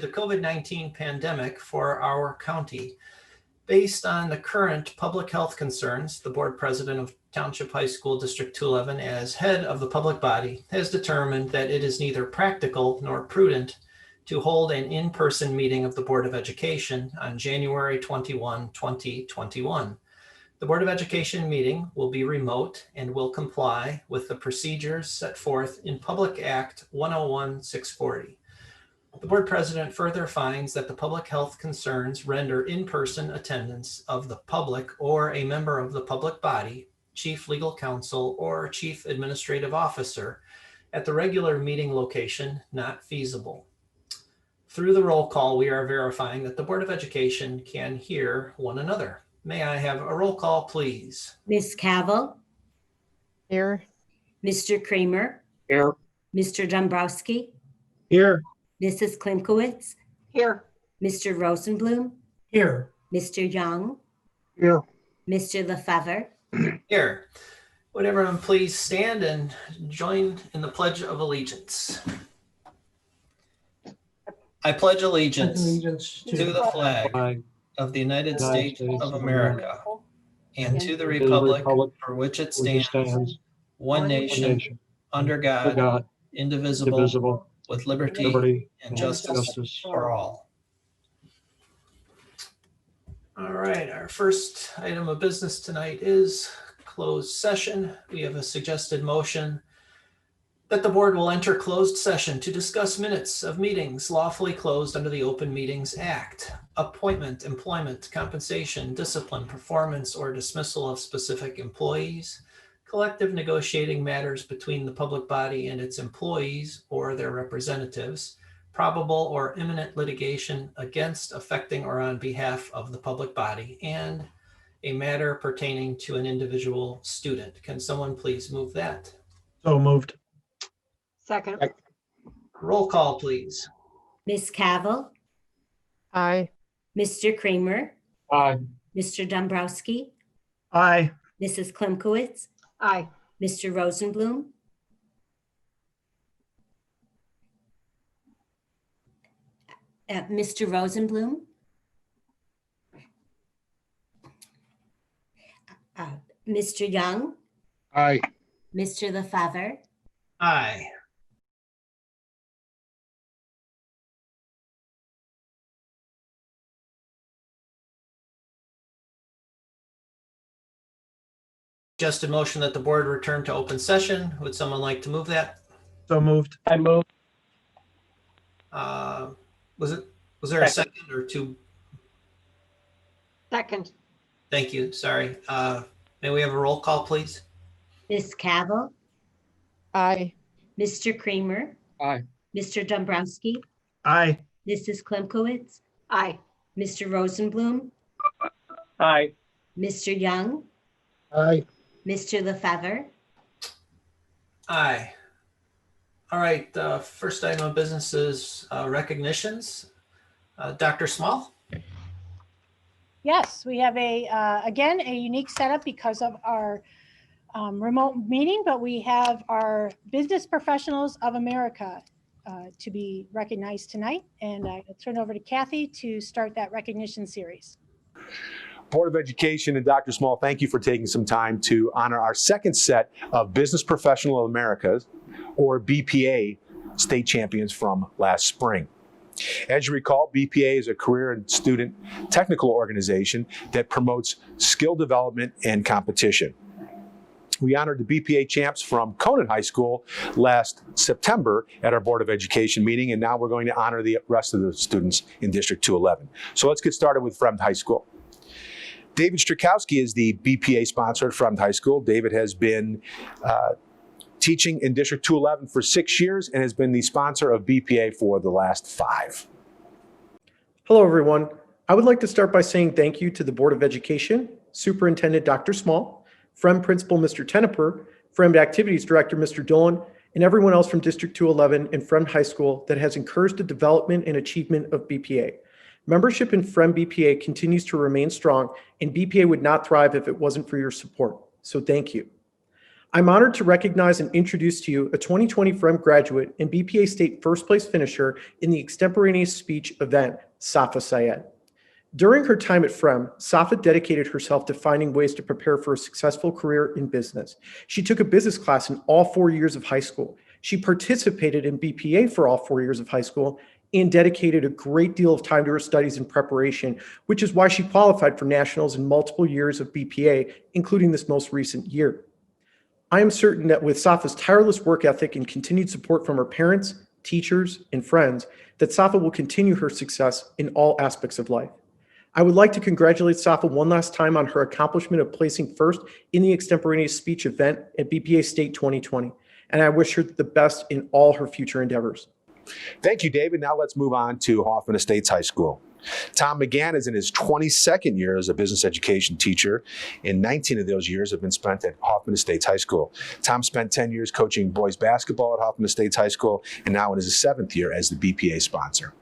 the COVID-19 pandemic for our county. Based on the current public health concerns, the board president of Township High School District 211, as head of the public body, has determined that it is neither practical nor prudent to hold an in-person meeting of the Board of Education on January 21, 2021. The Board of Education meeting will be remote and will comply with the procedures set forth in Public Act 101-640. The board president further finds that the public health concerns render in-person attendance of the public or a member of the public body, chief legal counsel, or chief administrative officer at the regular meeting location not feasible. Through the roll call, we are verifying that the Board of Education can hear one another. May I have a roll call, please? Ms. Cavill. Here. Mr. Kramer. Here. Mr. Dombrowski. Here. Mrs. Klimkowitz. Here. Mr. Rosenblum. Here. Mr. Young. Here. Mr. Lefevre. Here. Would everyone please stand and join in the Pledge of Allegiance? I pledge allegiance to the flag of the United States of America and to the republic for which it stands, one nation, under God, indivisible, with liberty and justice for all. All right, our first item of business tonight is closed session. We have a suggested motion that the board will enter closed session to discuss minutes of meetings lawfully closed under the Open Meetings Act, appointment, employment, compensation, discipline, performance, or dismissal of specific employees, collective negotiating matters between the public body and its employees or their representatives, probable or imminent litigation against, affecting, or on behalf of the public body, and a matter pertaining to an individual student. Can someone please move that? So moved. Second. Roll call, please. Ms. Cavill. Aye. Mr. Kramer. Aye. Mr. Dombrowski. Aye. Mrs. Klimkowitz. Aye. Mr. Rosenblum. Mr. Rosenblum. Mr. Young. Aye. Mr. Lefevre. Aye. Suggested motion that the board return to open session. Would someone like to move that? So moved. I move. Was there a second or two? Second. Thank you. Sorry. May we have a roll call, please? Ms. Cavill. Aye. Mr. Kramer. Aye. Mr. Dombrowski. Aye. Mrs. Klimkowitz. Aye. Mr. Rosenblum. Aye. Mr. Young. Aye. Mr. Lefevre. Aye. All right. The first item of business is recognitions. Dr. Small. Yes, we have again, a unique setup because of our remote meeting, but we have our Business Professionals of America to be recognized tonight. And I turn over to Kathy to start that recognition series. Board of Education and Dr. Small, thank you for taking some time to honor our second set of Business Professional of America, or BPA, state champions from last spring. As you recall, BPA is a career and student technical organization that promotes skill development and competition. We honored the BPA champs from Conant High School last September at our Board of Education meeting, and now we're going to honor the rest of the students in District 211. So let's get started with Fremd High School. David Strakowski is the BPA sponsor at Fremd High School. David has been teaching in District 211 for 6 years and has been the sponsor of BPA for the last 5. Hello, everyone. I would like to start by saying thank you to the Board of Education, Superintendent Dr. Small, Fremd Principal Mr. Teneper, Fremd Activities Director Mr. Dillon, and everyone else from District 211 and Fremd High School that has encouraged the development and achievement of BPA. Membership in Fremd BPA continues to remain strong, and BPA would not thrive if it wasn't for your support. So thank you. I'm honored to recognize and introduce to you a 2020 FREM graduate and BPA State first place finisher in the extemporaneous speech event, Safa Syed. During her time at FREM, Safa dedicated herself to finding ways to prepare for a successful career in business. She took a business class in all 4 years of high school. She participated in BPA for all 4 years of high school and dedicated a great deal of time to her studies and preparation, which is why she qualified for nationals in multiple years of BPA, including this most recent year. I am certain that with Safa's tireless work ethic and continued support from her parents, teachers, and friends, that Safa will continue her success in all aspects of life. I would like to congratulate Safa one last time on her accomplishment of placing first in the extemporaneous speech event at BPA State 2020, and I wish her the best in all her future endeavors. Thank you, David. Now let's move on to Hoffman Estates High School. Tom McGann is in his 22nd year as a business education teacher, and 19 of those years have been spent at Hoffman Estates High School. Tom spent 10 years coaching boys basketball at Hoffman Estates High School, and now in his 7th year as the BPA sponsor.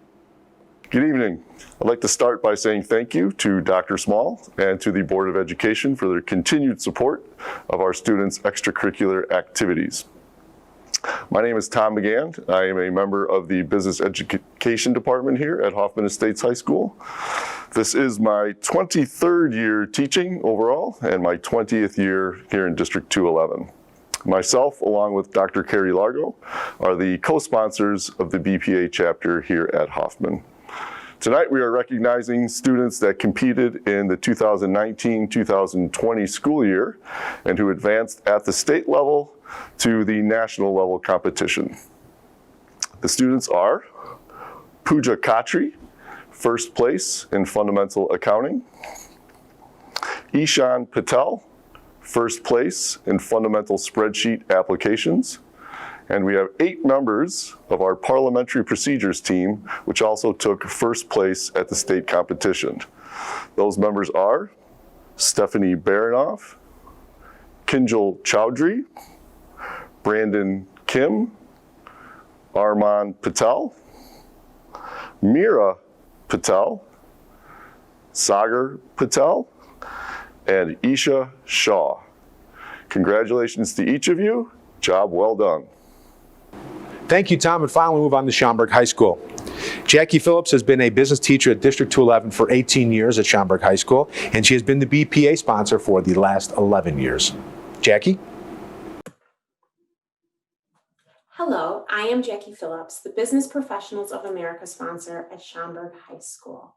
Good evening. I'd like to start by saying thank you to Dr. Small and to the Board of Education for their continued support of our students' extracurricular activities. My name is Tom McGann. I am a member of the Business Education Department here at Hoffman Estates High School. This is my 23rd year teaching overall and my 20th year here in District 211. Myself, along with Dr. Carrie Largo, are the co-sponsors of the BPA chapter here at Hoffman. Tonight, we are recognizing students that competed in the 2019-2020 school year and who advanced at the state level to the national level competition. The students are Pooja Khatri, first place in fundamental accounting; Ishan Patel, first place in fundamental spreadsheet applications; and we have 8 members of our parliamentary procedures team, which also took first place at the state competition. Those members are Stephanie Baranoff, Kinjal Chowdhury, Brandon Kim, Arman Patel, Meera Patel, Sagar Patel, and Isha Shaw. Congratulations to each of you. Job well done. Thank you, Tom. And finally, we move on to Schaumburg High School. Jackie Phillips has been a business teacher at District 211 for 18 years at Schaumburg High School, and she has been the BPA sponsor for the last 11 years. Jackie? Hello, I am Jackie Phillips, the Business Professionals of America sponsor at Schaumburg High School.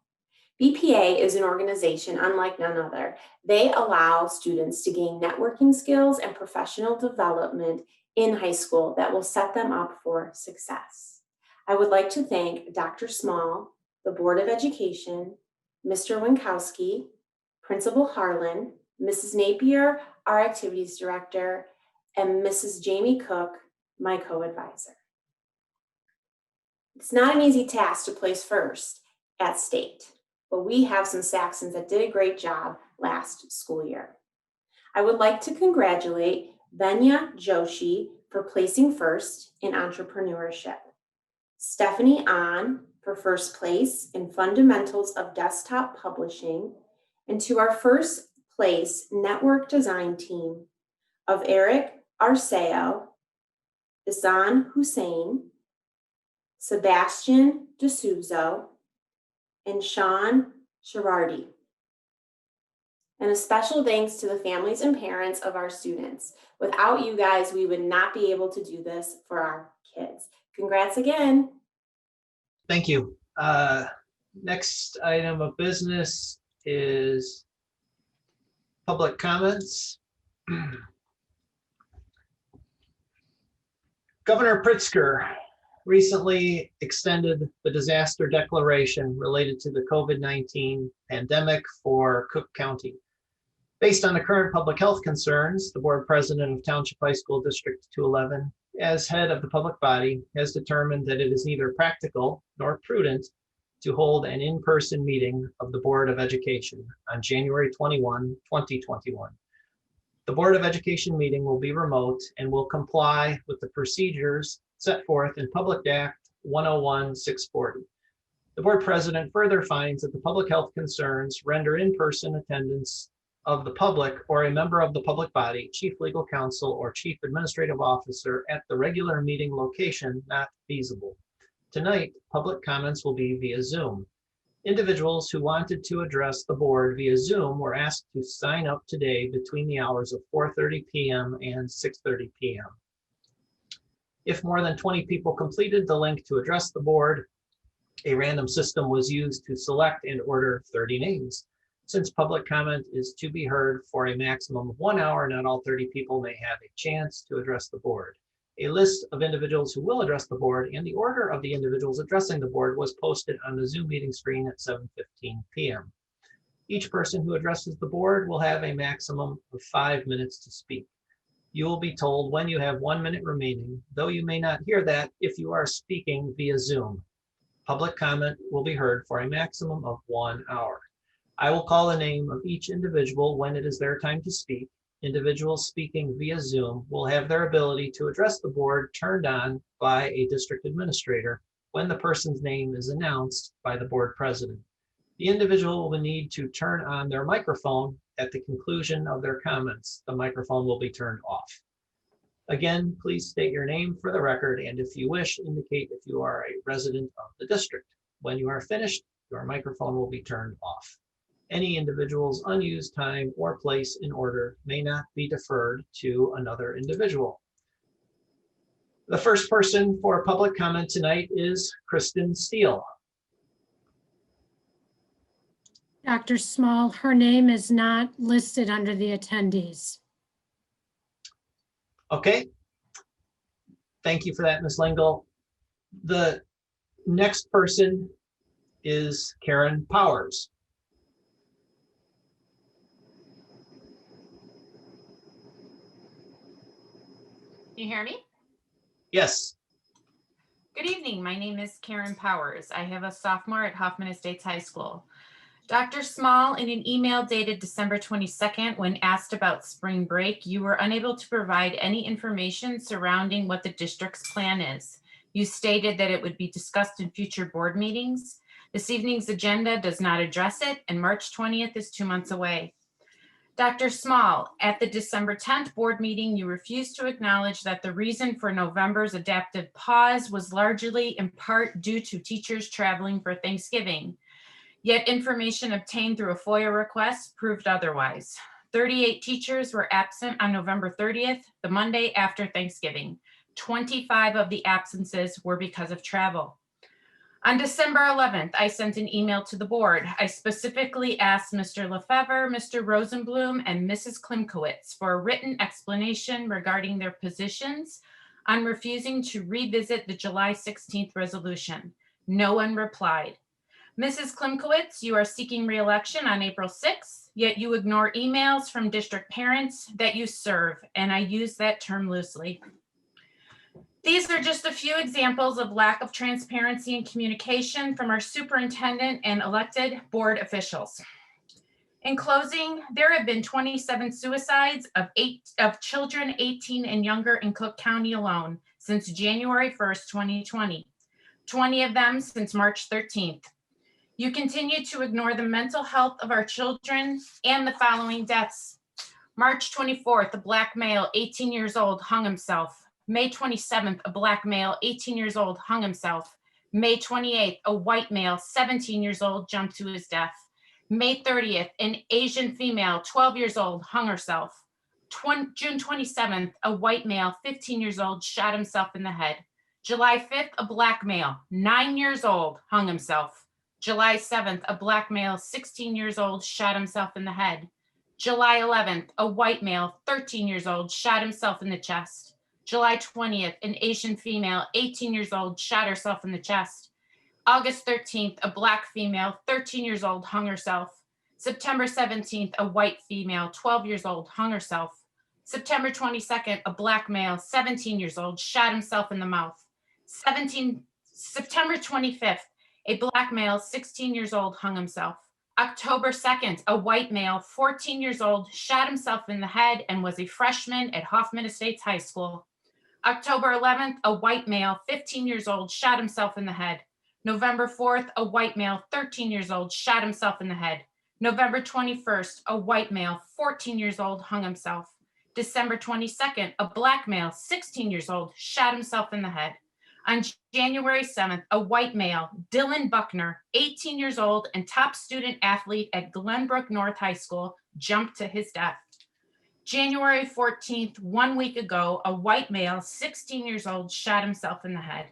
BPA is an organization unlike none other. They allow students to gain networking skills and professional development in high school that will set them up for success. I would like to thank Dr. Small, the Board of Education, Mr. Winkowski, Principal Harlan, Mrs. Napier, our Activities Director, and Mrs. Jamie Cook, my co-advisor. It's not an easy task to place first at state, but we have some Saxons that did a great job last school year. I would like to congratulate Venya Joshi for placing first in entrepreneurship, Stephanie Ahn for first place in fundamentals of desktop publishing, and to our first place network design team of Eric Arceo, Isan Hussein, Sebastian D'Souza, and Sean Sherardi. And a special thanks to the families and parents of our students. Without you guys, we would not be able to do this for our kids. Congrats again. Thank you. Next item of business is public comments. Governor Pritzker recently extended the disaster declaration related to the COVID-19 pandemic for Cook County. Based on the current public health concerns, the board president of Township High School District 211, as head of the public body, has determined that it is neither practical nor prudent to hold an in-person meeting of the Board of Education on January 21, 2021. The Board of Education meeting will be remote and will comply with the procedures set forth in Public Act 101-640. The board president further finds that the public health concerns render in-person attendance of the public or a member of the public body, chief legal counsel, or chief administrative officer at the regular meeting location not feasible. Tonight, public comments will be via Zoom. Individuals who wanted to address the board via Zoom were asked to sign up today between the hours of 4:30 p.m. and 6:30 p.m. If more than 20 people completed the link to address the board, a random system was used to select and order 30 names. Since public comment is to be heard for a maximum of 1 hour, not all 30 people may have a chance to address the board. A list of individuals who will address the board and the order of the individuals addressing the board was posted on the Zoom meeting screen at 7:15 p.m. Each person who addresses the board will have a maximum of 5 minutes to speak. You will be told when you have 1 minute remaining, though you may not hear that if you are speaking via Zoom. Public comment will be heard for a maximum of 1 hour. I will call the name of each individual when it is their time to speak. Individuals speaking via Zoom will have their ability to address the board turned on by a district administrator when the person's name is announced by the board president. The individual will need to turn on their microphone at the conclusion of their comments. The microphone will be turned off. Again, please state your name for the record, and if you wish, indicate if you are a resident of the district. When you are finished, your microphone will be turned off. Any individual's unused time or place in order may not be deferred to another individual. The first person for public comment tonight is Kristen Steele. Dr. Small, her name is not listed under the attendees. Okay. Thank you for that, Ms. Lingle. The next person is Karen Powers. Can you hear me? Yes. Good evening. My name is Karen Powers. I have a sophomore at Hoffman Estates High School. Dr. Small, in an email dated December 22nd, when asked about spring break, you were unable to provide any information surrounding what the district's plan is. You stated that it would be discussed in future board meetings. This evening's agenda does not address it, and March 20th is 2 months away. Dr. Small, at the December 10th board meeting, you refused to acknowledge that the reason for November's adaptive pause was largely in part due to teachers traveling for Thanksgiving. Yet information obtained through a FOIA request proved otherwise. 38 teachers were absent on November 30th, the Monday after Thanksgiving. 25 of the absences were because of travel. On December 11th, I sent an email to the board. I specifically asked Mr. Lefevre, Mr. Rosenblum, and Mrs. Klimkowitz for a written explanation regarding their positions on refusing to revisit the July 16th resolution. No one replied. Mrs. Klimkowitz, you are seeking re-election on April 6th, yet you ignore emails from district parents that you serve, and I use that term loosely. These are just a few examples of lack of transparency and communication from our superintendent and elected board officials. In closing, there have been 27 suicides of children 18 and younger in Cook County alone since January 1st, 2020, 20 of them since March 13th. You continue to ignore the mental health of our children and the following deaths. March 24th, a Black male, 18 years old, hung himself. May 27th, a Black male, 18 years old, hung himself. May 28th, a white male, 17 years old, jumped to his death. May 30th, an Asian female, 12 years old, hung herself. June 27th, a white male, 15 years old, shot himself in the head. July 5th, a Black male, 9 years old, hung himself. July 7th, a Black male, 16 years old, shot himself in the head. July 11th, a white male, 13 years old, shot himself in the chest. July 20th, an Asian female, 18 years old, shot herself in the chest. August 13th, a Black female, 13 years old, hung herself. September 17th, a white female, 12 years old, hung herself. September 22nd, a Black male, 17 years old, shot himself in the mouth. September 25th, a Black male, 16 years old, hung himself. October 2nd, a white male, 14 years old, shot himself in the head and was a freshman at Hoffman Estates High School. October 11th, a white male, 15 years old, shot himself in the head. November 4th, a white male, 13 years old, shot himself in the head. November 21st, a white male, 14 years old, hung himself. December 22nd, a black male, 16 years old, shot himself in the head. On January 7th, a white male, Dylan Buckner, 18 years old and top student athlete at Glenbrook North High School, jumped to his death. January 14th, 1 week ago, a white male, 16 years old, shot himself in the head.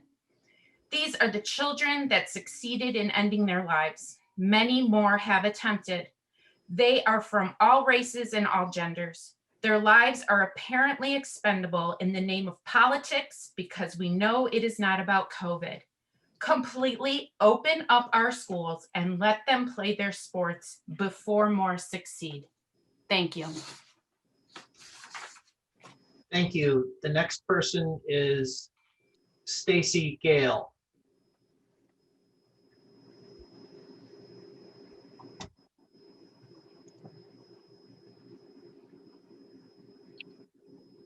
These are the children that succeeded in ending their lives. Many more have attempted. They are from all races and all genders. Their lives are apparently expendable in the name of politics because we know it is not about COVID. Completely open up our schools and let them play their sports before more succeed. Thank you. Thank you. The next person is Stacy Gale.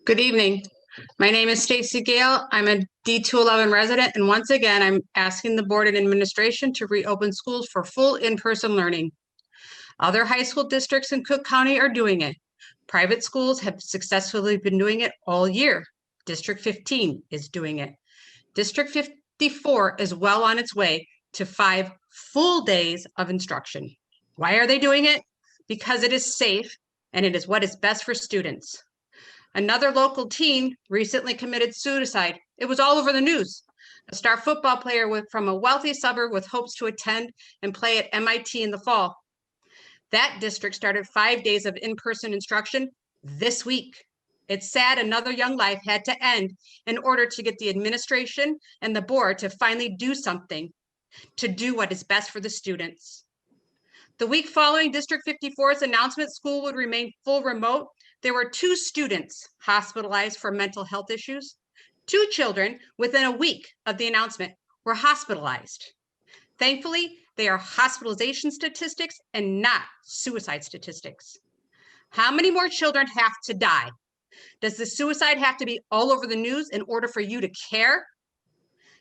Good evening. My name is Stacy Gale. I'm a D211 resident, and once again, I'm asking the board and administration to reopen schools for full in-person learning. Other high school districts in Cook County are doing it. Private schools have successfully been doing it all year. District 15 is doing it. District 54 is well on its way to 5 full days of instruction. Why are they doing it? Because it is safe and it is what is best for students. Another local teen recently committed suicide. It was all over the news. A star football player from a wealthy suburb with hopes to attend and play at MIT in the fall. That district started 5 days of in-person instruction this week. It's sad another young life had to end in order to get the administration and the board to finally do something to do what is best for the students. The week following District 54's announcement school would remain full remote, there were 2 students hospitalized for mental health issues. 2 children within a week of the announcement were hospitalized. Thankfully, they are hospitalization statistics and not suicide statistics. How many more children have to die? Does the suicide have to be all over the news in order for you to care?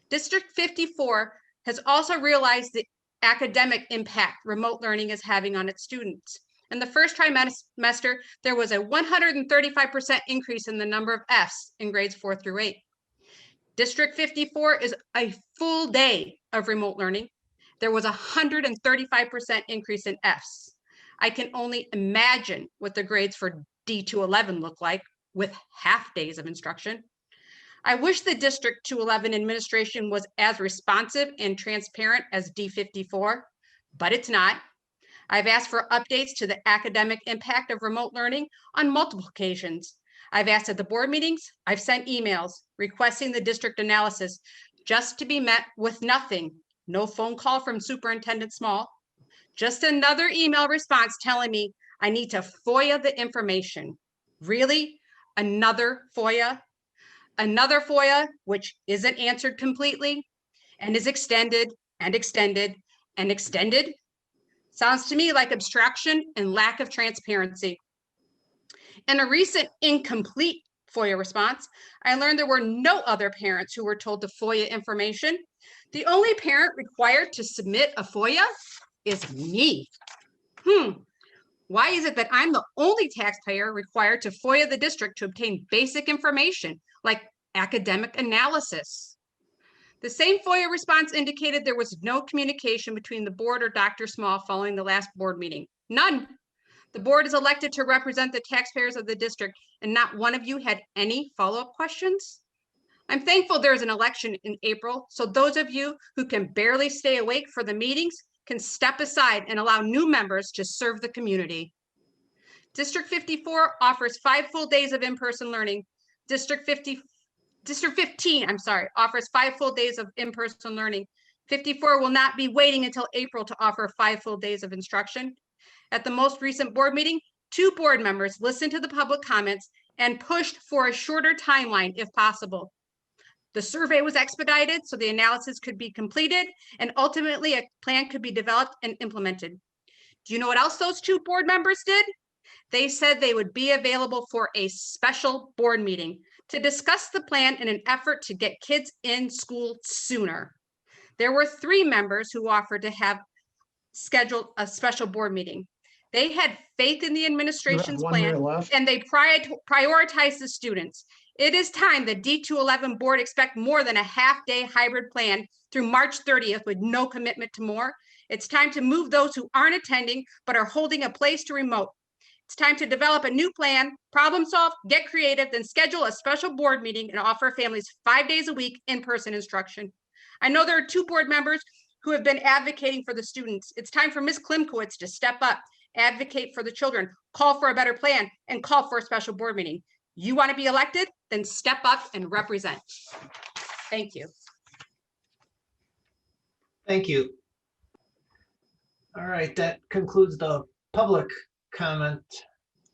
District 54 has also realized the academic impact remote learning is having on its students. In the first trimester, there was a 135% increase in the number of Fs in grades 4 through 8. District 54 is a full day of remote learning. There was a 135% increase in Fs. I can only imagine what the grades for D211 look like with half days of instruction. I wish the District 211 administration was as responsive and transparent as D54, but it's not. I've asked for updates to the academic impact of remote learning on multiple occasions. I've asked at the board meetings, I've sent emails requesting the district analysis just to be met with nothing. No phone call from Superintendent Small, just another email response telling me I need to FOIA the information. Really? Another FOIA? Another FOIA, which isn't answered completely and is extended and extended and extended? Sounds to me like abstraction and lack of transparency. In a recent incomplete FOIA response, I learned there were no other parents who were told to FOIA information. The only parent required to submit a FOIA is me. Why is it that I'm the only taxpayer required to FOIA the district to obtain basic information like academic analysis? The same FOIA response indicated there was no communication between the board or Dr. Small following the last board meeting. None. The board is elected to represent the taxpayers of the district, and not one of you had any follow-up questions. I'm thankful there is an election in April, so those of you who can barely stay awake for the meetings can step aside and allow new members to serve the community. District 54 offers 5 full days of in-person learning. District 15 offers 5 full days of in-person learning. 54 will not be waiting until April to offer 5 full days of instruction. At the most recent board meeting, 2 board members listened to the public comments and pushed for a shorter timeline if possible. The survey was expedited so the analysis could be completed and ultimately a plan could be developed and implemented. Do you know what else those 2 board members did? They said they would be available for a special board meeting to discuss the plan in an effort to get kids in school sooner. There were 3 members who offered to have scheduled a special board meeting. They had faith in the administration's One minute plan left. and they prioritized the students. It is time the D211 board expect more than a half-day hybrid plan through March 30th with no commitment to more. It's time to move those who aren't attending but are holding a place to remote. It's time to develop a new plan, problem solve, get creative, then schedule a special board meeting and offer families 5 days a week in-person instruction. I know there are 2 board members who have been advocating for the students. It's time for Ms. Klimkowitz to step up, advocate for the children, call for a better plan, and call for a special board meeting. You want to be elected? Then step up and represent. Thank you. Thank you. All right, that concludes the public comment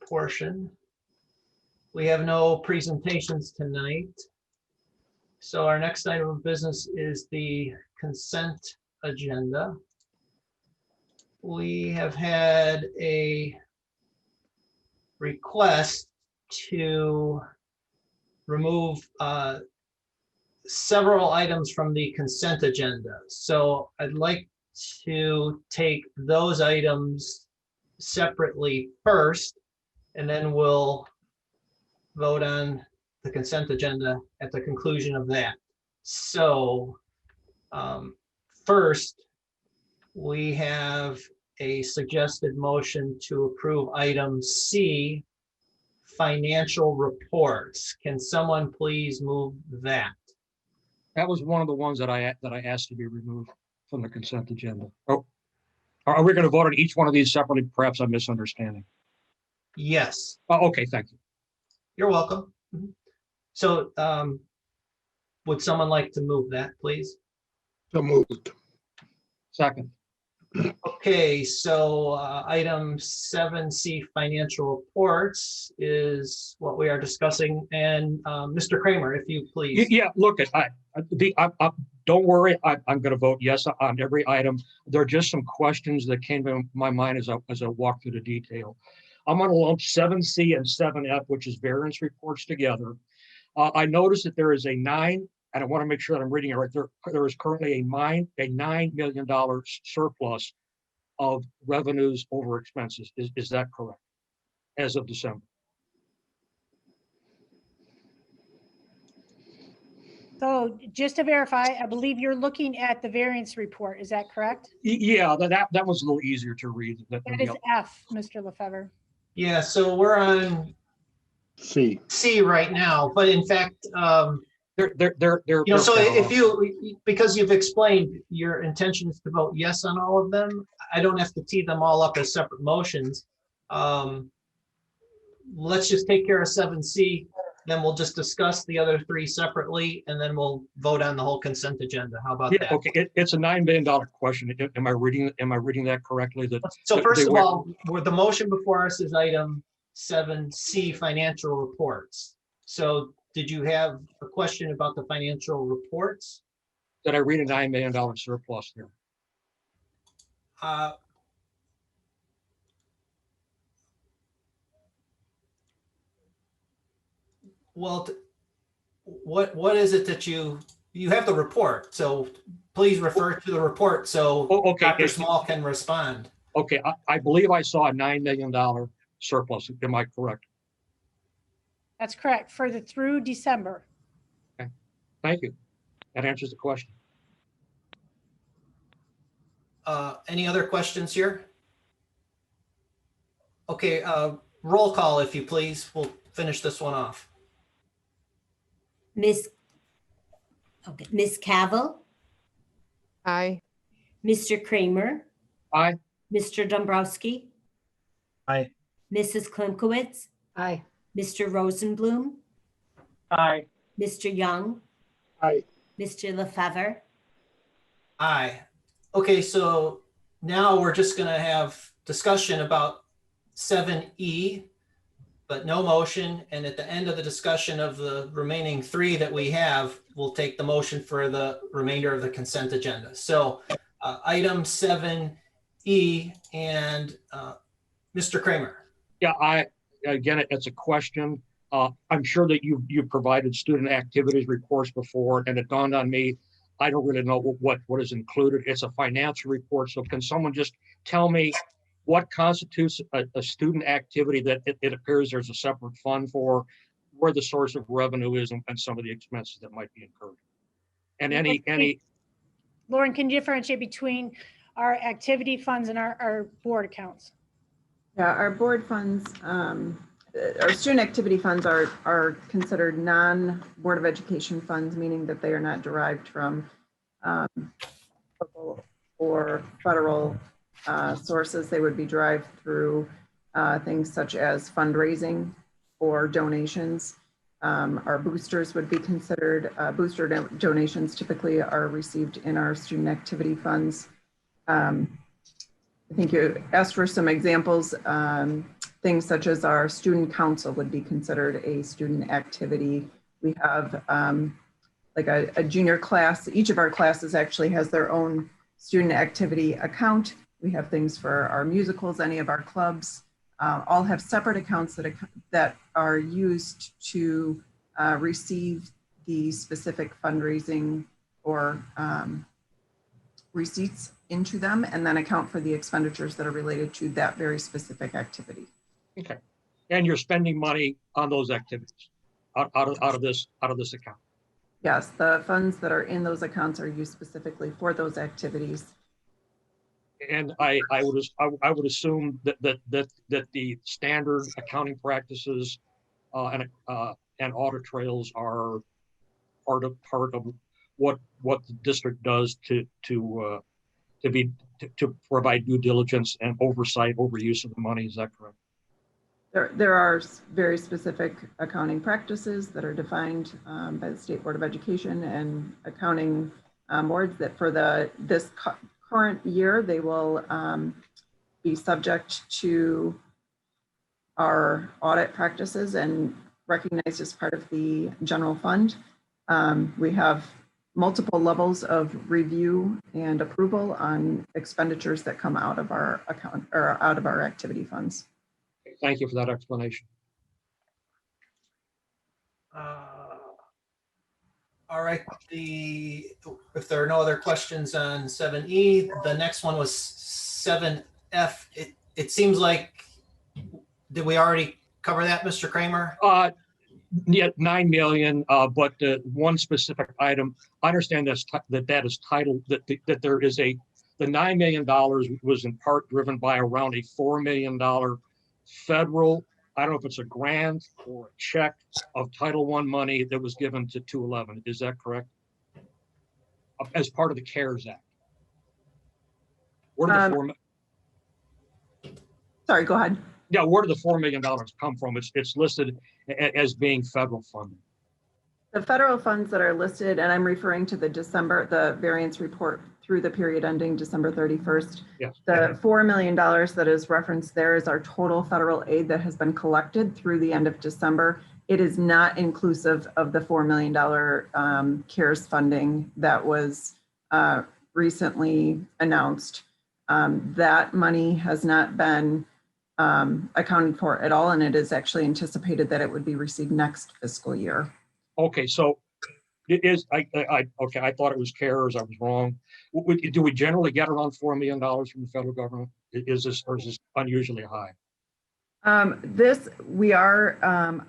portion. We have no presentations tonight. So our next item of business is the consent agenda. We have had a request to remove several items from the consent agenda. So I'd like to take those items separately first, and then we'll vote on the consent agenda at the conclusion of that. So first, we have a suggested motion to approve item C, financial reports. Can someone please move that? That was one of the ones that I asked to be removed from the consent agenda. Oh, are we going to vote on each one of these separately? Perhaps I'm misunderstanding. Yes. Oh, okay, thank you. You're welcome. So would someone like to move that, please? So moved. Second. Okay, so item 7C, financial reports, is what we are discussing. And Mr. Kramer, if you please. Yeah, look, don't worry. I'm going to vote yes on every item. There are just some questions that came to my mind as I walk through the detail. I'm going to lump 7C and 7F, which is variance reports, together. I noticed that there is a 9, and I want to make sure that I'm reading it right. There is currently a $9 million surplus of revenues over expenses. Is that correct? As of December. So just to verify, I believe you're looking at the variance report. Is that correct? Yeah, that was a little easier to read. That is F, Mr. Lefevre. Yeah, so we're on C right now, but in fact, so if you, because you've explained your intention is to vote yes on all of them, I don't have to tee them all up as separate motions. Let's just take care of 7C, then we'll just discuss the other 3 separately, and then we'll vote on the whole consent agenda. How about that? Okay, it's a $9 million question. Am I reading that correctly? So first of all, the motion before us is item 7C, financial reports. So did you have a question about the financial reports? Did I read a $9 million surplus there? Well, what is it that you have the report? So please refer to the report so Dr. Small can respond. Okay, I believe I saw a $9 million surplus. Am I correct? That's correct, through December. Okay, thank you. That answers the question. Any other questions here? Okay, roll call if you please. We'll finish this one off. Miss Cavill, Aye. Mr. Kramer, Aye. Mr. Dombrowski, Aye. Mrs. Klimkowitz, Aye. Mr. Rosenblum, Aye. Mr. Young, Aye. Mr. Lefevre. Aye. Okay, so now we're just going to have discussion about 7E, but no motion. And at the end of the discussion of the remaining 3 that we have, we'll take the motion for the remainder of the consent agenda. So item 7E, and Mr. Kramer. Yeah, again, it's a question. I'm sure that you provided student activities reports before, and it dawned on me, I don't really know what is included. It's a financial report. So can someone just tell me what constitutes a student activity that it appears there's a separate fund for, where the source of revenue is, and some of the expenses that might be incurred. And any Lauren, can you differentiate between our activity funds and our board accounts? Yeah, our board funds, our student activity funds are considered non-Board of Education funds, meaning that they are not derived from local or federal sources. They would be derived through things such as fundraising or donations. Our boosters would be considered, booster donations typically are received in our student activity funds. I think you asked for some examples. Things such as our student council would be considered a student activity. We have like a junior class. Each of our classes actually has their own student activity account. We have things for our musicals, any of our clubs, all have separate accounts that are used to receive the specific fundraising or receipts into them, and then account for the expenditures that are related to that very specific activity. Okay, and you're spending money on those activities out of this account. Yes, the funds that are in those accounts are used specifically for those activities. And I would assume that the standard accounting practices and audit trails are part of what the district does to provide due diligence and oversight over use of the money. Is that correct? There are very specific accounting practices that are defined by the State Board of Education and accounting boards that for this current year, they will be subject to our audit practices and recognized as part of the general fund. We have multiple levels of review and approval on expenditures that come out of our account or out of our activity funds. Thank you for that explanation. All right, if there are no other questions on 7E, the next one was 7F. It seems like, did we already cover that, Mr. Kramer? Yeah, 9 million, but one specific item, I understand that is titled, that there is the $9 million was in part driven by around a $4 million federal, I don't know if it's a grant or a check of Title I money that was given to 211. Is that correct? As part of the CARES Act. Where did Sorry, go ahead. Yeah, where did the $4 million come from? It's listed as being federal funding. The federal funds that are listed, and I'm referring to the variance report through the period ending December 31st. Yes. The $4 million that is referenced there is our total federal aid that has been collected through the end of December. It is not inclusive of the $4 million CARES funding that was recently announced. That money has not been accounted for at all, and it is actually anticipated that it would be received next fiscal year. Okay, so it is. Okay, I thought it was CARES. I was wrong. Do we generally get around $4 million from the federal government? Is this unusually high? We are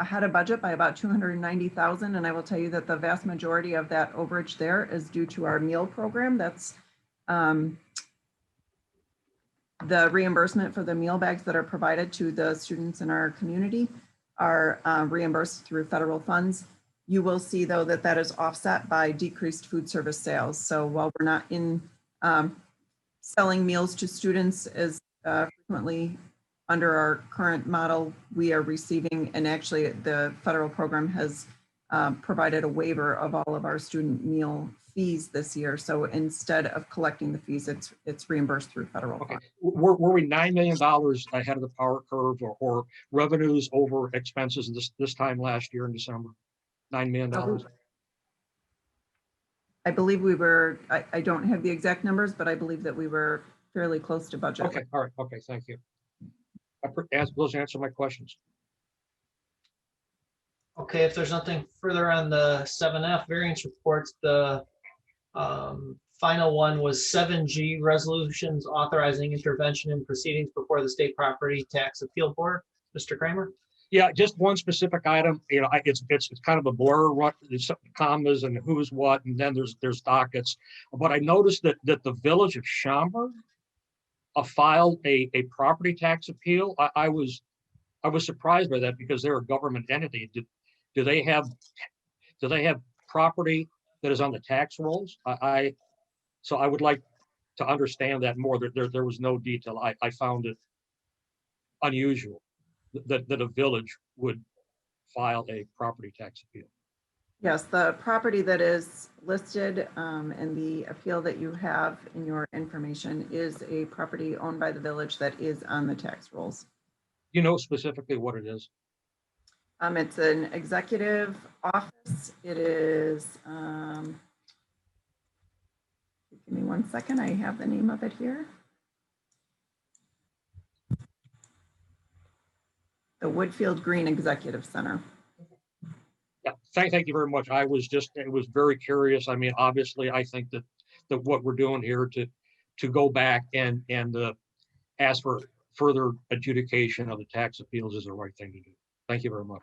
ahead of budget by about $290,000, and I will tell you that the vast majority of that overage there is due to our meal program. That's the reimbursement for the meal bags that are provided to the students in our community are reimbursed through federal funds. You will see, though, that is offset by decreased food service sales. So while we're not in selling meals to students as frequently under our current model, we are receiving, and actually the federal program has provided a waiver of all of our student meal fees this year. So instead of collecting the fees, it's reimbursed through federal funds. Were we $9 million ahead of the power curve or revenues over expenses this time last year in December? $9 million. I believe we were, I don't have the exact numbers, but I believe that we were fairly close to budget. Okay, all right, okay, thank you. Those answer my questions. Okay, if there's nothing further on the 7F variance reports, the final one was 7G, resolutions authorizing intervention in proceedings before the State Property Tax Appeal Board. Mr. Kramer? Yeah, just one specific item. You know, it's kind of a blur. What there's some commas and who's what, and then there's dockets. But I noticed that the village of Schaumburg filed a property tax appeal. I was surprised by that because they're a government entity. Do they have property that is on the tax rolls? So I would like to understand that more. There was no detail. I found it unusual that a village would file a property tax appeal. Yes, the property that is listed in the appeal that you have in your information is a property owned by the village that is on the tax rolls. You know specifically what it is? It's an executive office. It is, give me 1 second. I have the name of it here. The Woodfield Green Executive Center. Yeah, thank you very much. I was very curious. I mean, obviously, I think that what we're doing here to go back and ask for further adjudication of the tax appeals is the right thing to do. Thank you very much.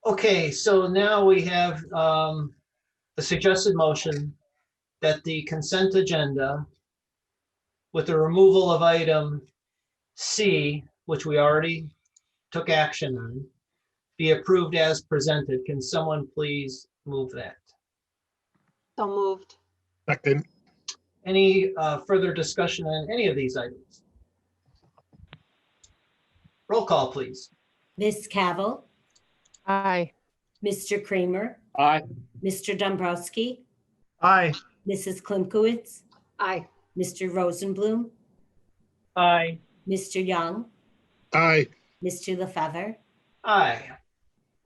Okay, so now we have the suggested motion that the consent agenda with the removal of item C, which we already took action on, be approved as presented. Can someone please move that? So moved. Second. Any further discussion on any of these items? Roll call, please. Ms. Cavill, Aye. Mr. Kramer, Aye. Mr. Dombrowski, Aye. Mrs. Klimkowitz, Aye. Mr. Rosenblum, Aye. Mr. Young, Aye. Mr. LaFever. Aye.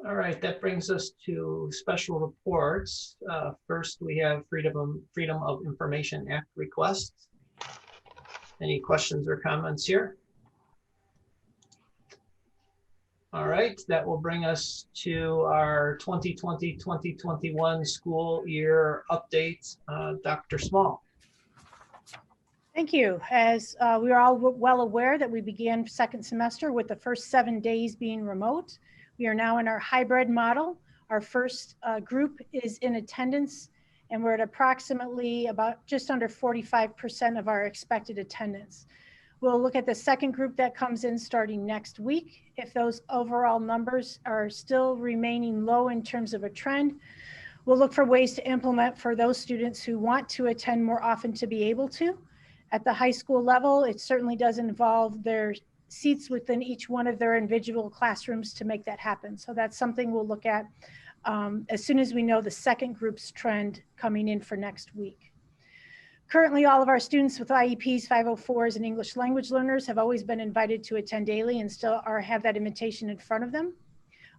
All right, that brings us to special reports. First, we have Freedom of Information Act requests. Any questions or comments here? All right, that will bring us to our 2020-2021 school year update. Dr. Small. Thank you. As we are all well aware that we began second semester with the first 7 days being remote. We are now in our hybrid model. Our first group is in attendance, and we're at approximately about just under 45% of our expected attendance. We'll look at the second group that comes in starting next week. If those overall numbers are still remaining low in terms of a trend, we'll look for ways to implement for those students who want to attend more often to be able to. At the high school level, it certainly does involve their seats within each one of their individual classrooms to make that happen. So that's something we'll look at as soon as we know the second group's trend coming in for next week. Currently, all of our students with IEPs, 504s, and English language learners have always been invited to attend daily and still have that invitation in front of them.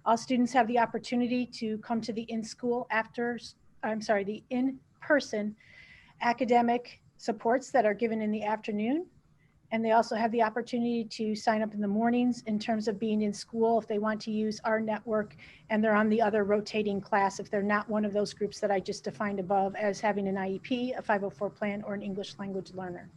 All students have the opportunity to come to the the in-person academic supports that are given in the afternoon. And they also have the opportunity to sign up in the mornings in terms of being in school if they want to use our network, and they're on the other rotating class if they're not one of those groups that I just defined above as having an IEP, a 504 plan, or an English language learner.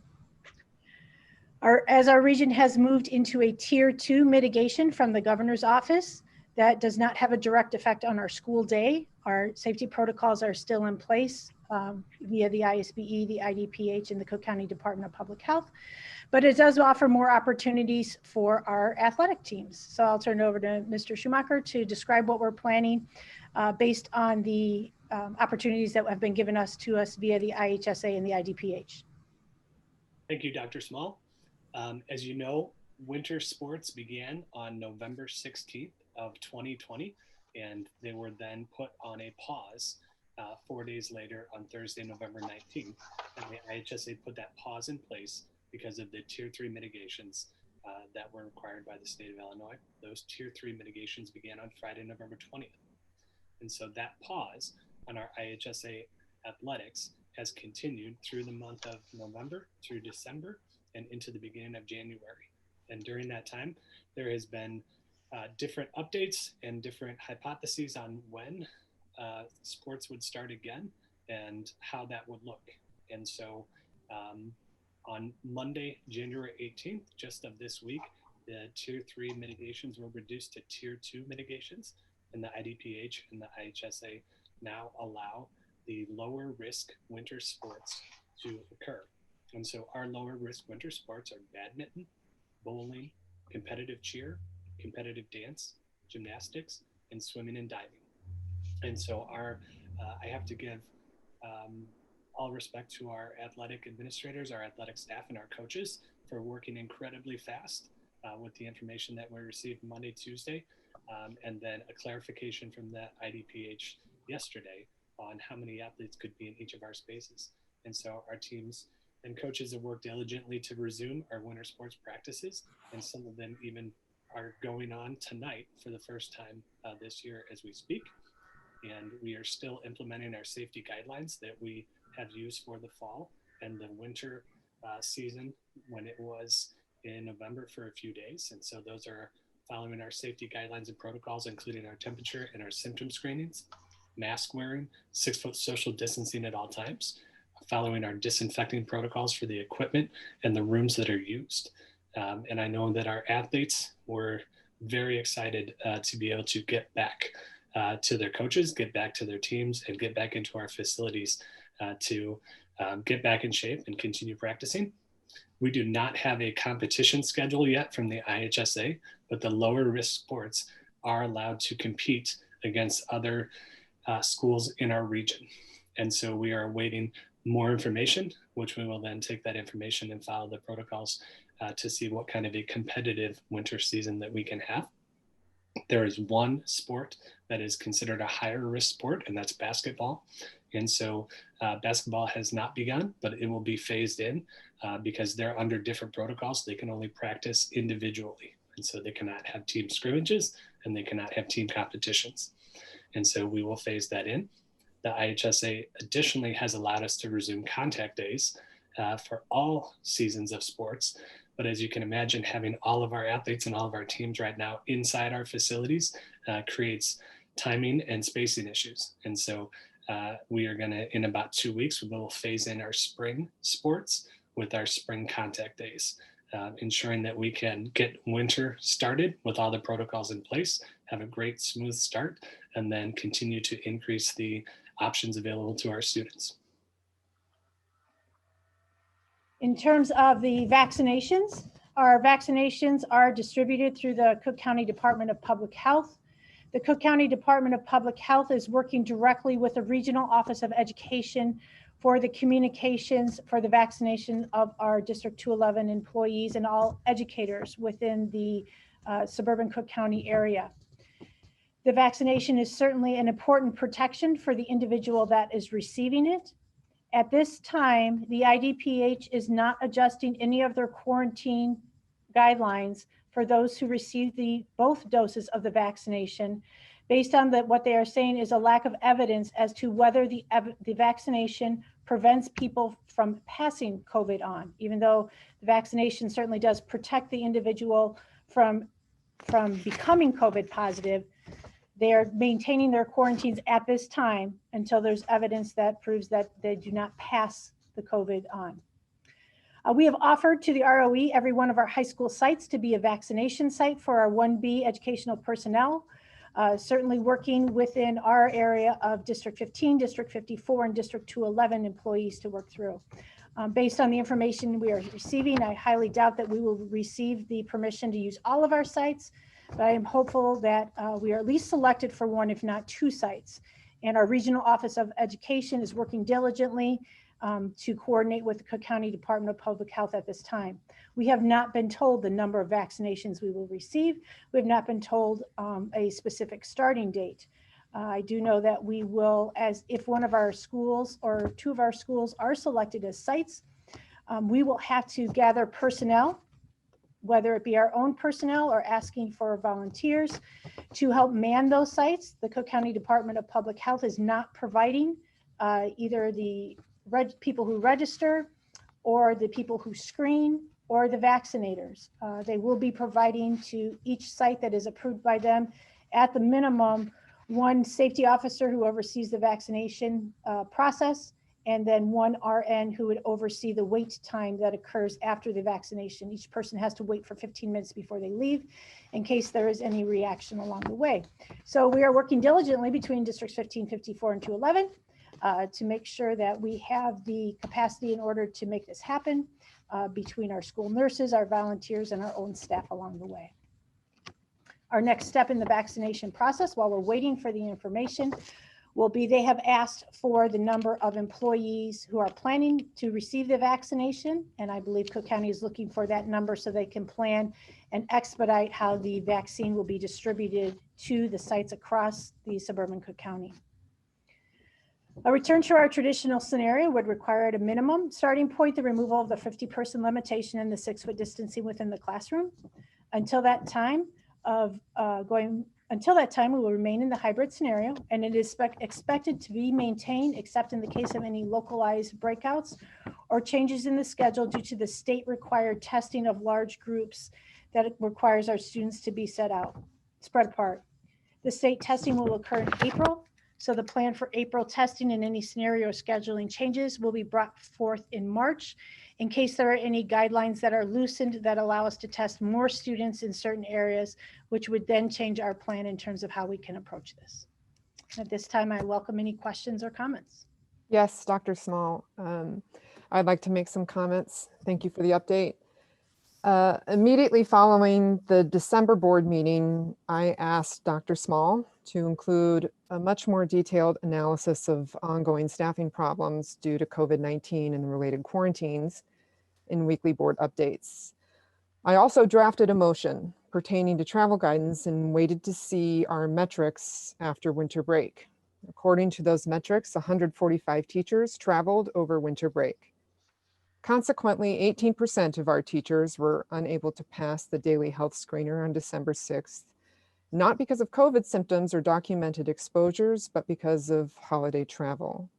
As our region has moved into a tier 2 mitigation from the governor's office, that does not have a direct effect on our school day. Our safety protocols are still in place via the ISBE, the IDPH, and the Cook County Department of Public Health. But it does offer more opportunities for our athletic teams. So I'll turn it over to Mr. Schumacher to describe what we're planning based on the opportunities that have been given to us via the IHSA and the IDPH. Thank you, Dr. Small. As you know, winter sports began on November 16th of 2020, and they were then put on a pause 4 days later on Thursday, November 19th. And the IHSA put that pause in place because of the tier 3 mitigations that were required by the state of Illinois. Those tier 3 mitigations began on Friday, November 20th. And so that pause on our IHSA athletics has continued through the month of November through December and into the beginning of January. And during that time, there has been different updates and different hypotheses on when sports would start again. and how that would look. And so on Monday, January 18th, just of this week, the Tier 3 mitigations were reduced to Tier 2 mitigations, and the IDPH and the IHSA now allow the lower risk winter sports to occur. And so our lower risk winter sports are badminton, bowling, competitive cheer, competitive dance, gymnastics, and swimming and diving. And so I have to give all respect to our athletic administrators, our athletic staff, and our coaches for working incredibly fast with the information that we received Monday, Tuesday, and then a clarification from the IDPH yesterday on how many athletes could be in each of our spaces. And so our teams and coaches have worked diligently to resume our winter sports practices, and some of them even are going on tonight for the first time this year as we speak. And we are still implementing our safety guidelines that we have used for the fall and the winter season when it was in November for a few days. And so those are following our safety guidelines and protocols, including our temperature and our symptom screenings, mask wearing, 6-foot social distancing at all times, following our disinfecting protocols for the equipment and the rooms that are used. And I know that our athletes were very excited to be able to get back to their coaches, get back to their teams, and get back into our facilities to get back in shape and continue practicing. We do not have a competition schedule yet from the IHSA, but the lower risk sports are allowed to compete against other schools in our region. And so we are awaiting more information, which we will then take that information and follow the protocols to see what kind of a competitive winter season that we can have. There is one sport that is considered a higher risk sport, and that's basketball. And so basketball has not begun, but it will be phased in because they're under different protocols. They can only practice individually. And so they cannot have team scrimmages and they cannot have team competitions. And so we will phase that in. The IHSA additionally has allowed us to resume contact days for all seasons of sports. But as you can imagine, having all of our athletes and all of our teams right now inside our facilities creates timing and spacing issues. And so we are going to, in about 2 weeks, we will phase in our spring sports with our spring contact days, ensuring that we can get winter started with all the protocols in place, have a great smooth start, and then continue to increase the options available to our students. In terms of the vaccinations, our vaccinations are distributed through the Cook County Department of Public Health. The Cook County Department of Public Health is working directly with the Regional Office of Education for the communications for the vaccination of our District 211 employees and all educators within the suburban Cook County area. The vaccination is certainly an important protection for the individual that is receiving it. At this time, the IDPH is not adjusting any of their quarantine guidelines for those who received both doses of the vaccination, based on what they are saying is a lack of evidence as to whether the vaccination prevents people from passing COVID on, even though the vaccination certainly does protect the individual from becoming COVID positive. They are maintaining their quarantines at this time until there's evidence that proves that they do not pass the COVID on. We have offered to the ROE every one of our high school sites to be a vaccination site for our 1B educational personnel, certainly working within our area of District 15, District 54, and District 211 employees to work through. Based on the information we are receiving, I highly doubt that we will receive the permission to use all of our sites, but I am hopeful that we are at least selected for one, if not 2 sites. And our Regional Office of Education is working diligently to coordinate with the Cook County Department of Public Health at this time. We have not been told the number of vaccinations we will receive. We have not been told a specific starting date. I do know that we will, as if one of our schools or 2 of our schools are selected as sites, we will have to gather personnel, whether it be our own personnel or asking for volunteers to help man those sites. The Cook County Department of Public Health is not providing either the people who register or the people who screen or the vaccinators. They will be providing to each site that is approved by them at the minimum one safety officer who oversees the vaccination process, and then one RN who would oversee the wait time that occurs after the vaccination. Each person has to wait for 15 minutes before they leave in case there is any reaction along the way. So we are working diligently between districts 1554 and 211 to make sure that we have the capacity in order to make this happen between our school nurses, our volunteers, and our own staff along the way. Our next step in the vaccination process, while we're waiting for the information, will be they have asked for the number of employees who are planning to receive the vaccination. And I believe Cook County is looking for that number so they can plan and expedite how the vaccine will be distributed to the sites across the suburban Cook County. A return to our traditional scenario would require at a minimum starting point the removal of the 50-person limitation and the 6-foot distancing within the classroom. Until that time, we will remain in the hybrid scenario, and it is expected to be maintained except in the case of any localized breakouts or changes in the schedule due to the state required testing of large groups that it requires our students to be spread apart. The state testing will occur in April, so the plan for April testing and any scenario scheduling changes will be brought forth in March in case there are any guidelines that are loosened that allow us to test more students in certain areas, which would then change our plan in terms of how we can approach this. At this time, I welcome any questions or comments. Yes, Dr. Small. I'd like to make some comments. Thank you for the update. Immediately following the December board meeting, I asked Dr. Small to include a much more detailed analysis of ongoing staffing problems due to COVID-19 and the related quarantines in weekly board updates. I also drafted a motion pertaining to travel guidance and waited to see our metrics after winter break. According to those metrics, 145 teachers traveled over winter break. Consequently, 18% of our teachers were unable to pass the daily health screener on December 6th, not because of COVID symptoms or documented exposures, but because of holiday travel.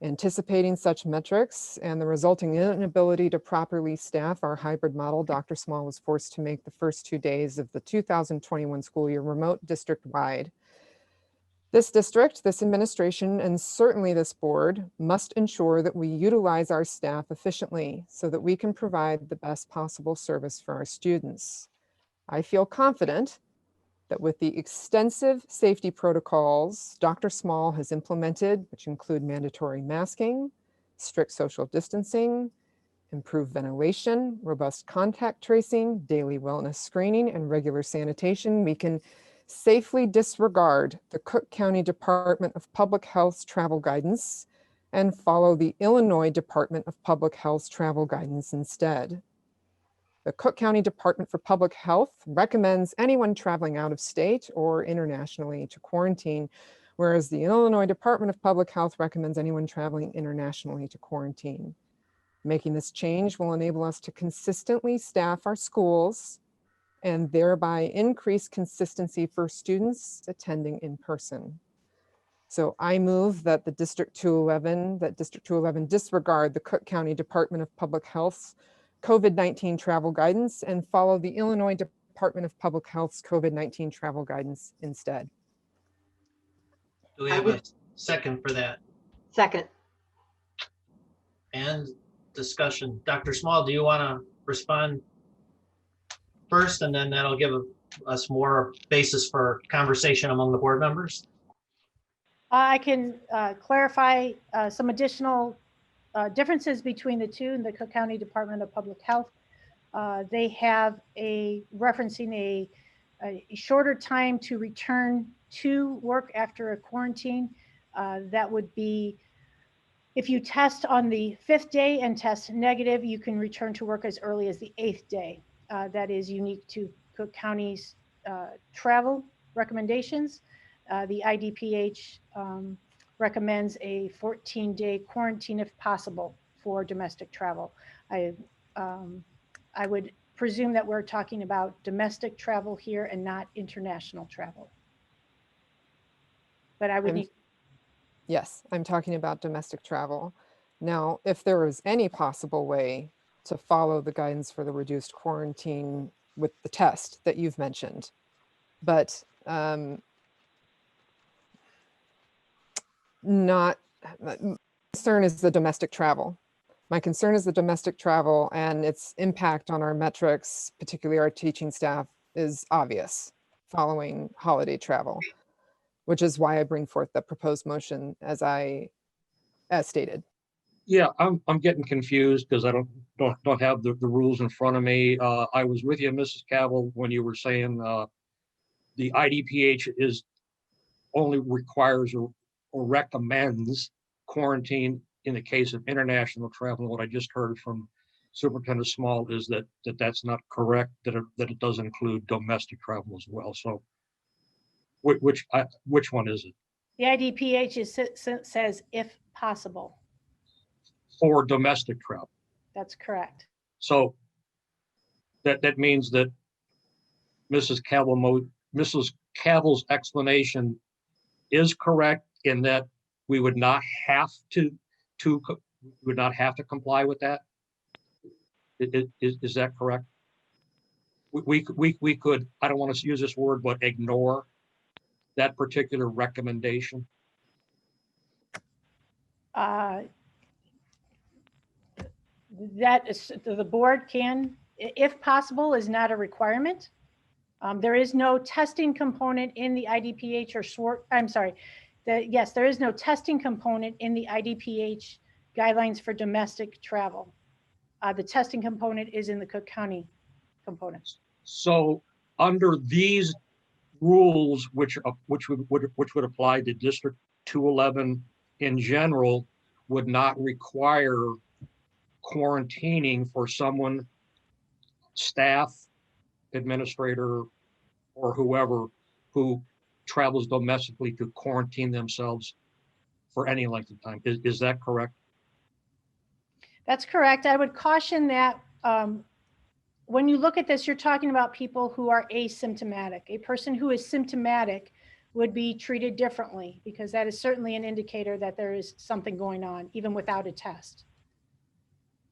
Anticipating such metrics and the resulting inability to properly staff our hybrid model, Dr. Small was forced to make the first 2 days of the 2021 school year remote district-wide. This district, this administration, and certainly this board must ensure that we utilize our staff efficiently so that we can provide the best possible service for our students. I feel confident that with the extensive safety protocols Dr. Small has implemented, which include mandatory masking, strict social distancing, improved ventilation, robust contact tracing, daily wellness screening, and regular sanitation, we can safely disregard the Cook County Department of Public Health's travel guidance and follow the Illinois Department of Public Health's travel guidance instead. The Cook County Department for Public Health recommends anyone traveling out of state or internationally to quarantine, whereas the Illinois Department of Public Health recommends anyone traveling internationally to quarantine. Making this change will enable us to consistently staff our schools and thereby increase consistency for students attending in person. So I move that District 211 disregard the Cook County Department of Public Health's COVID-19 travel guidance and follow the Illinois Department of Public Health's COVID-19 travel guidance instead. Do we have a second for that? Second. And discussion. Dr. Small, do you want to respond first, and then that'll give us more basis for conversation among the board members? I can clarify some additional differences between the two in the Cook County Department of Public Health. They have referencing a shorter time to return to work after a quarantine. That would be if you test on the 5th day and test negative, you can return to work as early as the 8th day. That is unique to Cook County's travel recommendations. The IDPH recommends a 14-day quarantine if possible for domestic travel. I would presume that we're talking about domestic travel here and not international travel. But I would need. Yes, I'm talking about domestic travel. Now, if there is any possible way to follow the guidance for the reduced quarantine with the test that you've mentioned, but not, my concern is the domestic travel. My concern is the domestic travel and its impact on our metrics, particularly our teaching staff, is obvious following holiday travel, which is why I bring forth the proposed motion as stated. Yeah, I'm getting confused because I don't have the rules in front of me. I was with you, Mrs. Cavill, when you were saying the IDPH is only requires or recommends quarantine in the case of international travel. What I just heard from Superintendent Small is that that's not correct, that it does include domestic travel as well. So which one is it? The IDPH says if possible. For domestic travel. That's correct. So that means that Mrs. Cavill's explanation is correct in that we would not have to comply with that. Is that correct? We could, I don't want to use this word, but ignore that particular recommendation. That is, the board can, if possible, is not a requirement. There is no testing component in the IDPH yes, there is no testing component in the IDPH guidelines for domestic travel. The testing component is in the Cook County components. So under these rules, which would apply to District 211 in general, would not require quarantining for someone, staff, administrator, or whoever who travels domestically to quarantine themselves for any length of time. Is that correct? That's correct. I would caution that when you look at this, you're talking about people who are asymptomatic. A person who is symptomatic would be treated differently because that is certainly an indicator that there is something going on, even without a test.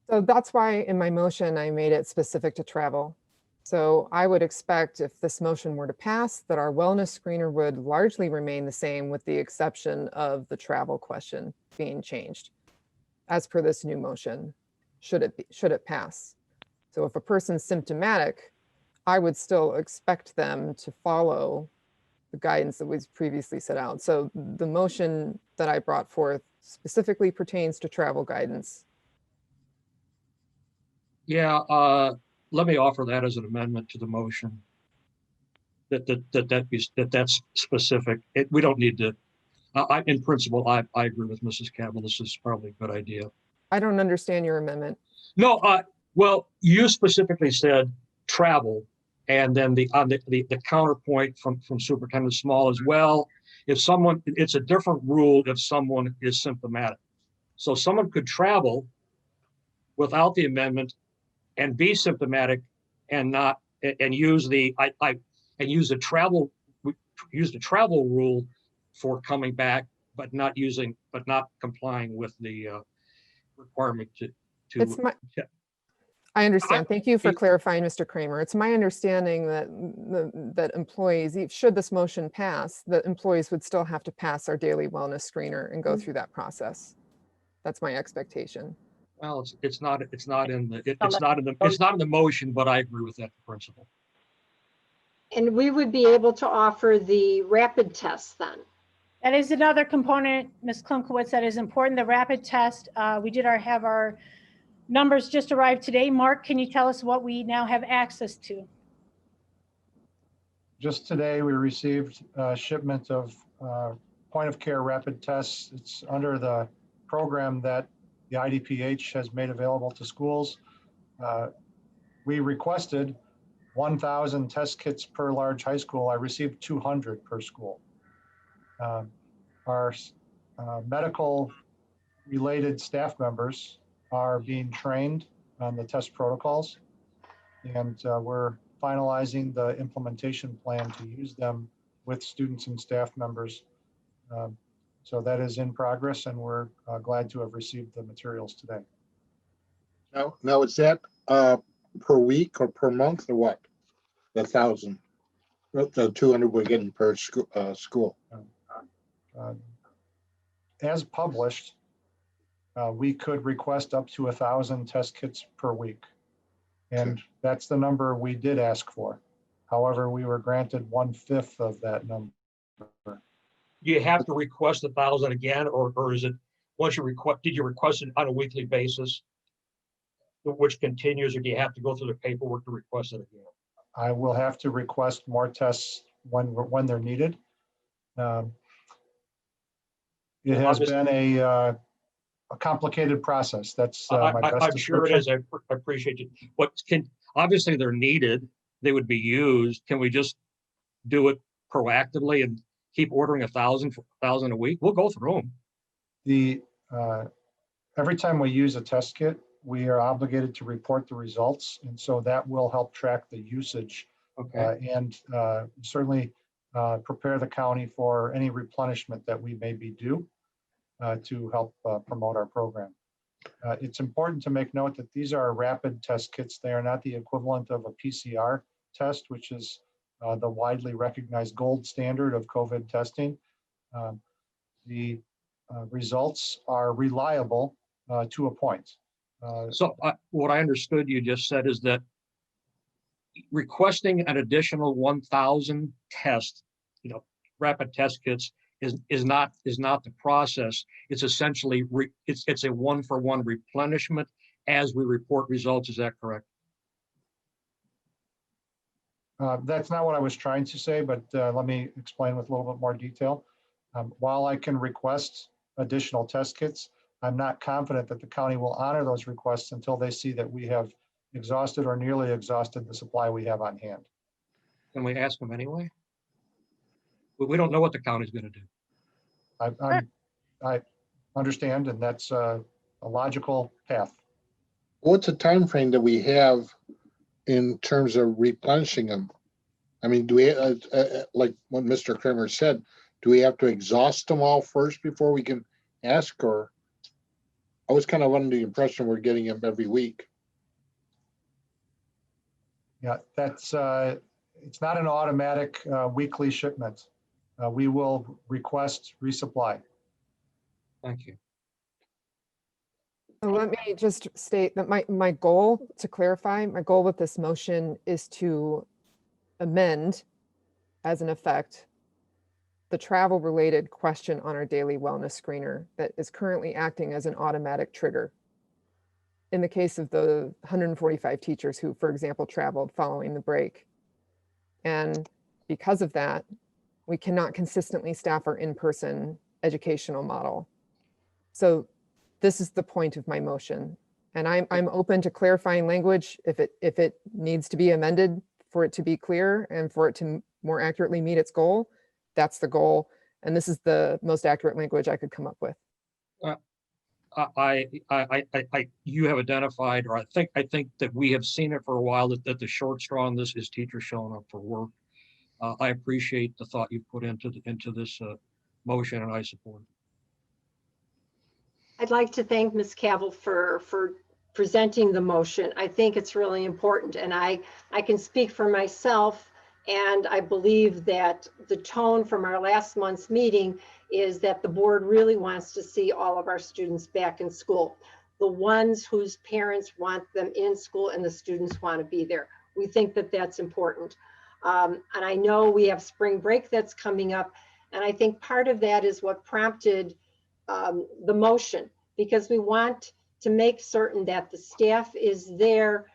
So that's why in my motion, I made it specific to travel. So I would expect if this motion were to pass, that our wellness screener would largely remain the same with the exception of the travel question being changed as per this new motion, should it pass. So if a person's symptomatic, I would still expect them to follow the guidance that was previously set out. So the motion that I brought forth specifically pertains to travel guidance. Yeah, let me offer that as an amendment to the motion. That's specific. We don't need to. In principle, I agree with Mrs. Cavill. This is probably a good idea. I don't understand your amendment. No, well, you specifically said travel, and then the counterpoint from Superintendent Small as well. If someone, it's a different rule if someone is symptomatic. So someone could travel without the amendment and be symptomatic and not and use the travel rule for coming back, but not complying with the requirement to. I understand. Thank you for clarifying, Mr. Kramer. It's my understanding that that employees, should this motion pass, that employees would still have to pass our daily wellness screener and go through that process. That's my expectation. Well, it's not in the motion, but I agree with that principle. And we would be able to offer the rapid test then. That is another component, Ms. Klimkowitz, that is important. The rapid test. We did have our numbers just arrived today. Mark, can you tell us what we now have access to? Just today, we received a shipment of point of care rapid tests. It's under the program that the IDPH has made available to schools. We requested 1,000 test kits per large high school. I received 200 per school. Our medical related staff members are being trained on the test protocols, and we're finalizing the implementation plan to use them with students and staff members. So that is in progress, and we're glad to have received the materials today. Now is that per week or per month or what? The 1,000, the 200 we're getting per school. as published, we could request up to 1,000 test kits per week. And that's the number we did ask for. However, we were granted 1/5 of that number. Do you have to request 1,000 again, or is it, once you request, did you request it on a weekly basis, which continues, or do you have to go through the paperwork to request it again? I will have to request more tests when they're needed. It has been a complicated process. That's my best I'm sure it description. is. I appreciate it. But obviously they're needed. They would be used. Can we just do it proactively and keep ordering 1,000 a week? We'll go through them. Every time we use a test kit, we are obligated to report the results, and so that will help track the usage. And certainly prepare the county for any replenishment that we may be due to help promote our program. It's important to make note that these are rapid test kits. They are not the equivalent of a PCR test, which is the widely recognized gold standard of COVID testing. The results are reliable to a point. So what I understood you just said is that requesting an additional 1,000 tests, rapid test kits, is not the process. It's essentially it's a one-for-one replenishment as we report results. Is that correct? That's not what I was trying to say, but let me explain with a little bit more detail. While I can request additional test kits, I'm not confident that the county will honor those requests until they see that we have exhausted or nearly exhausted the supply we have on hand. Can we ask them anyway? We don't know what the county's going to do. I understand, and that's a logical path. What's the time frame that we have in terms of replenishing them? I mean, do we, like what Mr. Kramer said, do we have to exhaust them all first before we can ask? Or I was kind of under the impression we're getting them every week. Yeah, that's it's not an automatic weekly shipment. We will request resupply. Thank you. So let me just state that my goal, to clarify, my goal with this motion is to amend as an effect the travel related question on our daily wellness screener that is currently acting as an automatic trigger. In the case of the 145 teachers who, for example, traveled following the break. And because of that, we cannot consistently staff our in-person educational model. So this is the point of my motion. And I'm open to clarifying language if it needs to be amended for it to be clear and for it to more accurately meet its goal. That's the goal. And this is the most accurate language I could come up with. You have identified, or I think that we have seen it for a while, that the short straw on this is teachers showing up for work. I appreciate the thought you put into this motion, and I support it. I'd like to thank Ms. Cavill for presenting the motion. I think it's really important, and I can speak for myself, and I believe that the tone from our last month's meeting is that the board really wants to see all of our students back in school. The ones whose parents want them in school and the students want to be there. We think that that's important. And I know we have spring break that's coming up, and I think part of that is what prompted the motion, because we want to make certain that the staff is there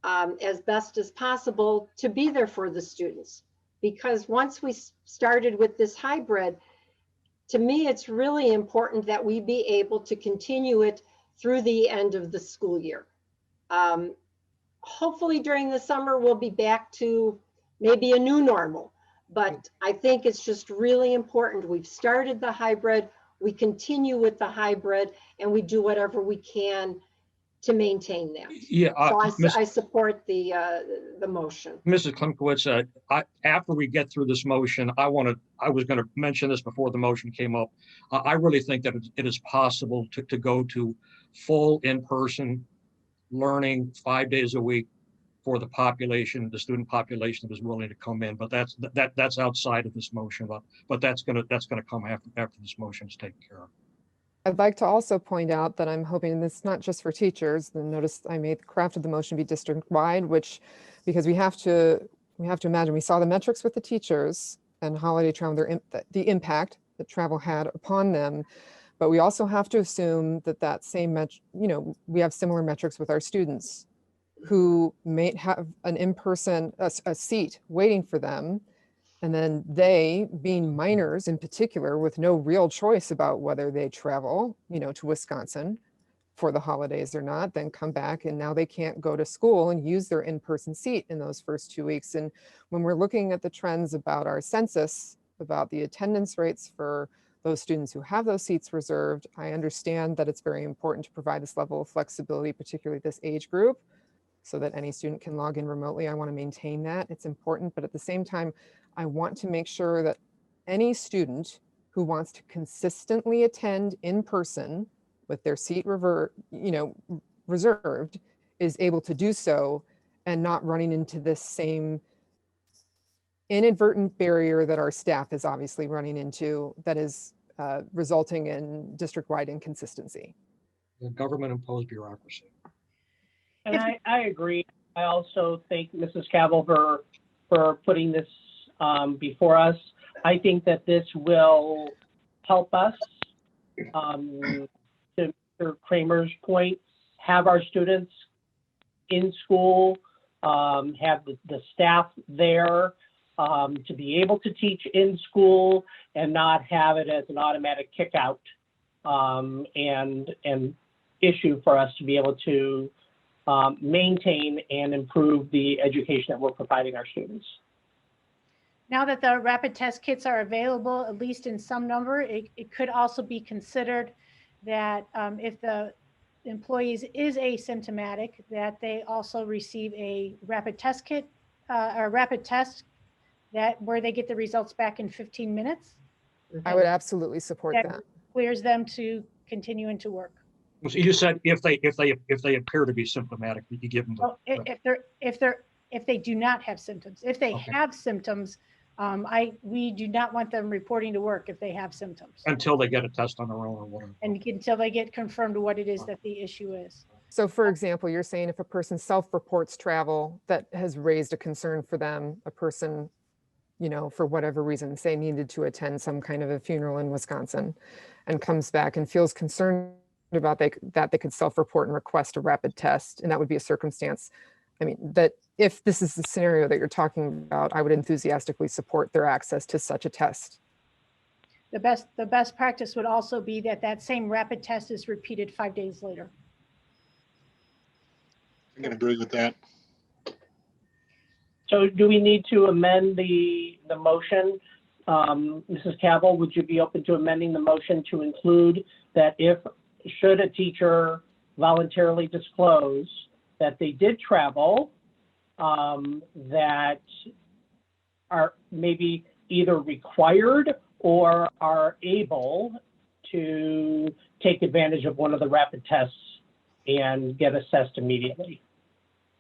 as best as possible to be there for the students. Because once we started with this hybrid, to me, it's really important that we be able to continue it through the end of the school year. Hopefully during the summer, we'll be back to maybe a new normal, but I think it's just really important. We've started the hybrid, we continue with the hybrid, and we do whatever we can to maintain that. Yeah, so I support the motion. Mrs. Klimkowitz, after we get through this motion, I was going to mention this before the motion came up. I really think that it is possible to go to full in-person learning 5 days a week for the population, the student population that is willing to come in. But that's outside of this motion. But that's gonna come after this motion is taken care of. I'd like to also point out that I'm hoping, and this is not just for teachers, the notice I made, crafted the motion be district-wide, which, because we have to imagine, we saw the metrics with the teachers and holiday travel, the impact that travel had upon them. But we also have to assume that that same, we have similar metrics with our students who may have an in-person, a seat waiting for them. And then they, being minors in particular, with no real choice about whether they travel, to Wisconsin for the holidays or not, then come back and now they can't go to school and use their in-person seat in those first 2 weeks. And when we're looking at the trends about our census, about the attendance rates for those students who have those seats reserved, I understand that it's very important to provide this level of flexibility, particularly this age group, so that any student can log in remotely. I want to maintain that. It's important, but at the same time, I want to make sure that any student who wants to consistently attend in person with their seat reserved is able to do so and not running into this same inadvertent barrier that our staff is obviously running into that is resulting in district-wide inconsistency. The government-imposed bureaucracy. And I agree. I also thank Mrs. Cavill for putting this before us. I think that this will help us, to Mr. Kramer's point, have our students in school, have the staff there to be able to teach in school and not have it as an automatic kick out and issue for us to be able to maintain and improve the education that we're providing our students. Now that the rapid test kits are available, at least in some number, it could also be considered that if the employees is asymptomatic, that they also receive a rapid test kit or rapid test where they get the results back in 15 minutes. I would absolutely support that. Clears them to continue into work. So you said if they appear to be symptomatic, you give them the. If they do not have symptoms, if they have symptoms, we do not want them reporting to work if they have symptoms. Until they get a test on their own or whatever. And until they get confirmed what it is that the issue is. So for example, you're saying if a person self-reports travel that has raised a concern for them, a person, for whatever reason, say needed to attend some kind of a funeral in Wisconsin and comes back and feels concerned about that they could self-report and request a rapid test. And that would be a circumstance, that if this is the scenario that you're talking about, I would enthusiastically support their access to such a test. The best practice would also be that same rapid test is repeated 5 days later. I can agree with that. So do we need to amend the motion? Mrs. Cavill, would you be open to amending the motion to include that should a teacher voluntarily disclose that they did travel, that are maybe either required or are able to take advantage of one of the rapid tests and get assessed immediately?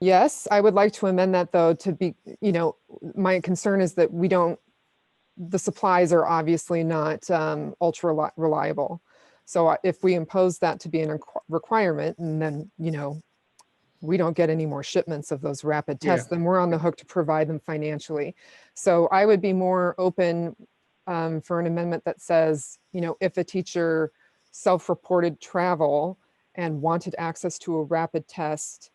Yes, I would like to amend that though to be, my concern is that the supplies are obviously not ultra reliable. So if we impose that to be a requirement and then, we don't get any more shipments of those rapid tests, then we're on the hook to provide them financially. So I would be more open for an amendment that says, if a teacher self-reported travel and wanted access to a rapid test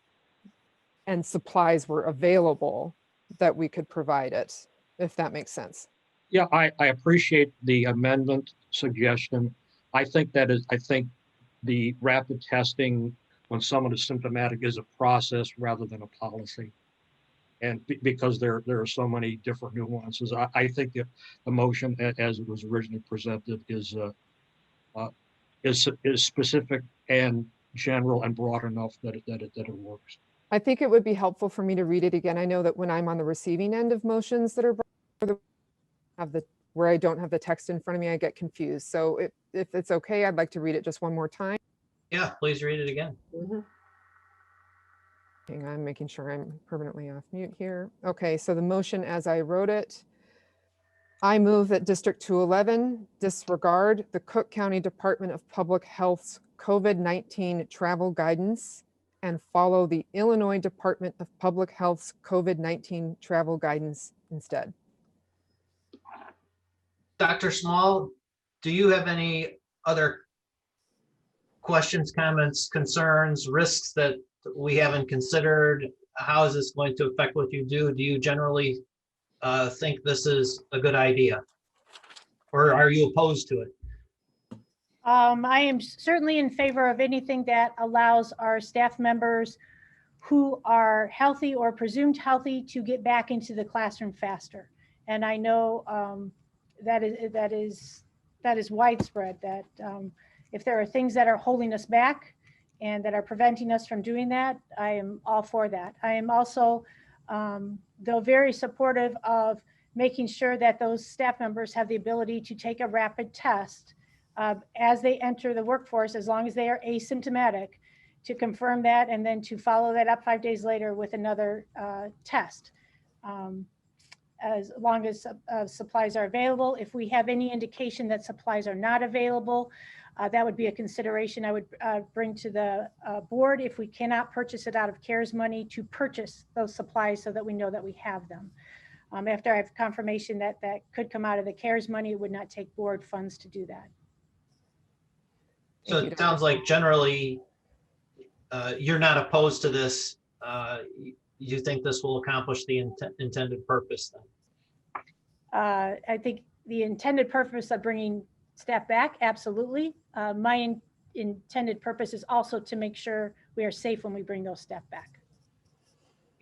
and supplies were available, that we could provide it, if that makes sense. Yeah, I appreciate the amendment suggestion. I think the rapid testing when someone is symptomatic is a process rather than a policy. And because there are so many different nuances, I think that the motion as it was originally presented is specific and general and broad enough that it works. I think it would be helpful for me to read it again. I know that when I'm on the receiving end of motions that are where I don't have the text in front of me, I get confused. So if it's okay, I'd like to read it just one more time. Yeah, please read it again. Hang on, making sure I'm permanently off mute here. Okay, so the motion as I wrote it I move that District 211 disregard the Cook County Department of Public Health's COVID-19 travel guidance and follow the Illinois Department of Public Health's COVID-19 travel guidance instead. Dr. Small, do you have any other questions, comments, concerns, risks that we haven't considered? How is this going to affect what you do? Do you generally think this is a good idea? Or are you opposed to it? I am certainly in favor of anything that allows our staff members who are healthy or presumed healthy to get back into the classroom faster. And I know that is widespread, that if there are things that are holding us back and that are preventing us from doing that, I am all for that. I am also, though, very supportive of making sure that those staff members have the ability to take a rapid test as they enter the workforce, as long as they are asymptomatic, to confirm that and then to follow that up 5 days later with another test. As long as supplies are available. If we have any indication that supplies are not available, that would be a consideration I would bring to the board if we cannot purchase it out of CARES money, to purchase those supplies so that we know that we have them. After I have confirmation that that could come out of the CARES money, it would not take board funds to do that. So it sounds like generally you're not opposed to this. You think this will accomplish the intended purpose then? I think the intended purpose of bringing staff back, absolutely. My intended purpose is also to make sure we are safe when we bring those staff back.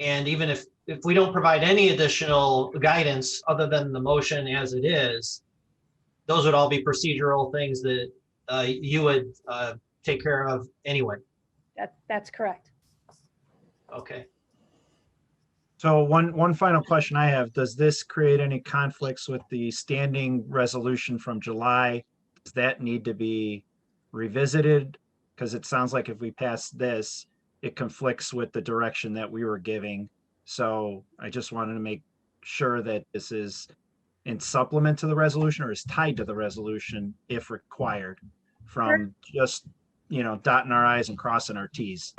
And even if we don't provide any additional guidance other than the motion as it is, those would all be procedural things that you would take care of anyway. That's correct. Okay. So one final question I have, does this create any conflicts with the standing resolution from July? Does that need to be revisited? Because it sounds like if we pass this, it conflicts with the direction that we were giving. So I just wanted to make sure that this is in supplement to the resolution or is tied to the resolution if required, from just, you know, dotting our I's and crossing our T's.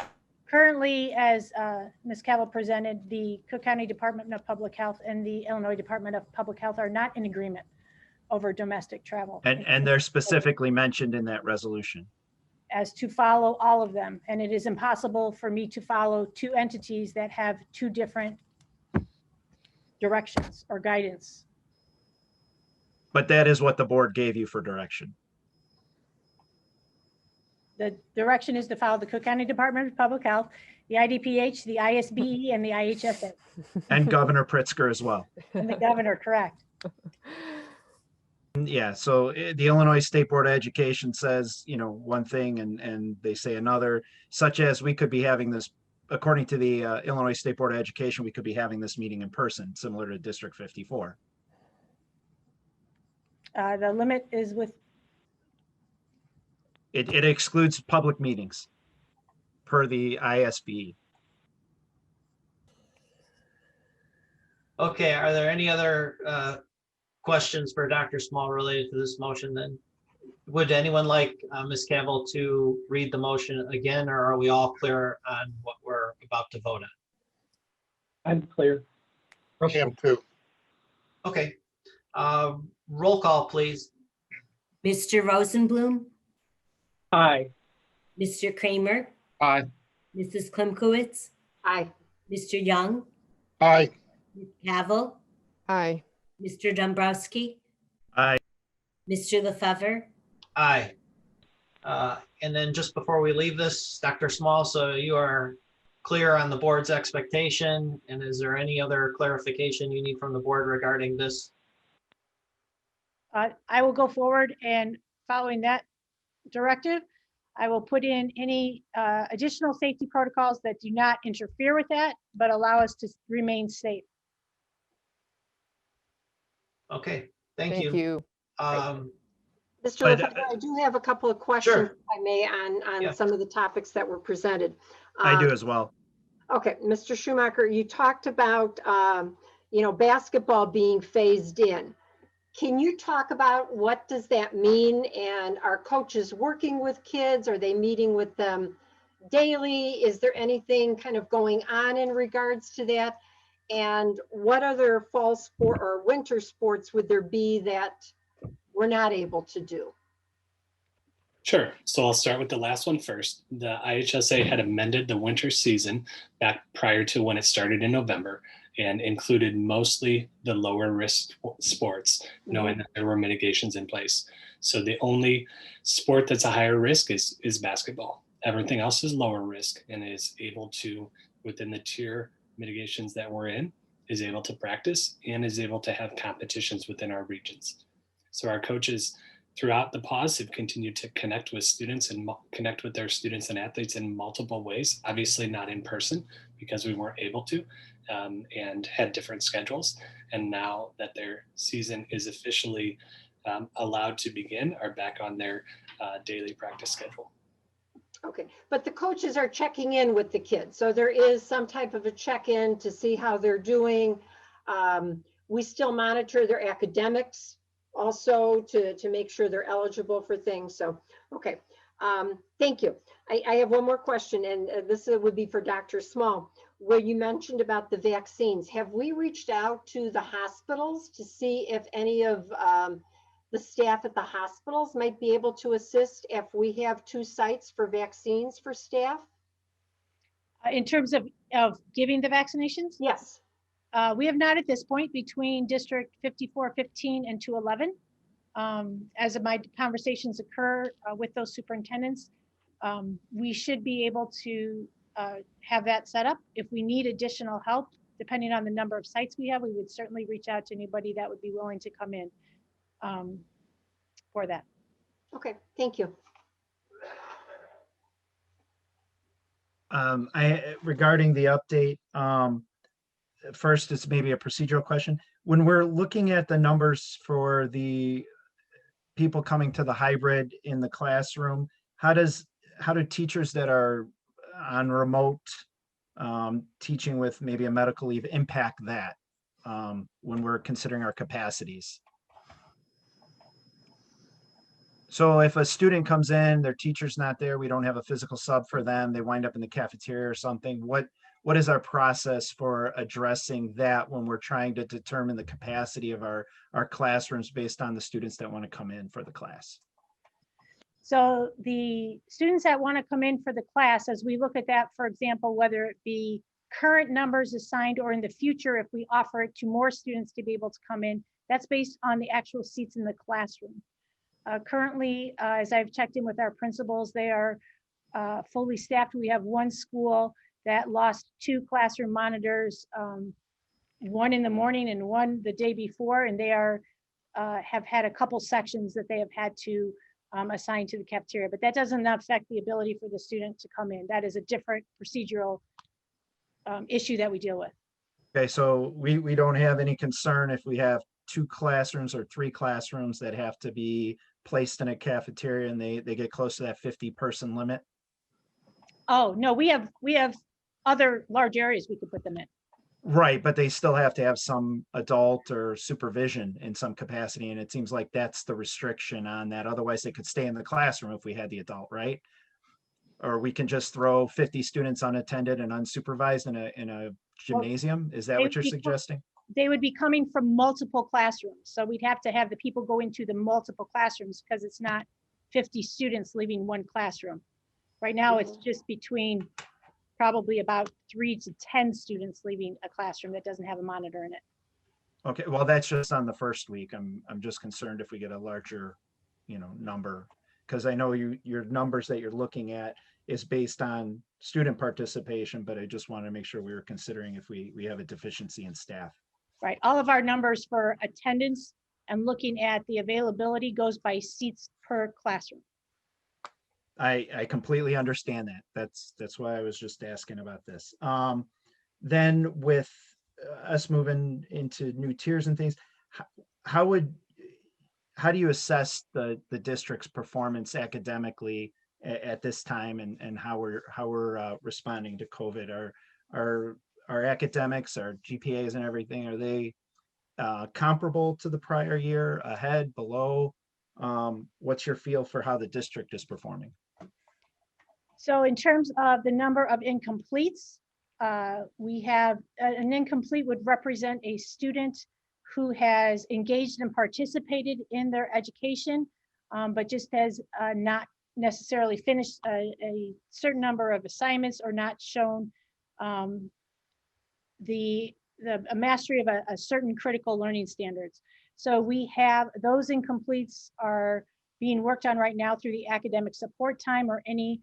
Currently, as Ms. Cavill presented, the Cook County Department of Public Health and the Illinois Department of Public Health are not in agreement over domestic travel. And they're specifically mentioned in that resolution. As to follow all of them. And it is impossible for me to follow two entities that have two different directions or guidance. But that is what the board gave you for direction. The direction is to follow the Cook County Department of Public Health, the IDPH, the ISBE, and the IHSA. And Governor Pritzker as well. And the governor, correct. Yeah, so the Illinois State Board of Education says, you know, one thing and they say another, such as we could be having this, according to the Illinois State Board of Education, we could be having this meeting in person, similar to District 54. The limit is with. It excludes public meetings per the ISB. Okay, are there any other questions for Dr. Small related to this motion then? Would anyone like Ms. Cavill to read the motion again, or are we all clear on what we're about to vote on? I'm clear. I am too. Okay, roll call, please. Mr. Rosenblum, Aye. Mr. Kramer, Aye. Mrs. Klimkowitz, Aye. Mr. Young, Aye. Ms. Cavill, Aye. Mr. Dombrowski, Aye. Mr. Lefevre, Aye. And then just before we leave this, Dr. Small, so you are clear on the board's expectation, and is there any other clarification you need from the board regarding this? I will go forward, and following that directive, I will put in any additional safety protocols that do not interfere with that, but allow us to remain safe. Okay, thank Thank you. you. Mr. Lefevre, I do have a couple of questions, Sure. if I may, on Yeah. some of the topics that were presented. I do as well. Okay, Mr. Schumacher, you talked about, you know, basketball being phased in. Can you talk about what does that mean? And are coaches working with kids? Are they meeting with them daily? Is there anything kind of going on in regards to that? And what other fall sport or winter sports would there be that we're not able to do? Sure. So I'll start with the last one first. The IHSA had amended the winter season back prior to when it started in November and included mostly the lower risk sports, knowing that there were mitigations in place. So the only sport that's a higher risk is basketball. Everything else is lower risk and is able to, within the tier mitigations that we're in, is able to practice and is able to have competitions within our regions. So our coaches throughout the pause have continued to connect with students and connect with their students and athletes in multiple ways, obviously not in person because we weren't able to and had different schedules. And now that their season is officially allowed to begin, are back on their daily practice schedule. Okay, but the coaches are checking in with the kids. So there is some type of a check-in to see how they're doing. We still monitor their academics also to make sure they're eligible for things. So, okay, thank you. I have one more question, and this would be for Dr. Small, where you mentioned about the vaccines. Have we reached out to the hospitals to see if any of the staff at the hospitals might be able to assist if we have 2 sites for vaccines for staff? In terms of giving the vaccinations? Yes. We have not at this point between District 5415 and 211. As my conversations occur with those superintendents, we should be able to have that set up. If we need additional help, depending on the number of sites we have, we would certainly reach out to anybody that would be willing to come in for that. Okay, thank you. Regarding the update, first, it's maybe a procedural question. When we're looking at the numbers for the people coming to the hybrid in the classroom, how do teachers that are on remote teaching with maybe a medical leave impact that when we're considering our capacities? So if a student comes in, their teacher's not there, we don't have a physical sub for them, they wind up in the cafeteria or something, what is our process for addressing that when we're trying to determine the capacity of our classrooms based on the students that want to come in for the class? So the students that want to come in for the class, as we look at that, for example, whether it be current numbers assigned or in the future, if we offer it to more students to be able to come in, that's based on the actual seats in the classroom. Currently, as I've checked in with our principals, they are fully staffed. We have one school that lost 2 classroom monitors, one in the morning and one the day before, and they have had a couple sections that they have had to assign to the cafeteria, but that doesn't affect the ability for the student to come in. That is a different procedural issue that we deal with. Okay, so we don't have any concern if we have 2 classrooms or 3 classrooms that have to be placed in a cafeteria and they get close to that 50-person limit? Oh, no, we have other large areas we could put them in. Right, but they still have to have some adult or supervision in some capacity, and it seems like that's the restriction on that. Otherwise, they could stay in the classroom if we had the adult, right? Or we can just throw 50 students unattended and unsupervised in a gymnasium? Is that what you're suggesting? They would be coming from multiple classrooms. So we'd have to have the people go into the multiple classrooms because it's not 50 students leaving one classroom. Right now, it's just between probably about 3 to 10 students leaving a classroom that doesn't have a monitor in it. Okay, well, that's just on the first week. I'm just concerned if we get a larger, number, because I know your numbers that you're looking at is based on student participation, but I just want to make sure we were considering if we have a deficiency in staff. Right, all of our numbers for attendance and looking at the availability goes by seats per classroom. I completely understand that. That's why I was just asking about this. Then with us moving into new tiers and things, how do you assess the district's performance academically at this time and how we're responding to COVID? Our academics, our GPAs and everything, are they comparable to the prior year, ahead, below? What's your feel for how the district is performing? So in terms of the number of incompletes, we have an incomplete would represent a student who has engaged and participated in their education, but just has not necessarily finished a certain number of assignments or not shown a mastery of a certain critical learning standards. So we have those incompletes are being worked on right now through the academic support time or any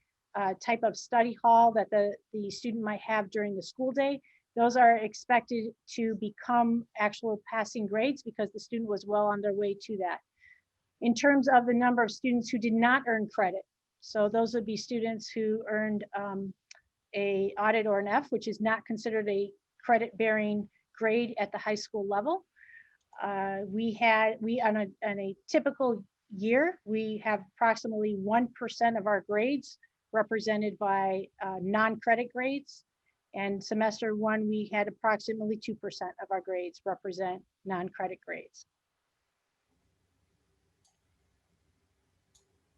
type of study hall that the student might have during the school day. Those are expected to become actual passing grades because the student was well on their way to that. In terms of the number of students who did not earn credit, so those would be students who earned a audit or an F, which is not considered a credit-bearing grade at the high school level. On a typical year, we have approximately 1% of our grades represented by non-credit grades. And semester one, we had approximately 2% of our grades represent non-credit grades.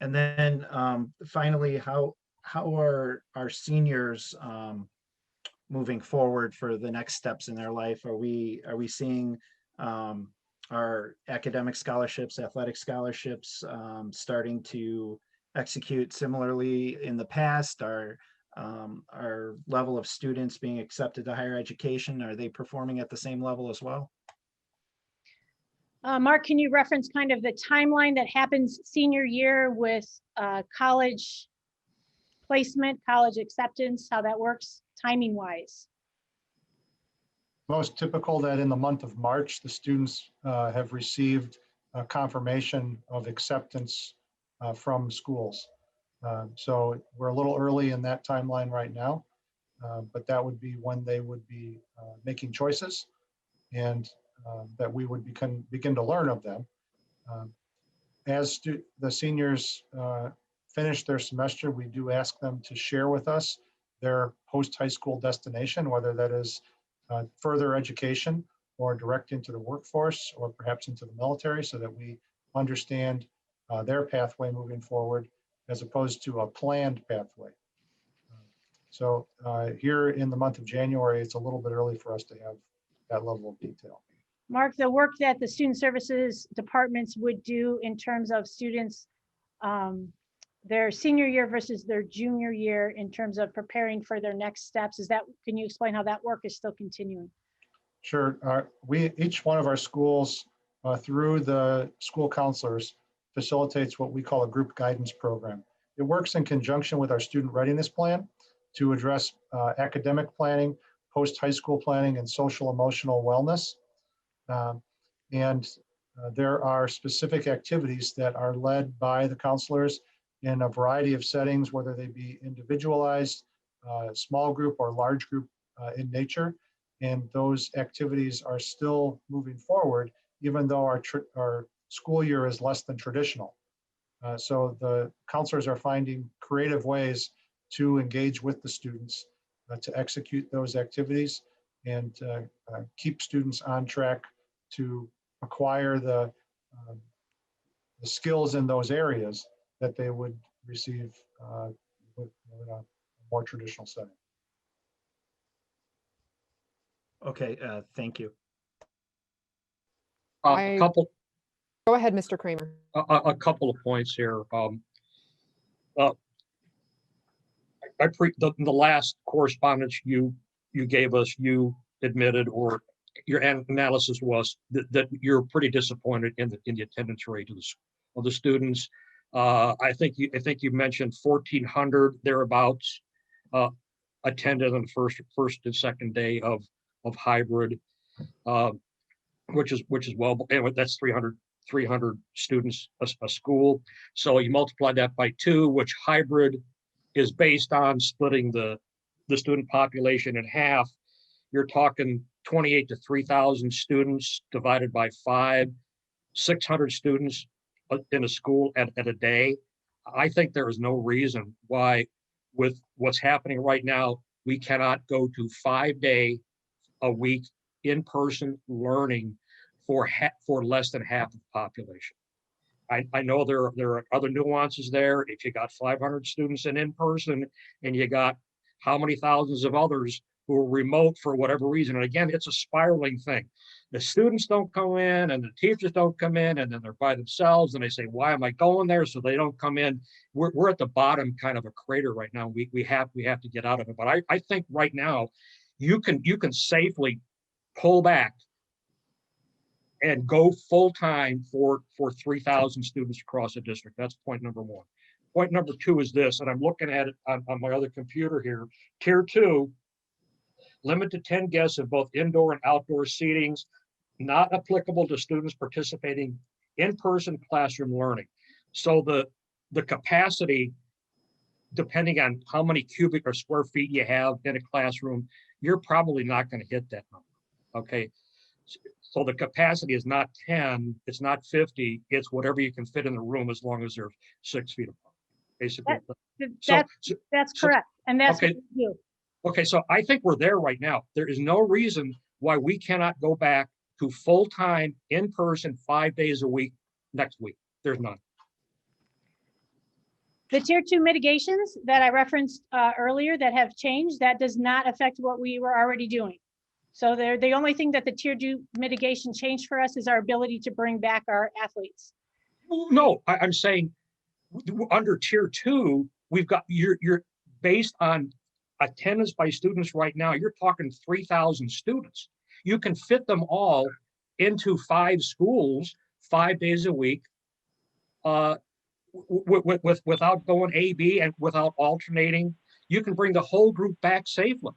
And then finally, how are our seniors moving forward for the next steps in their life? Are we seeing our academic scholarships, athletic scholarships starting to execute similarly in the past? Our level of students being accepted to higher education, are they performing at the same level as well? Mark, can you reference kind of the timeline that happens senior year with college placement, college acceptance, how that works timing wise? Most typical that in the month of March, the students have received a confirmation of acceptance from schools. So we're a little early in that timeline right now, but that would be when they would be making choices and that we would begin to learn of them. As the seniors finish their semester, we do ask them to share with us their post-high school destination, whether that is further education or direct into the workforce or perhaps into the military, so that we understand their pathway moving forward as opposed to a planned pathway. So here in the month of January, it's a little bit early for us to have that level of detail. Mark, the work that the student services departments would do in terms of students, their senior year versus their junior year in terms of preparing for their next steps, can you explain how that work is still continuing? Sure. Each one of our schools through the school counselors facilitates what we call a group guidance program. It works in conjunction with our student readiness plan to address academic planning, post-high school planning, and social emotional wellness. There are specific activities that are led by the counselors in a variety of settings, whether they be individualized, small group, or large group in nature. And those activities are still moving forward, even though our school year is less than traditional. So the counselors are finding creative ways to engage with the students to execute those activities and keep students on track to acquire the skills in those areas that they would receive with a more traditional setting. Okay, thank you. Go ahead, Mr. Kramer. A couple of points here. The last correspondence you gave us, you admitted, or your analysis was that you're pretty disappointed in the attendance rate of the students. I think you mentioned 1,400 thereabouts attended on the first and second day of hybrid, which is well, anyway, that's 300 students a school. So you multiply that by 2, which hybrid is based on splitting the student population in half. You're talking 28 to 3,000 students divided by 5, 600 students in a school at a day. I think there is no reason why, with what's happening right now, we cannot go to 5-day a week in-person learning for less than half the population. I know there are other nuances there. If you got 500 students in person and you got how many thousands of others who are remote for whatever reason. And again, it's a spiraling thing. The students don't come in and the teachers don't come in, and then they're by themselves and they say, why am I going there? So they don't come in. We're at the bottom kind of a crater right now. We have to get out of it. But I think right now you can safely pull back and go full time for 3,000 students across the district. That's point number one. Point number two is this, and I'm looking at it on my other computer here. Tier 2, limit to 10 guests in both indoor and outdoor seatings, not applicable to students participating in-person classroom learning. So the capacity, depending on how many cubic or square feet you have in a classroom, you're probably not going to hit that number. Okay. So the capacity is not 10, it's not 50, it's whatever you can fit in the room as long as they're 6 feet apart, basically. That's correct. And that's okay. what we do. Okay, so I think we're there right now. There is no reason why we cannot go back to full-time, in-person, 5 days a week next week. There's none. The tier 2 mitigations that I referenced earlier that have changed, that does not affect what we were already doing. So the only thing that the tier 2 mitigation changed for us is our ability to bring back our athletes. No, I'm saying under tier 2, we've got you're based on attendance by students right now. You're talking 3,000 students. You can fit them all into 5 schools, 5 days a week, without going A/B and without alternating. You can bring the whole group back safely.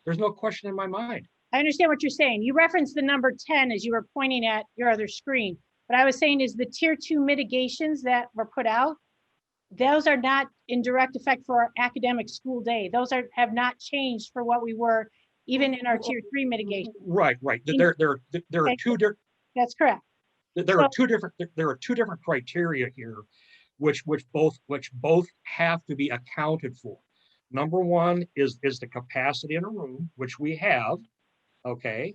There's no question in my mind. I understand what you're saying. You referenced the number 10 as you were pointing at your other screen. What I was saying is the tier 2 mitigations that were put out, those are not in direct effect for our academic school day. Those have not changed for what we were even in our tier 3 mitigation. Right. There are two different. That's correct. There are two different criteria here, which both have to be accounted for. Number one is the capacity in a room, which we have. Okay.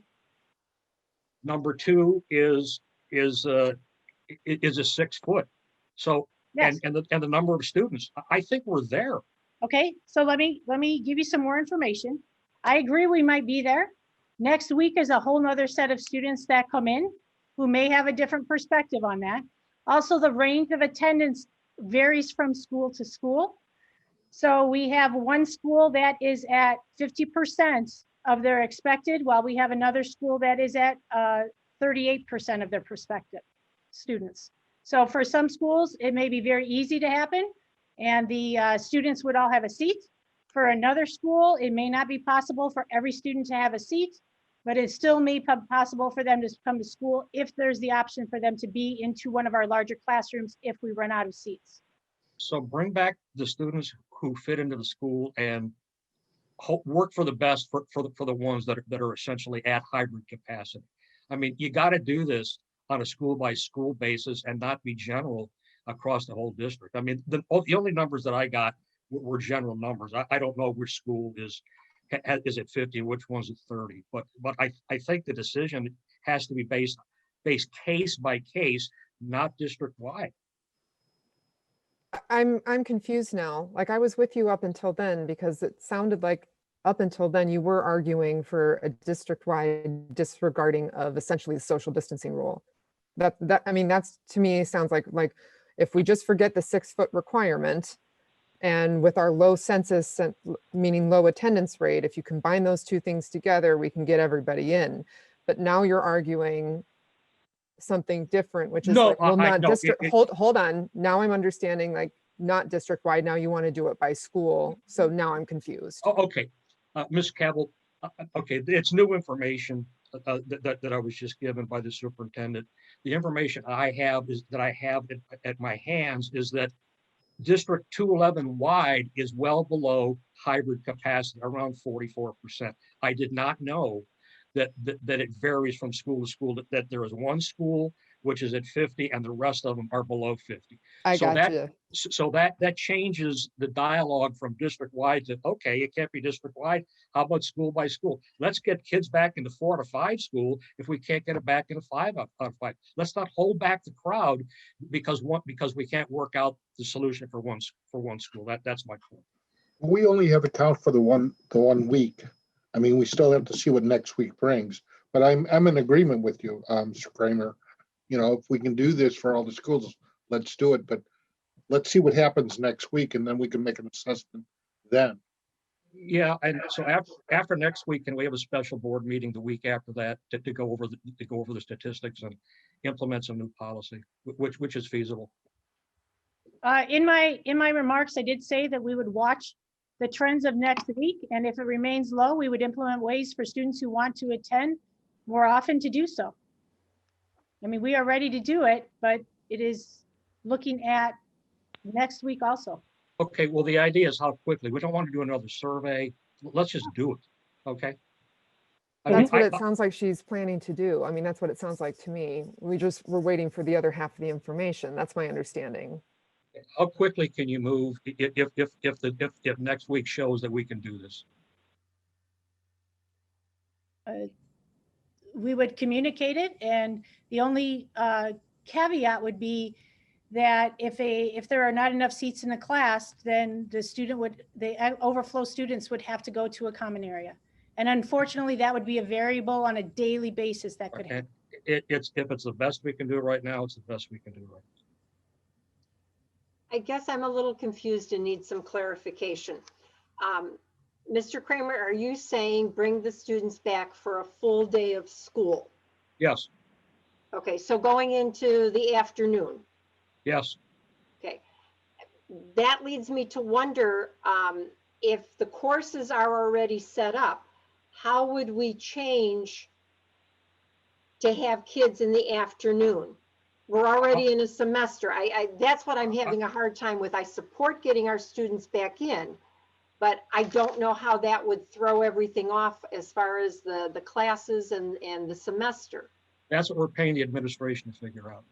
Number two is a 6 foot. So yes. and the number of students. I think we're there. Okay, so let me give you some more information. I agree we might be there. Next week is a whole nother set of students that come in who may have a different perspective on that. Also, the range of attendance varies from school to school. So we have one school that is at 50% of their expected, while we have another school that is at 38% of their prospective students. So for some schools, it may be very easy to happen and the students would all have a seat. For another school, it may not be possible for every student to have a seat, but it still may be possible for them to come to school if there's the option for them to be into one of our larger classrooms if we run out of seats. So bring back the students who fit into the school and work for the best for the ones that are essentially at hybrid capacity. I mean, you got to do this on a school by school basis and not be general across the whole district. I mean, the only numbers that I got were general numbers. I don't know which school is at 50, which one's at 30, but I think the decision has to be based case by case, not district wide. I'm confused now. Like I was with you up until then because it sounded like up until then you were arguing for a district-wide disregarding of essentially the social distancing rule. I mean, that's to me sounds like if we just forget the 6 foot requirement and with our low census, meaning low attendance rate, if you combine those two things together, we can get everybody in. But now you're arguing something different, which is no, like, well, not district. Hold on. Now I'm understanding like not district wide. Now you want to do it by school. So now I'm confused. Oh, okay. Ms. Cabell, okay, it's new information that I was just given by the superintendent. The information I have at my hands is that District 211 wide is well below hybrid capacity, around 44%. I did not know that it varies from school to school, that there is one school which is at 50, and the rest of them are below 50. I So got you. so that changes the dialogue from district-wide to, okay, it can't be district-wide. How about school by school? Let's get kids back into 4 to 5 school if we can't get it back into 5 out of 5. Let's not hold back the crowd because we can't work out the solution for one school. That's my point. We only have a count for the one week. I mean, we still have to see what next week brings. But I'm in agreement with you, Mr. Kramer. You know, if we can do this for all the schools, let's do it. But let's see what happens next week, and then we can make an assessment then. Yeah, and so after next week, can we have a special board meeting the week after that to go over the statistics and implement some new policy, which is feasible? In my remarks, I did say that we would watch the trends of next week, and if it remains low, we would implement ways for students who want to attend more often to do so. I mean, we are ready to do it, but it is looking at next week also. Okay, well, the idea is how quickly. We don't want to do another survey. Let's just do it, okay? That's what it sounds like she's planning to do. I mean, that's what it sounds like to me. We're waiting for the other half of the information. That's my understanding. How quickly can you move if next week shows that we can do this? We would communicate it, and the only caveat would be that if there are not enough seats in the class, then the overflow students would have to go to a common area. And unfortunately, that would be a variable on a daily basis that could happen. If it's the best we can do right now, it's the best we can do right now. I guess I'm a little confused and need some clarification. Mr. Kramer, are you saying bring the students back for a full day of school? Yes. Okay, so going into the afternoon. Yes. Okay, that leads me to wonder if the courses are already set up, how would we change to have kids in the afternoon? We're already in a semester. That's what I'm having a hard time with. I support getting our students back in, but I don't know how that would throw everything off as far as the classes and the semester. That's what we're paying the administration to figure out.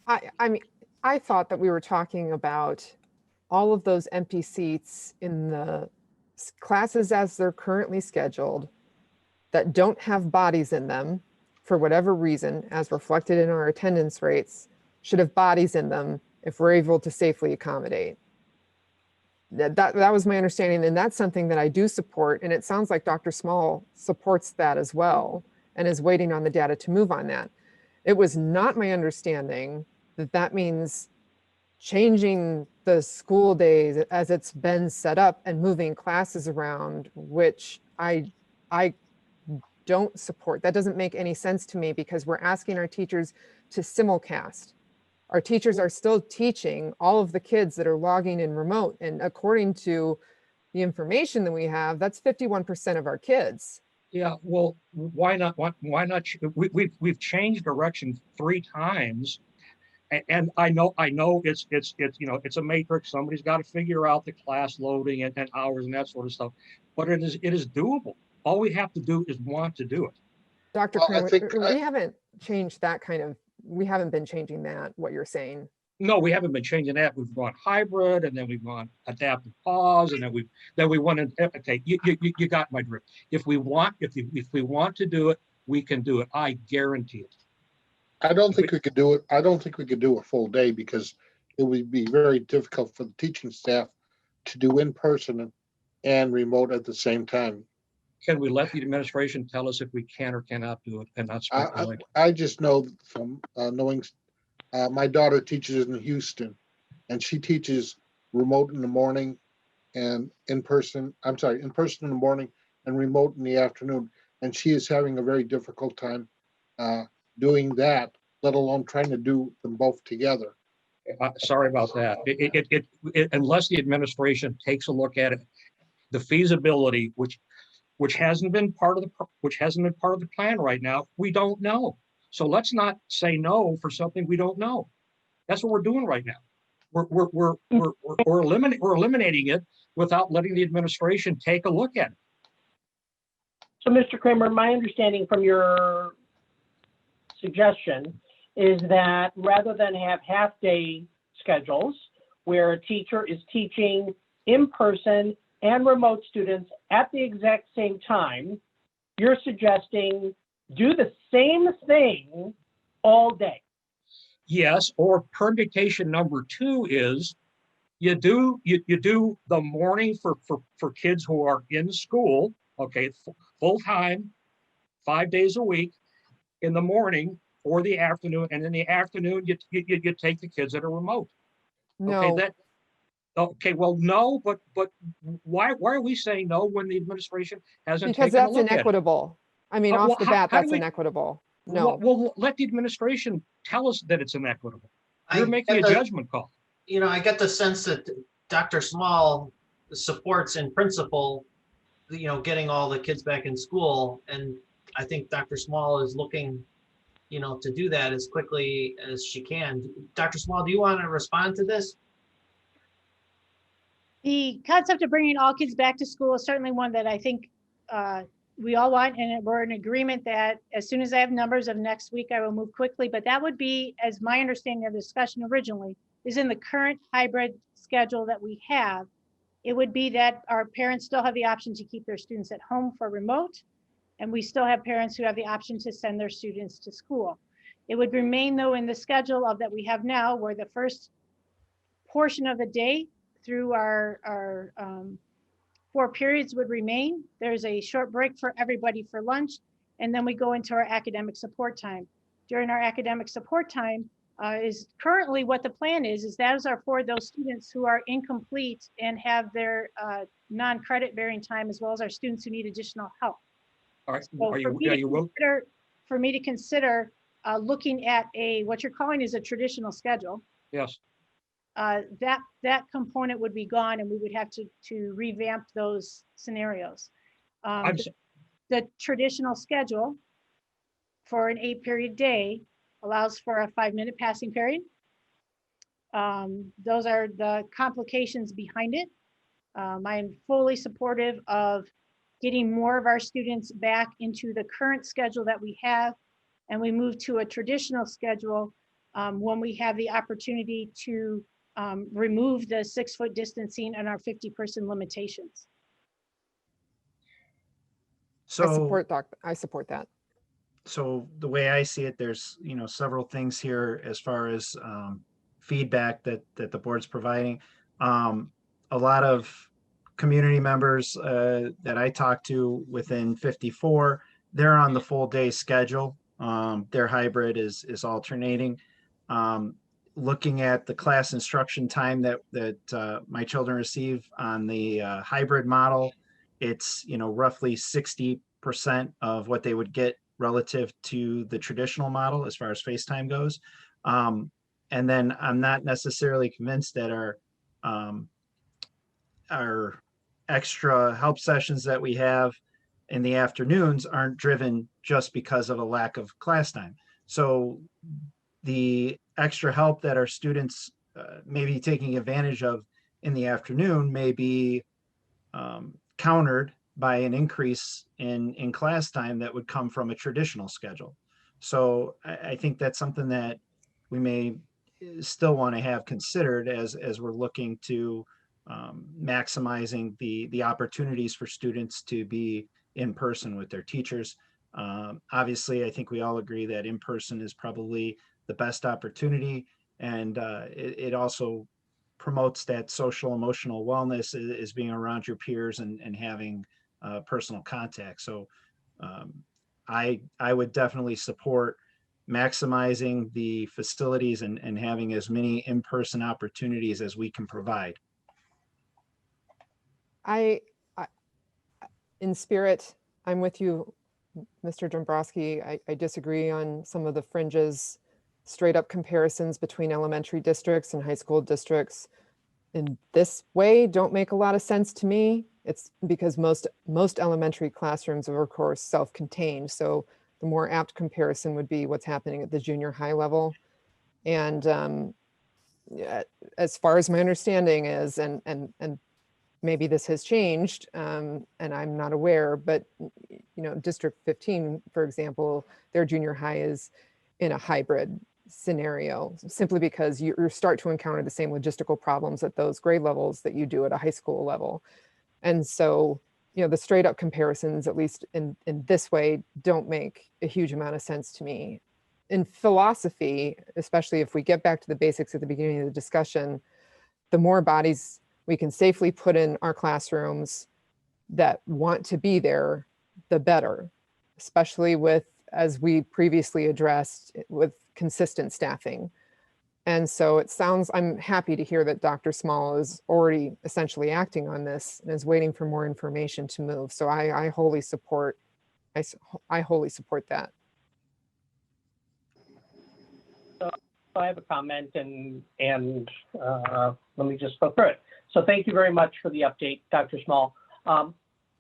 I mean, I thought that we were talking about all of those empty seats in the classes as they're currently scheduled that don't have bodies in them for whatever reason, as reflected in our attendance rates, should have bodies in them if we're able to safely accommodate. That was my understanding, and that's something that I do support, and it sounds like Dr. Small supports that as well and is waiting on the data to move on that. It was not my understanding that means changing the school days as it's been set up and moving classes around, which I don't support. That doesn't make any sense to me because we're asking our teachers to simulcast. Our teachers are still teaching all of the kids that are logging in remote. And according to the information that we have, that's 51% of our kids. Yeah, well, why not? Why not? We've changed direction 3 times. And I know it's it's a matrix. Somebody's got to figure out the class loading and hours and that sort of stuff. But it is doable. All we have to do is want to do it. Dr. Kramer, we haven't changed that we haven't been changing that, what you're saying. No, we haven't been changing that. We've gone hybrid, and then we've gone adaptive pause, and then we went in. Okay, you got my drift. If we want to do it, we can do it. I guarantee it. I don't think we could do it. I don't think we could do a full day because it would be very difficult for the teaching staff to do in person and remote at the same time. Can we let the administration tell us if we can or cannot do it and not speculate? I just know from knowing my daughter teaches in Houston, and she teaches remote in the morning and in person in the morning and remote in the afternoon. And she is having a very difficult time doing that, let alone trying to do them both together. Sorry about that. Unless the administration takes a look at it, the feasibility, which hasn't been part of the plan right now, we don't know. So let's not say no for something we don't know. That's what we're doing right now. We're eliminating it without letting the administration take a look at it. So, Mr. Kramer, my understanding from your suggestion is that rather than have half-day schedules where a teacher is teaching in person and remote students at the exact same time, you're suggesting do the same thing all day. Yes, or permutation number 2 is you do the morning for kids who are in school, okay, full time, 5 days a week, in the morning or the afternoon, and in the afternoon you take the kids that are remote. No. Okay, well, no, but why are we saying no when the administration hasn't Because taken a that's look at it? inequitable. I mean, Well, off the how bat, do that's we- inequitable. No. Well, let the administration tell us that it's inequitable. You're I making a get the- judgment call. You know, I get the sense that Dr. Small supports in principle, you know, getting all the kids back in school. And I think Dr. Small is looking, you know, to do that as quickly as she can. Dr. Small, do you want to respond to this? The concept of bringing all kids back to school is certainly one that I think we all want, and we're in agreement that as soon as I have numbers of next week, I will move quickly. But that would be, as my understanding of the discussion originally, is in the current hybrid schedule that we have. It would be that our parents still have the option to keep their students at home for remote, and we still have parents who have the option to send their students to school. It would remain, though, in the schedule of that we have now, where the first portion of the day through our 4 periods would remain. There's a short break for everybody for lunch, and then we go into our academic support time. During our academic support time is currently what the plan is that is for those students who are incomplete and have their non-credit bearing time, as well as our students who need additional help. All right, So for me to consider looking at what you're calling is a traditional schedule, Yes. that component would be gone, and we would have to revamp those scenarios. The traditional schedule for an 8-period day allows for a 5-minute passing period. Those are the complications behind it. I am fully supportive of getting more of our students back into the current schedule that we have, and we move to a traditional schedule when we have the opportunity to remove the 6-foot distancing and our 50-person limitations. So I support that. So the way I see it, there's, several things here as far as feedback that the board's providing. A lot of community members that I talked to within 54, they're on the full day schedule. Their hybrid is alternating. Looking at the class instruction time that my children receive on the hybrid model, it's roughly 60% of what they would get relative to the traditional model as far as FaceTime goes. And then I'm not necessarily convinced that our extra help sessions that we have in the afternoons aren't driven just because of a lack of class time. So the extra help that our students may be taking advantage of in the afternoon may be countered by an increase in class time that would come from a traditional schedule. So I think that's something that we may still want to have considered as we're looking to maximizing the opportunities for students to be in person with their teachers. Obviously, I think we all agree that in person is probably the best opportunity, and it also promotes that social emotional wellness is being around your peers and having personal contact. So I would definitely support maximizing the facilities and having as many in-person opportunities as we can provide. In spirit, I'm with you, Mr. Dombrowski. I disagree on some of the fringes. Straight up comparisons between elementary districts and high school districts in this way don't make a lot of sense to me. It's because most elementary classrooms are, of course, self-contained. So the more apt comparison would be what's happening at the junior high level. And as far as my understanding is, and maybe this has changed, and I'm not aware, but District 15, for example, their junior high is in a hybrid scenario, simply because you start to encounter the same logistical problems at those grade levels that you do at a high school level. And so, the straight up comparisons, at least in this way, don't make a huge amount of sense to me. In philosophy, especially if we get back to the basics at the beginning of the discussion, the more bodies we can safely put in our classrooms that want to be there, the better, especially with, as we previously addressed, with consistent staffing. And so I'm happy to hear that Dr. Small is already essentially acting on this and is waiting for more information to move. So I wholly support that. So I have a comment and let me just go through it. So thank you very much for the update, Dr. Small.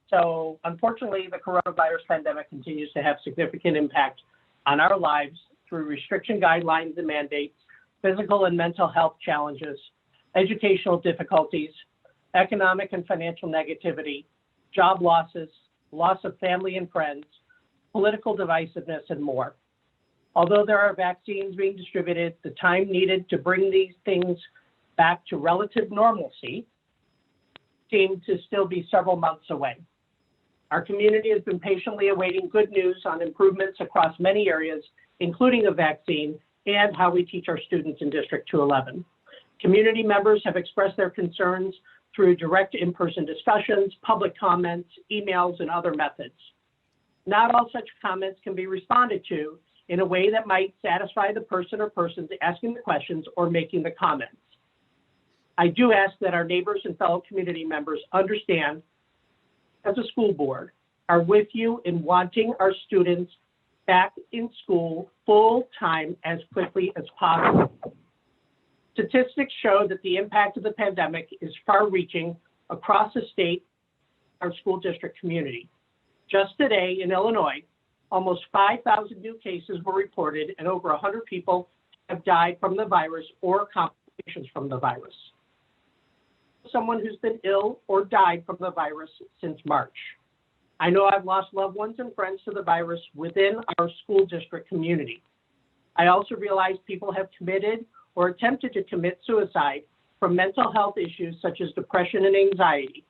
So unfortunately, the coronavirus pandemic continues to have significant impact on our lives through restriction guidelines and mandates, physical and mental health challenges, educational difficulties, economic and financial negativity, job losses, loss of family and friends, political divisiveness, and more. Although there are vaccines being distributed, the time needed to bring these things back to relative normalcy seem to still be several months away. Our community has been patiently awaiting good news on improvements across many areas, including a vaccine and how we teach our students in District 211. Community members have expressed their concerns through direct in-person discussions, public comments, emails, and other methods. Not all such comments can be responded to in a way that might satisfy the person or persons asking the questions or making the comments. I do ask that our neighbors and fellow community members understand, as a school board, are with you in wanting our students back in school full time as quickly as possible. Statistics show that the impact of the pandemic is far reaching across the state, our school district community. Just today in Illinois, almost 5,000 new cases were reported and over 100 people have died from the virus or complications from the virus. Someone who's been ill or died from the virus since March. I know I've lost loved ones and friends to the virus within our school district community. I also realize people have committed or attempted to commit suicide from mental health issues such as depression and anxiety,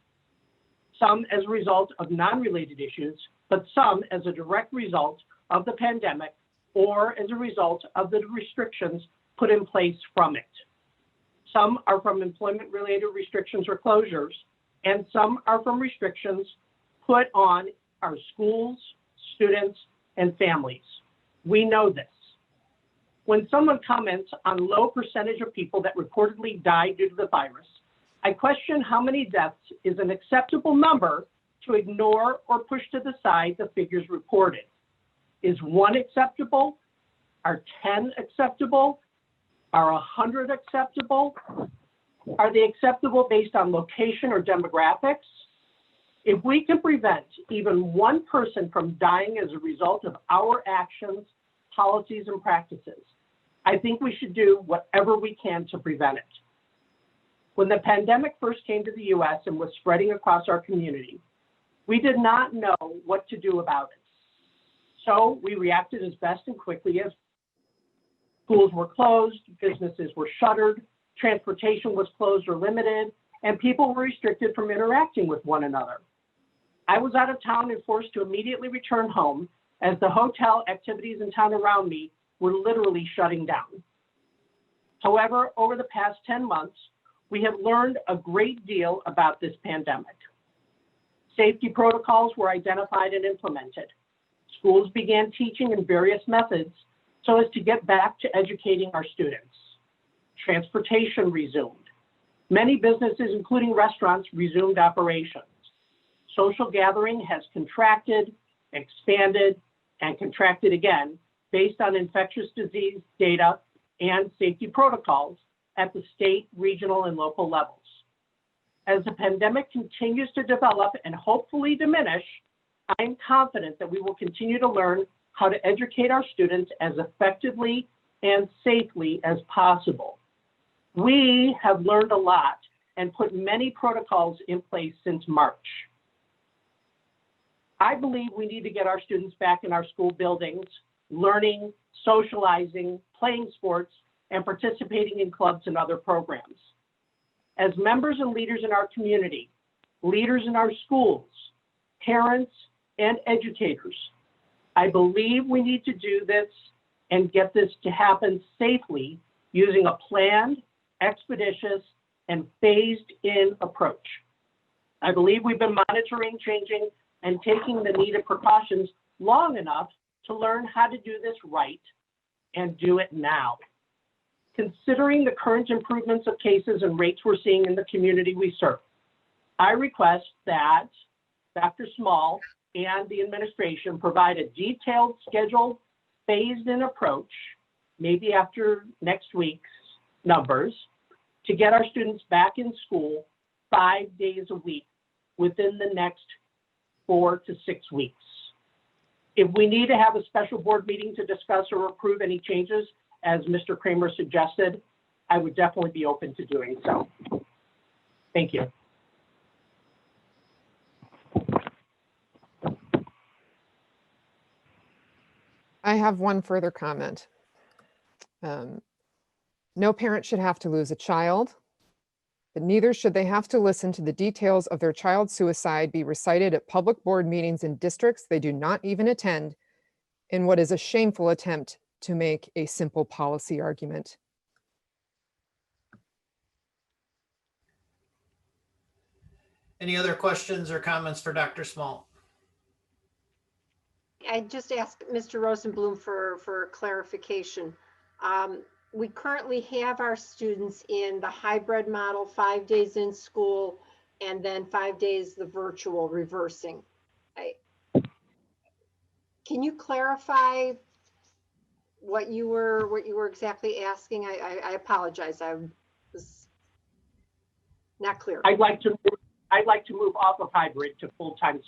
some as a result of non-related issues, but some as a direct result of the pandemic or as a result of the restrictions put in place from it. Some are from employment-related restrictions or closures, and some are from restrictions put on our schools, students, and families. We know this. When someone comments on low percentage of people that reportedly died due to the virus, I question how many deaths is an acceptable number to ignore or push to the side the figures reported. Is 1 acceptable? Are 10 acceptable? Are 100 acceptable? Are they acceptable based on location or demographics? If we can prevent even one person from dying as a result of our actions, policies, and practices, I think we should do whatever we can to prevent it. When the pandemic first came to the US and was spreading across our community, we did not know what to do about it. So we reacted as best and quickly as schools were closed, businesses were shuttered, transportation was closed or limited, and people were restricted from interacting with one another. I was out of town and forced to immediately return home as the hotel activities in town around me were literally shutting down. However, over the past 10 months, we have learned a great deal about this pandemic. Safety protocols were identified and implemented. Schools began teaching in various methods so as to get back to educating our students. Transportation resumed. Many businesses, including restaurants, resumed operations. Social gathering has contracted, expanded, and contracted again based on infectious disease data and safety protocols at the state, regional, and local levels. As the pandemic continues to develop and hopefully diminish, I am confident that we will continue to learn how to educate our students as effectively and safely as possible. We have learned a lot and put many protocols in place since March. I believe we need to get our students back in our school buildings learning, socializing, playing sports, and participating in clubs and other programs. As members and leaders in our community, leaders in our schools, parents, and educators, I believe we need to do this and get this to happen safely using a planned, expeditious, and phased-in approach. I believe we've been monitoring, changing, and taking the needed precautions long enough to learn how to do this right and do it now. Considering the current improvements of cases and rates we're seeing in the community we serve, I request that Dr. Small and the administration provide a detailed, scheduled, phased-in approach, maybe after next week's numbers, to get our students back in school 5 days a week within the next 4 to 6 weeks. If we need to have a special board meeting to discuss or approve any changes, as Mr. Kramer suggested, I would definitely be open to doing so. Thank you. I have one further comment. No parent should have to lose a child, but neither should they have to listen to the details of their child's suicide be recited at public board meetings in districts they do not even attend, in what is a shameful attempt to make a simple policy argument. Any other questions or comments for Dr. Small? I just asked Mr. Rosenblum for clarification. We currently have our students in the hybrid model, 5 days in school, and then 5 days the virtual reversing. Can you clarify what you were exactly asking? I apologize. I was not clear. I'd like to move off of hybrid to full-time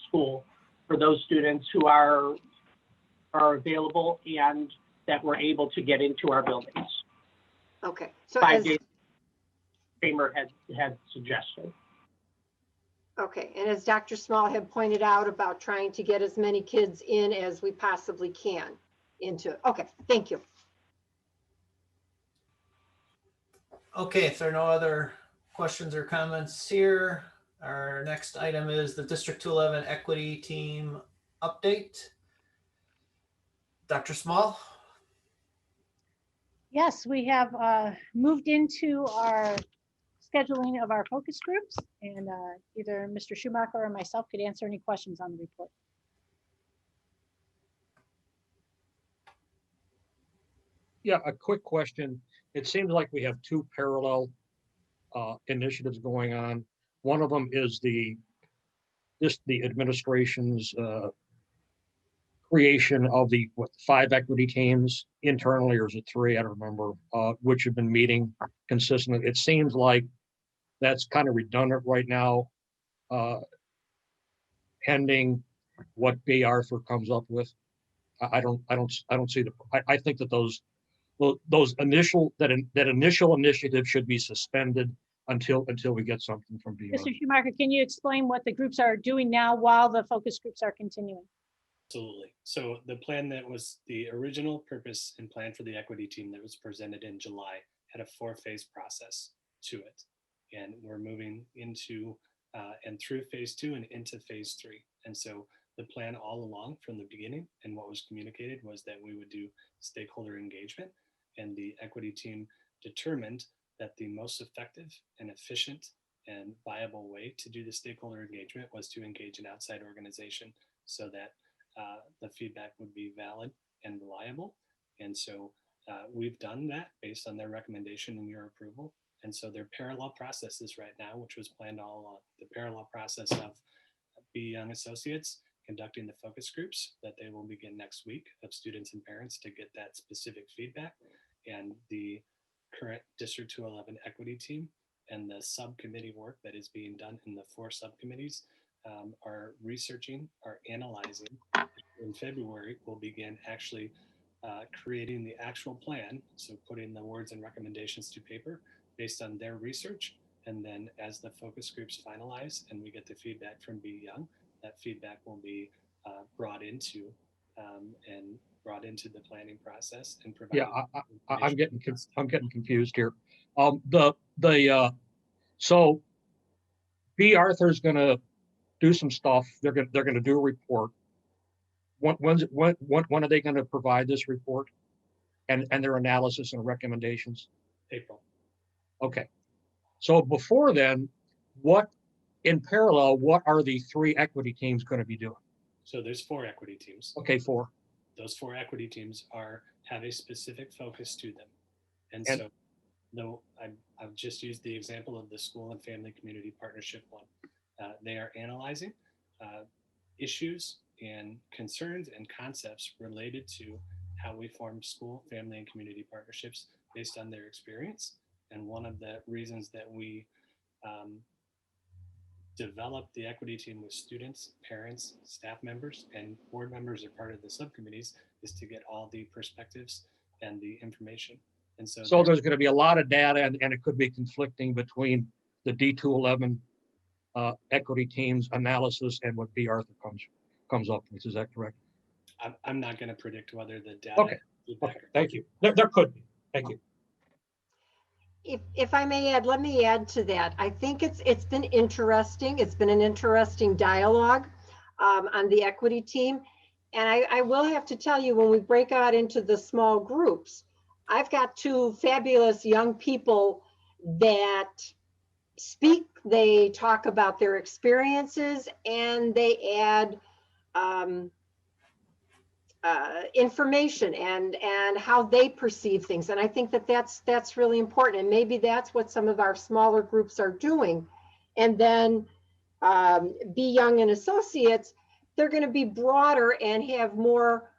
school for those students who are available and that we're able to get into our buildings. Okay. So 5 days, Kramer had suggested. Okay, and as Dr. Small had pointed out about trying to get as many kids in as we possibly can into. Okay, thank you. Okay, if there are no other questions or comments here, our next item is the District 211 Equity Team update. Dr. Small? Yes, we have moved into our scheduling of our focus groups, and either Mr. Schumacher or myself could answer any questions on the report. Yeah, a quick question. It seems like we have two parallel initiatives going on. One of them is the administration's creation of the 5 equity teams internally, or is it 3? I don't remember, which have been meeting consistently. It seems like that's kind of redundant right now, pending what Bay Arthur comes up with. I don't see I think that those initial initiative should be suspended until we get something from Bay Arthur. Mr. Schumacher, can you explain what the groups are doing now while the focus groups are continuing? Absolutely. So the plan that was the original purpose and plan for the equity team that was presented in July had a 4-phase process to it. And we're moving into and through phase 2 and into phase 3. And so the plan all along from the beginning and what was communicated was that we would do stakeholder engagement, and the equity team determined that the most effective and efficient and viable way to do the stakeholder engagement was to engage an outside organization so that the feedback would be valid and reliable. And so we've done that based on their recommendation and your approval. And so they're parallel processes right now, which was planned all along. The parallel process of Be Young Associates conducting the focus groups that they will begin next week of students and parents to get that specific feedback, and the current District 211 equity team and the subcommittee work that is being done in the 4 subcommittees are researching, are analyzing. In February, we'll begin actually creating the actual plan, so putting the words and recommendations to paper based on their research. And then as the focus groups finalize and we get the feedback from Be Young, that feedback will be brought into and brought into the planning process and Yeah, provided. I'm getting confused here. So B. Arthur's going to do some stuff. They're going to do a report. When are they going to provide this report and their analysis and recommendations? April. Okay. So before then, in parallel, what are the 3 equity teams going to be doing? So there's 4 equity teams. Okay, 4. Those 4 equity teams have a specific focus to them. And so though I've just used the example of the school and family community partnership one. They are analyzing issues and concerns and concepts related to how we form school, family, and community partnerships based on their experience. And one of the reasons that we develop the equity team with students, parents, staff members, and board members are part of the subcommittees is to get all the perspectives and the information. And so there's going to be a lot of data and it could be conflicting between the D211 equity team's analysis and what B. Arthur comes up with. Is that correct? I'm not going to predict whether the data. Okay. Thank you. There could be. Thank you. If I may add, let me add to that. I think it's been interesting. It's been an interesting dialogue on the equity team. And I will have to tell you, when we break out into the small groups, I've got 2 fabulous young people that speak. They talk about their experiences and they add information and how they perceive things. And I think that's really important. And maybe that's what some of our smaller groups are doing. And then Be Young and Associates, they're going to be broader and have more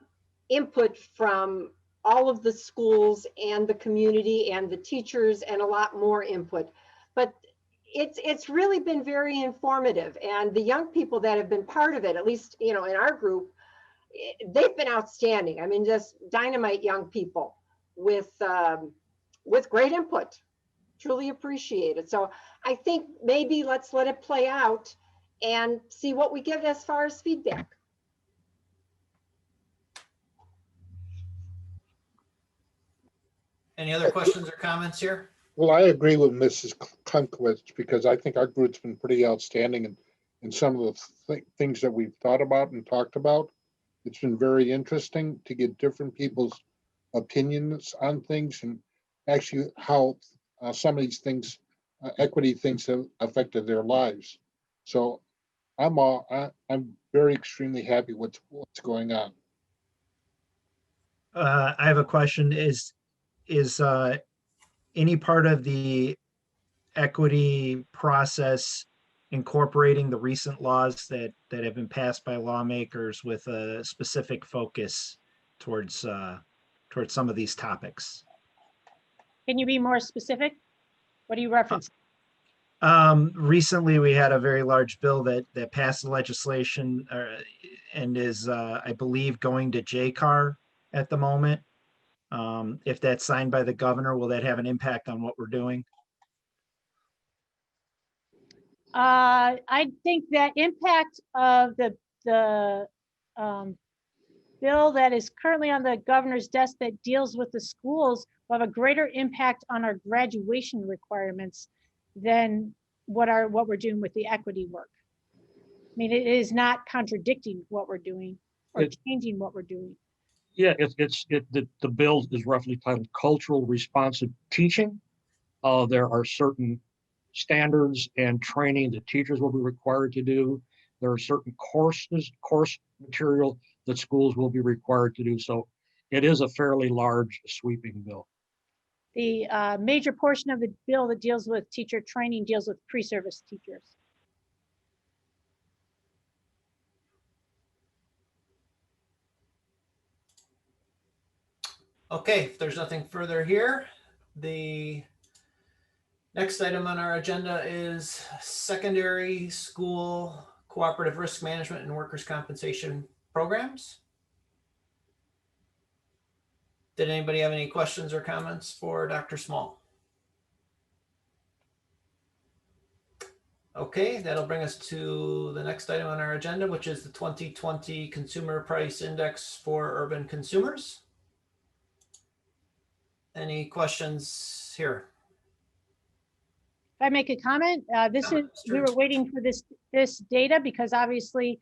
input from all of the schools and the community and the teachers and a lot more input. But it's really been very informative. And the young people that have been part of it, at least, in our group, they've been outstanding. I mean, just dynamite young people with great input. Truly appreciate it. So I think maybe let's let it play out and see what we get as far as feedback. Any other questions or comments here? Well, I agree with Mrs. Klunkowitz because I think our group's been pretty outstanding in some of the things that we've thought about and talked about. It's been very interesting to get different people's opinions on things and actually how some of these things, equity things, have affected their lives. So I'm very extremely happy with what's going on. I have a question. Is any part of the equity process incorporating the recent laws that have been passed by lawmakers with a specific focus towards some of these topics? Can you be more specific? What are you referencing? Recently, we had a very large bill that passed the legislation and is, I believe, going to JCAR at the moment. If that's signed by the governor, will that have an impact on what we're doing? I think that impact of the bill that is currently on the governor's desk that deals with the schools will have a greater impact on our graduation requirements than what we're doing with the equity work. I mean, it is not contradicting what we're doing or changing what we're doing. Yeah, the bill is roughly titled Cultural Responsive Teaching. There are certain standards and training that teachers will be required to do. There are certain course material that schools will be required to do. So it is a fairly large sweeping bill. The major portion of the bill that deals with teacher training deals with pre-service teachers. Okay, if there's nothing further here, the next item on our agenda is secondary school cooperative risk management and workers' compensation programs. Did anybody have any questions or comments for Dr. Small? Okay, that'll bring us to the next item on our agenda, which is the 2020 Consumer Price Index for urban consumers. Any questions here? If I make a comment, we were waiting for this data because obviously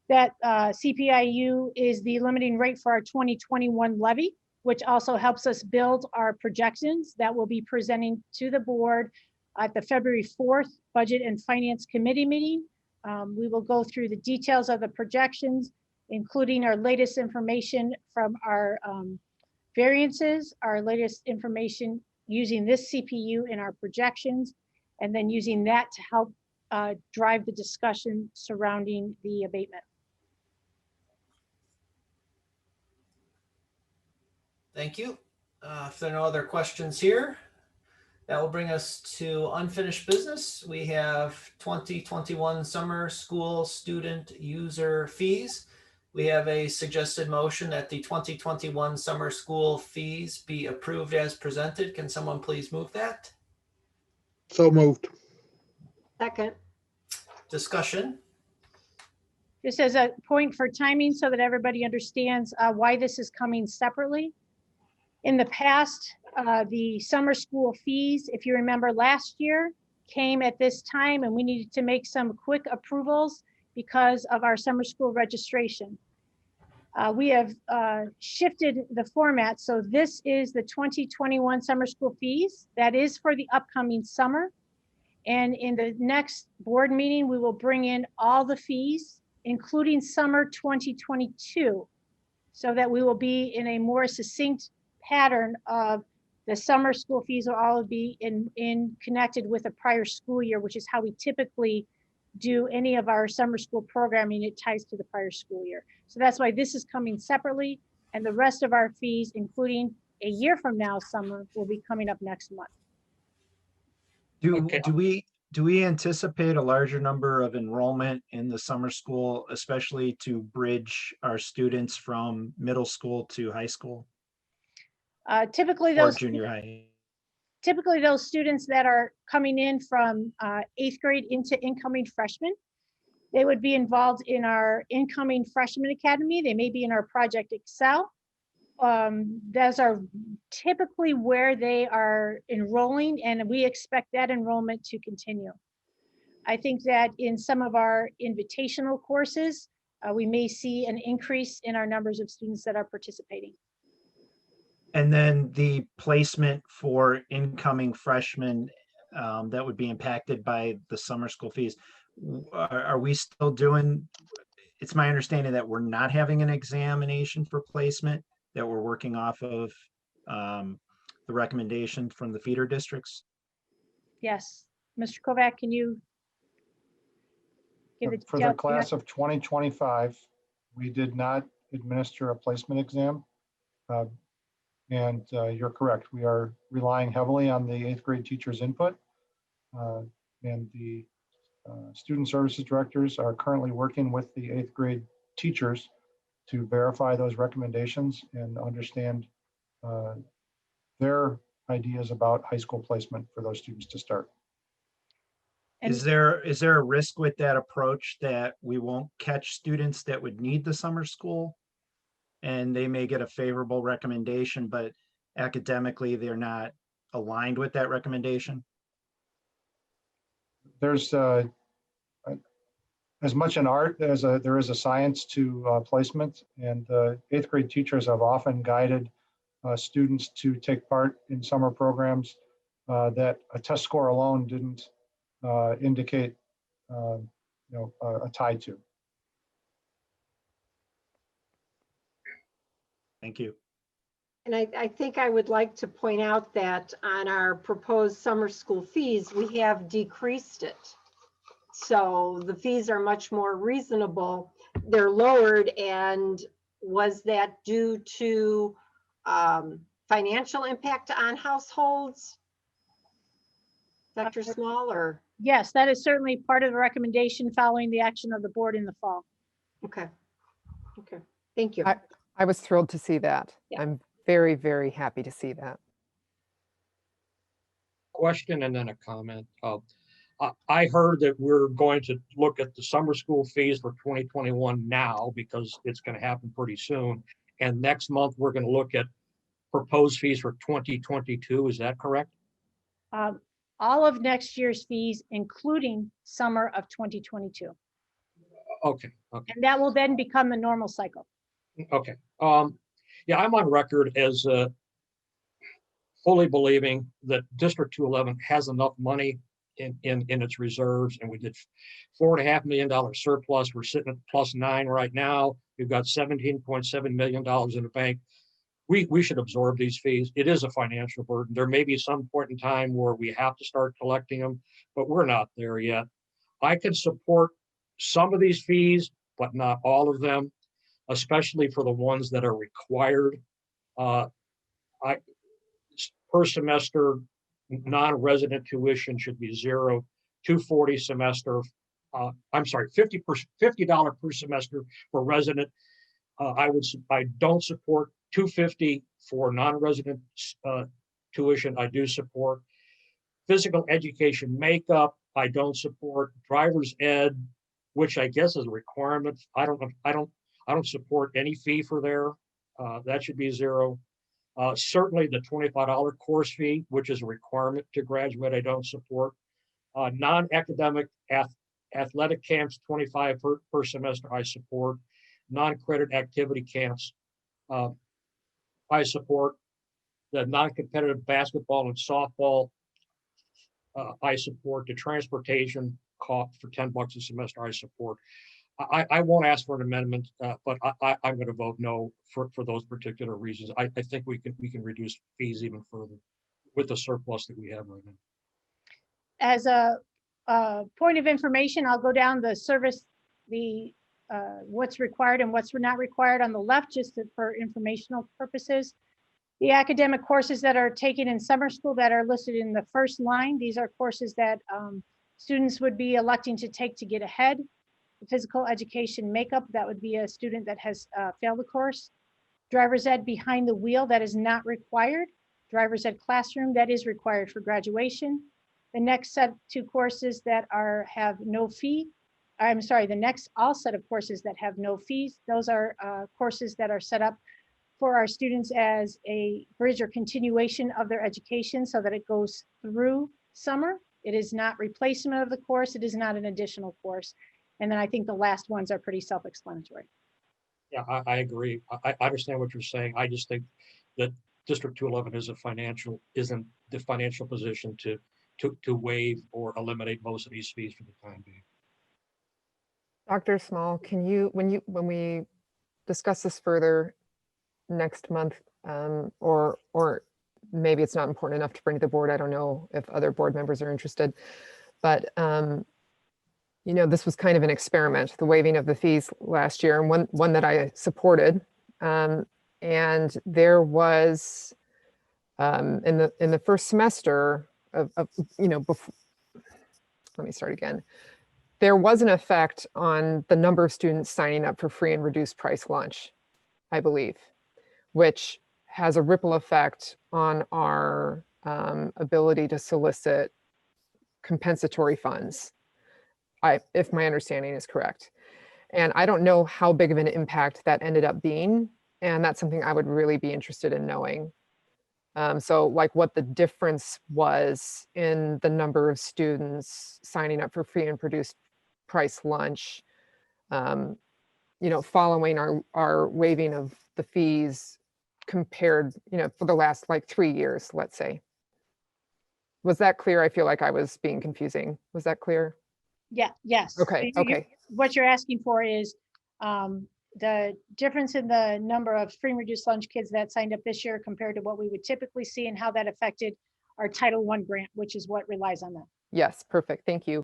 that CPIU is the limiting rate for our 2021 levy, which also helps us build our projections that we'll be presenting to the board at the February 4th Budget and Finance Committee meeting. We will go through the details of the projections, including our latest information from our variances, our latest information using this CPU in our projections, and then using that to help drive the discussion surrounding the abatement. Thank you. If there are no other questions here, that will bring us to unfinished business. We have 2021 summer school student user fees. We have a suggested motion that the 2021 summer school fees be approved as presented. Can someone please move that? So moved. Second. Discussion. Just as a point for timing so that everybody understands why this is coming separately. In the past, the summer school fees, if you remember last year, came at this time and we needed to make some quick approvals because of our summer school registration. We have shifted the format. So this is the 2021 summer school fees. That is for the upcoming summer. And in the next board meeting, we will bring in all the fees, including summer 2022, so that we will be in a more succinct pattern of the summer school fees will all be in connected with a prior school year, which is how we typically do any of our summer school programming. It ties to the prior school year. So that's why this is coming separately, and the rest of our fees, including a year from now, summer, will be coming up next month. Do we anticipate a larger number of enrollment in the summer school, especially to bridge our students from middle school to high school? Typically or those junior high? Typically those students that are coming in from 8th grade into incoming freshmen, they would be involved in our incoming freshman academy. They may be in our Project Excel. Those are typically where they are enrolling, and we expect that enrollment to continue. I think that in some of our invitational courses, we may see an increase in our numbers of students that are participating. And then the placement for incoming freshmen that would be impacted by the summer school fees. Are we still doing, it's my understanding that we're not having an examination for placement, that we're working off of the recommendation from the feeder districts? Yes. Mr. Kovac, can you give the For the class of 2025, we did not administer a placement exam. And you're correct. We are relying heavily on the 8th grade teachers' input. And the student services directors are currently working with the 8th grade teachers to verify those recommendations and understand their ideas about high school placement for those students to start. Is there a risk with that approach that we won't catch students that would need the summer school? And they may get a favorable recommendation, but academically they're not aligned with that recommendation? There's as much an art as there is a science to placement, and 8th grade teachers have often guided students to take part in summer programs that a test score alone didn't indicate a tie to. Thank you. And I think I would like to point out that on our proposed summer school fees, we have decreased it. So the fees are much more reasonable. They're lowered. And was that due to financial impact on households? Dr. Small, or? Yes, that is certainly part of the recommendation following the action of the board in the fall. Okay. Okay. Thank you. I was thrilled to see that. Yeah. I'm very, very happy to see that. Question and then a comment. I heard that we're going to look at the summer school fees for 2021 now because it's going to happen pretty soon. And next month, we're going to look at proposed fees for 2022. Is that correct? All of next year's fees, including summer of 2022. Okay. Okay. And that will then become the normal cycle. Okay. Yeah, I'm on record as fully believing that District 211 has enough money in its reserves, and we did $4.5 million surplus. We're sitting at +9 right now. We've got $17.7 million in the bank. We should absorb these fees. It is a financial burden. There may be some point in time where we have to start collecting them, but we're not there yet. I can support some of these fees, but not all of them, especially for the ones that are required. Per semester, non-resident tuition should be $0, $240 semester. I'm sorry, $50 per semester for resident. I don't support $250 for non-resident tuition. I do support physical education makeup. I don't support driver's ed, which I guess is a requirement. I don't support any fee for there. That should be $0. Certainly the $25 course fee, which is a requirement to graduate, I don't support. Non-academic athletic camps, $25 per semester, I support. Non-credit activity camps, I support. The non-competitive basketball and softball, I support. The transportation cost for $10 a semester, I support. I won't ask for an amendment, but I'm going to vote no for those particular reasons. I think we can reduce fees even further with the surplus that we have right now. As a point of information, I'll go down the service, what's required and what's not required on the left, just for informational purposes. The academic courses that are taken in summer school that are listed in the first line, these are courses that students would be electing to take to get ahead. The physical education makeup, that would be a student that has failed the course. Driver's ed behind the wheel, that is not required. Driver's ed classroom, that is required for graduation. The next set 2 courses that have no fee, I'm sorry, the next all set of courses that have no fees, those are courses that are set up for our students as a bridge or continuation of their education so that it goes through summer. It is not replacement of the course. It is not an additional course. And then I think the last ones are pretty self-explanatory. Yeah, I agree. I understand what you're saying. I just think that District 211 isn't the financial position to waive or eliminate most of these fees for the time being. Dr. Small, can you, when we discuss this further next month, or maybe it's not important enough to bring to the board. I don't know if other board members are interested, but you know, this was kind of an experiment, the waiving of the fees last year, and one that I supported. And there was in the first semester of you know, before, let me start again. There was an effect on the number of students signing up for free and reduced price lunch, I believe, which has a ripple effect on our ability to solicit compensatory funds, if my understanding is correct. And I don't know how big of an impact that ended up being, and that's something I would really be interested in knowing. So like what the difference was in the number of students signing up for free and reduced price lunch, you know, following our waiving of the fees compared, you know, for the last like 3 years, let's say. Was that clear? I feel like I was being confusing. Was that clear? Yeah, yes. Okay, okay. What you're asking for is the difference in the number of free and reduced lunch kids that signed up this year compared to what we would typically see, and how that affected our Title I grant, which is what relies on that. Yes, perfect. Thank you.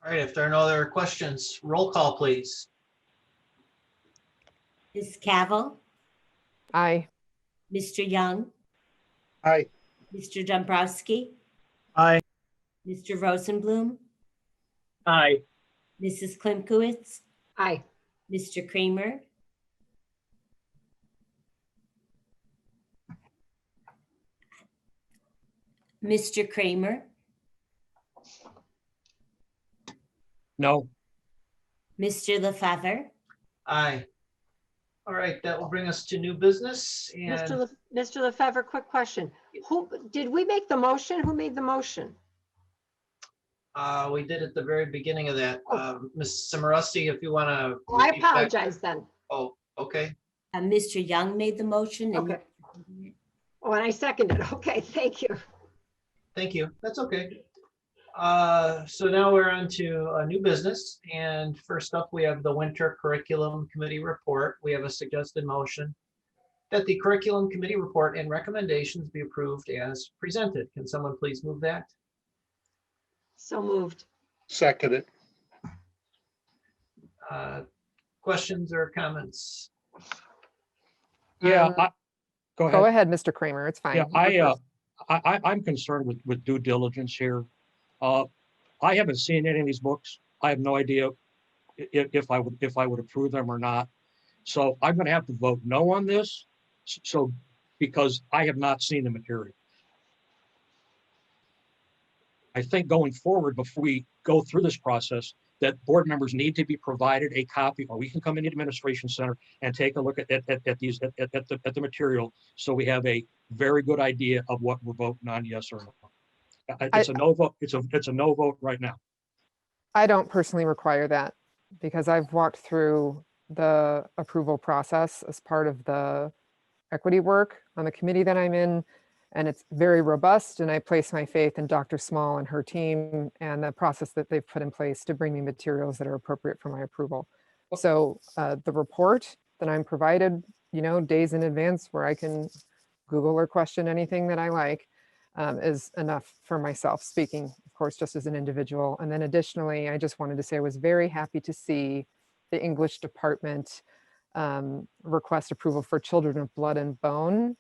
All right, if there are no other questions, roll call, please. Ms. Cavill, Aye. Mr. Young, Aye. Mr. Dombrowski, Aye. Mr. Rosenblum, Aye. Mrs. Klimkowitz, Aye. Mr. Kramer, Mr. Kramer, No. Mr. LaFever, Aye. All right, that will bring us to new business and Mr. Lefevre, quick question. Who, did we make the motion? Who made the motion? we did at the very beginning of that. Ms. Simorowski, if you want to. Oh, I apologize then. Oh, okay. Mr. Young made the motion. And Okay. Oh, and I seconded. Okay, thank you. Thank you. That's okay. So now we're on to a new business. And first up, we have the Winter Curriculum Committee report. We have a suggested motion that the Curriculum Committee report and recommendations be approved as presented. Can someone please move that? So moved. Seconded. Questions or comments? Yeah, go ahead. Go ahead, Mr. Kramer. It's fine. Yeah, I'm concerned with due diligence here. I haven't seen any of these books. I have no idea if I would approve them or not. So I'm going to have to vote no on this. So because I have not seen the material. I think going forward, before we go through this process, that board members need to be provided a copy, or we can come into the administration center and take a look at the material, so we have a very good idea of what we're voting on, yes or no. It's a no vote. It's a no vote right now. I don't personally require that because I've walked through the approval process as part of the equity work on the committee that I'm in, and it's very robust, and I place my faith in Dr. Small and her team and the process that they've put in place to bring me materials that are appropriate for my approval. So the report that I'm provided, days in advance where I can Google or question anything that I like is enough for myself, speaking, of course, just as an individual. And then additionally, I just wanted to say I was very happy to see the English department request approval for Children of Blood and Bone.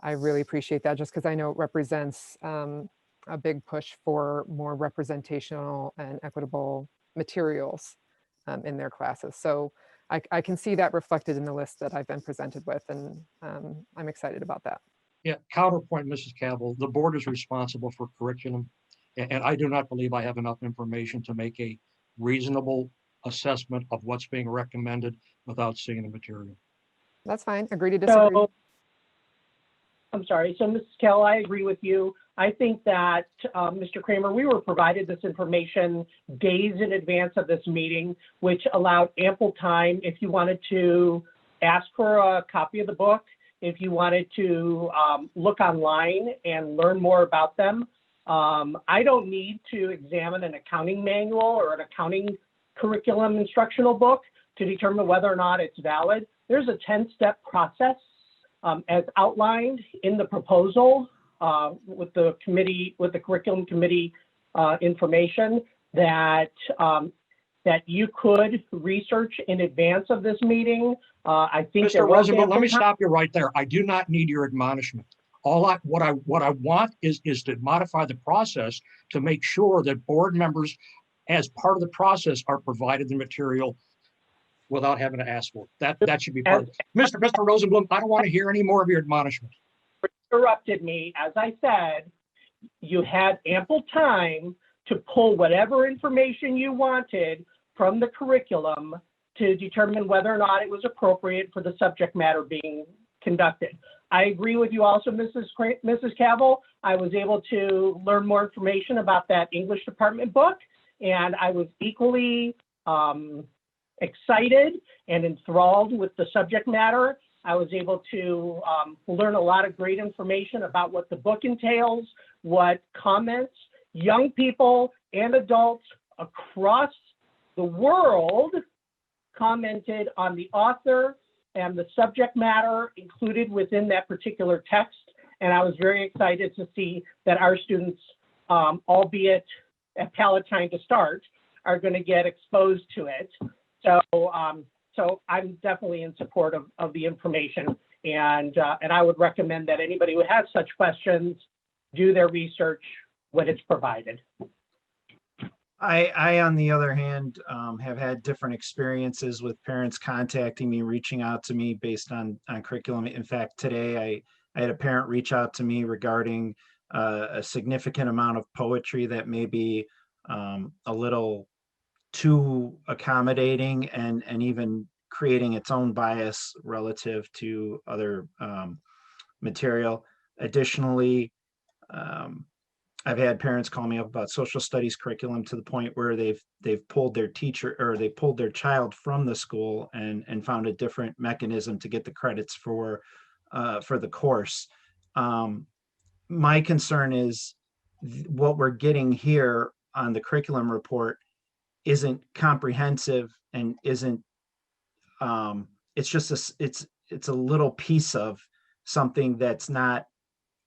I really appreciate that, just because I know it represents a big push for more representational and equitable materials in their classes. So I can see that reflected in the list that I've been presented with, and I'm excited about that. Yeah, counterpoint, Mrs. Cavill, the board is responsible for curriculum, and I do not believe I have enough information to make a reasonable assessment of what's being recommended without seeing the material. That's fine. Agree to disagree. So, I'm sorry. So, Mrs. Kell, I agree with you. I think that, Mr. Kramer, we were provided this information days in advance of this meeting, which allowed ample time if you wanted to ask for a copy of the book, if you wanted to look online and learn more about them. I don't need to examine an accounting manual or an accounting curriculum instructional book to determine whether or not it's valid. There's a 10-step process as outlined in the proposal with the committee, with the curriculum committee information that you could research in advance of this meeting. I think Mr. Rosenbluth, let me stop you right there. I do not need your admonishment. What I want is to modify the process to make sure that board members, as part of the process, are provided the material without having to ask for it. That should be part of it. Mr. Rosenbluth, I don't want to hear any more of your admonishment. Interrupted me. As I said, you had ample time to pull whatever information you wanted from the curriculum to determine whether or not it was appropriate for the subject matter being conducted. I agree with you also, Mrs. Cavill. I was able to learn more information about that English department book, and I was equally excited and enthralled with the subject matter. I was able to learn a lot of great information about what the book entails, what comments young people and adults across the world commented on the author and the subject matter included within that particular text. And I was very excited to see that our students, albeit at Palatine to start, are going to get exposed to it. So I'm definitely in support of the information, and I would recommend that anybody who has such questions do their research when it's provided. I on the other hand, have had different experiences with parents contacting me, reaching out to me based on curriculum. In fact, today I had a parent reach out to me regarding a significant amount of poetry that may be a little too accommodating and even creating its own bias relative to other material. Additionally, I've had parents call me up about social studies curriculum to the point where they've pulled their teacher or they pulled their child from the school and found a different mechanism to get the credits for the course. My concern is what we're getting here on the curriculum report isn't comprehensive and isn't it's just it's a little piece of something that's not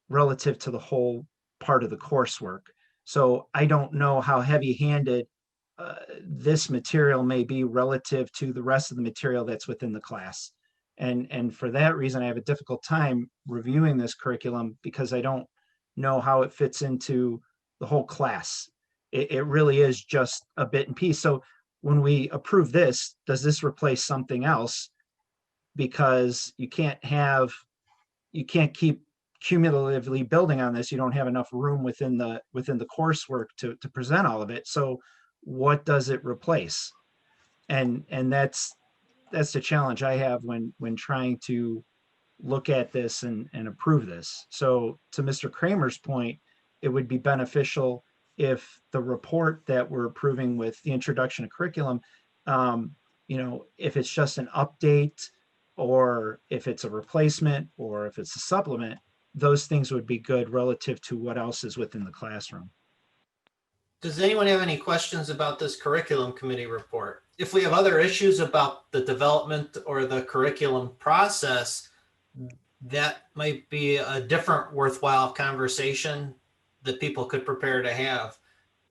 relative to the whole part of the coursework. So I don't know how heavy-handed this material may be relative to the rest of the material that's within the class. And for that reason, I have a difficult time reviewing this curriculum because I don't know how it fits into the whole class. It really is just a bit and piece. So when we approve this, does this replace something else? Because you can't keep cumulatively building on this. You don't have enough room within the coursework to present all of it. So what does it replace? And that's the challenge I have when trying to look at this and approve this. So to Mr. Kramer's point, it would be beneficial if the report that we're approving with the introduction of curriculum, if it's just an update or if it's a replacement or if it's a supplement, those things would be good relative to what else is within the classroom. Does anyone have any questions about this curriculum committee report? If we have other issues about the development or the curriculum process, that might be a different worthwhile conversation that people could prepare to have.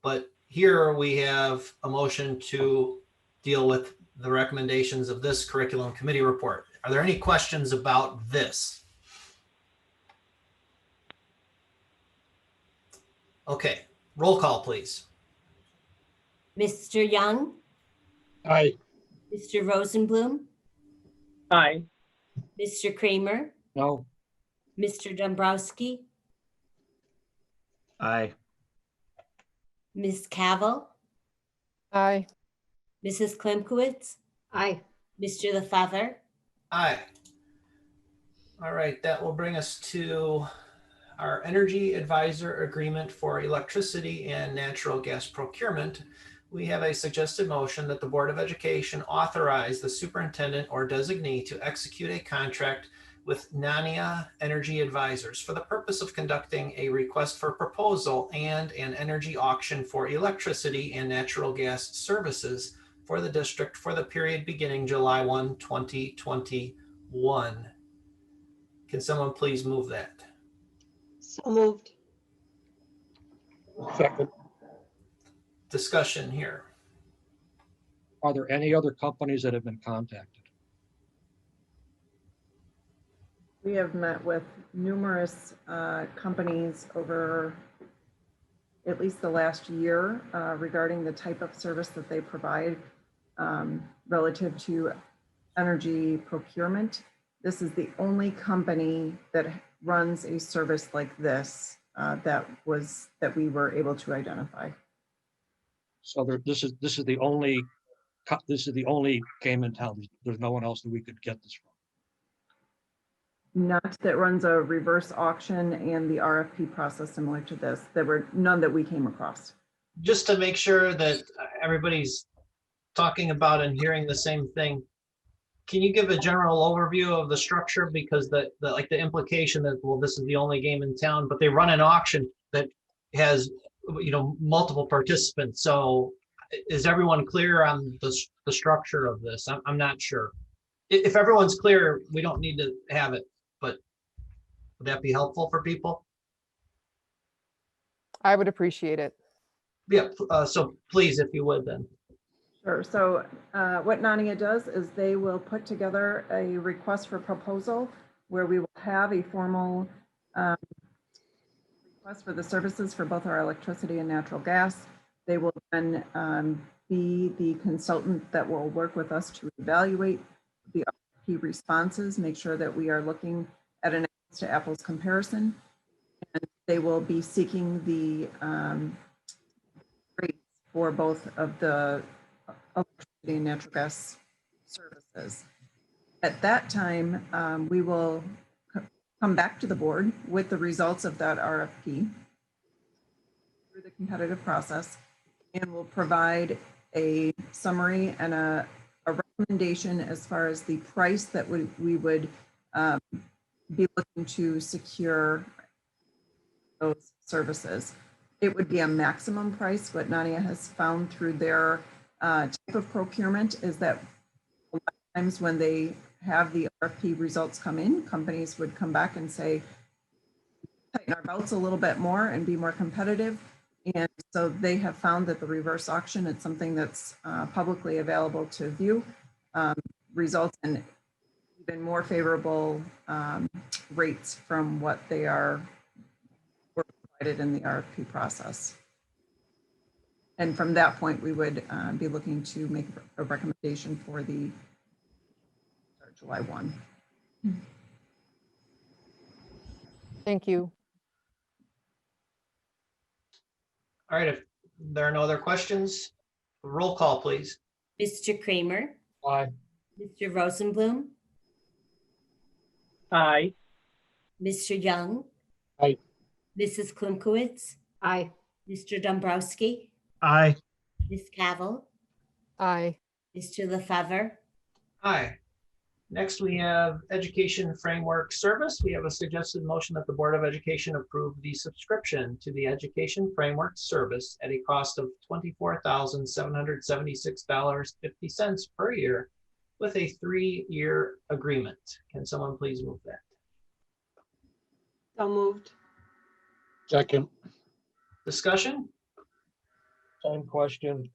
But here we have a motion to deal with the recommendations of this curriculum committee report. Are there any questions about this? Okay, roll call, please. Mr. Young, Aye. Mr. Rosenblum, Aye. Mr. Kramer, No. Mr. Dombrowski, Aye. Ms. Cavill, Aye. Mrs. Klimkowitz, Aye. Mr. LaFever, Aye. All right, that will bring us to our Energy Advisor Agreement for Electricity and Natural Gas Procurement. We have a suggested motion that the Board of Education authorize the superintendent or designee to execute a contract with Nania Energy Advisors for the purpose of conducting a request for proposal and an energy auction for electricity and natural gas services for the district for the period beginning July 1, 2021. Can someone please move that? So moved. Second. Discussion here. Are there any other companies that have been contacted? We have met with numerous companies over at least the last year regarding the type of service that they provide relative to energy procurement. This is the only company that runs a service like this that we were able to identify. So this is the only game in town. There's no one else that we could get this from. Not that runs a reverse auction and the RFP process similar to this. There were none that we came across. Just to make sure that everybody's talking about and hearing the same thing, can you give a general overview of the structure? Because the implication that, well, this is the only game in town, but they run an auction that has, multiple participants. So is everyone clear on the structure of this? I'm not sure. If everyone's clear, we don't need to have it, but would that be helpful for people? I would appreciate it. Yeah, so please, if you would then. Sure. So what Nania does is they will put together a request for proposal where we will have a formal request for the services for both our electricity and natural gas. They will then be the consultant that will work with us to evaluate the RFP responses, make sure that we are looking at an apples to apples comparison. And They will be seeking the rates for both of the electricity and natural gas services. At that time, we will come back to the board with the results of that RFP through the competitive process, and will provide a summary and a recommendation as far as the price that we would be looking to secure those services. It would be a maximum price. What Nadia has found through their type of procurement is that a lot of times when they have the RFP results come in, companies would come back and say, tighten our belts a little bit more and be more competitive. And so they have found that the reverse auction, it's something that's publicly available to view, results in even more favorable rates from what they were provided in the RFP process. And from that point, we would be looking to make a recommendation for the July 1. Thank you. All right, if there are no other questions, roll call, please. Mr. Kramer, Aye. Mr. Rosenblum, Aye. Mr. Young, Aye. Mrs. Klimkowitz, Aye. Mr. Dombrowski, Aye. Ms. Cavill, Aye. Mr. LaFever, Aye. Next, we have Education Framework Service. We have a suggested motion that the Board of Education approve the subscription to the Education Framework Service at a cost of $24,776.50 per year with a 3-year agreement. Can someone please move that? So moved. Second. Discussion? Same question.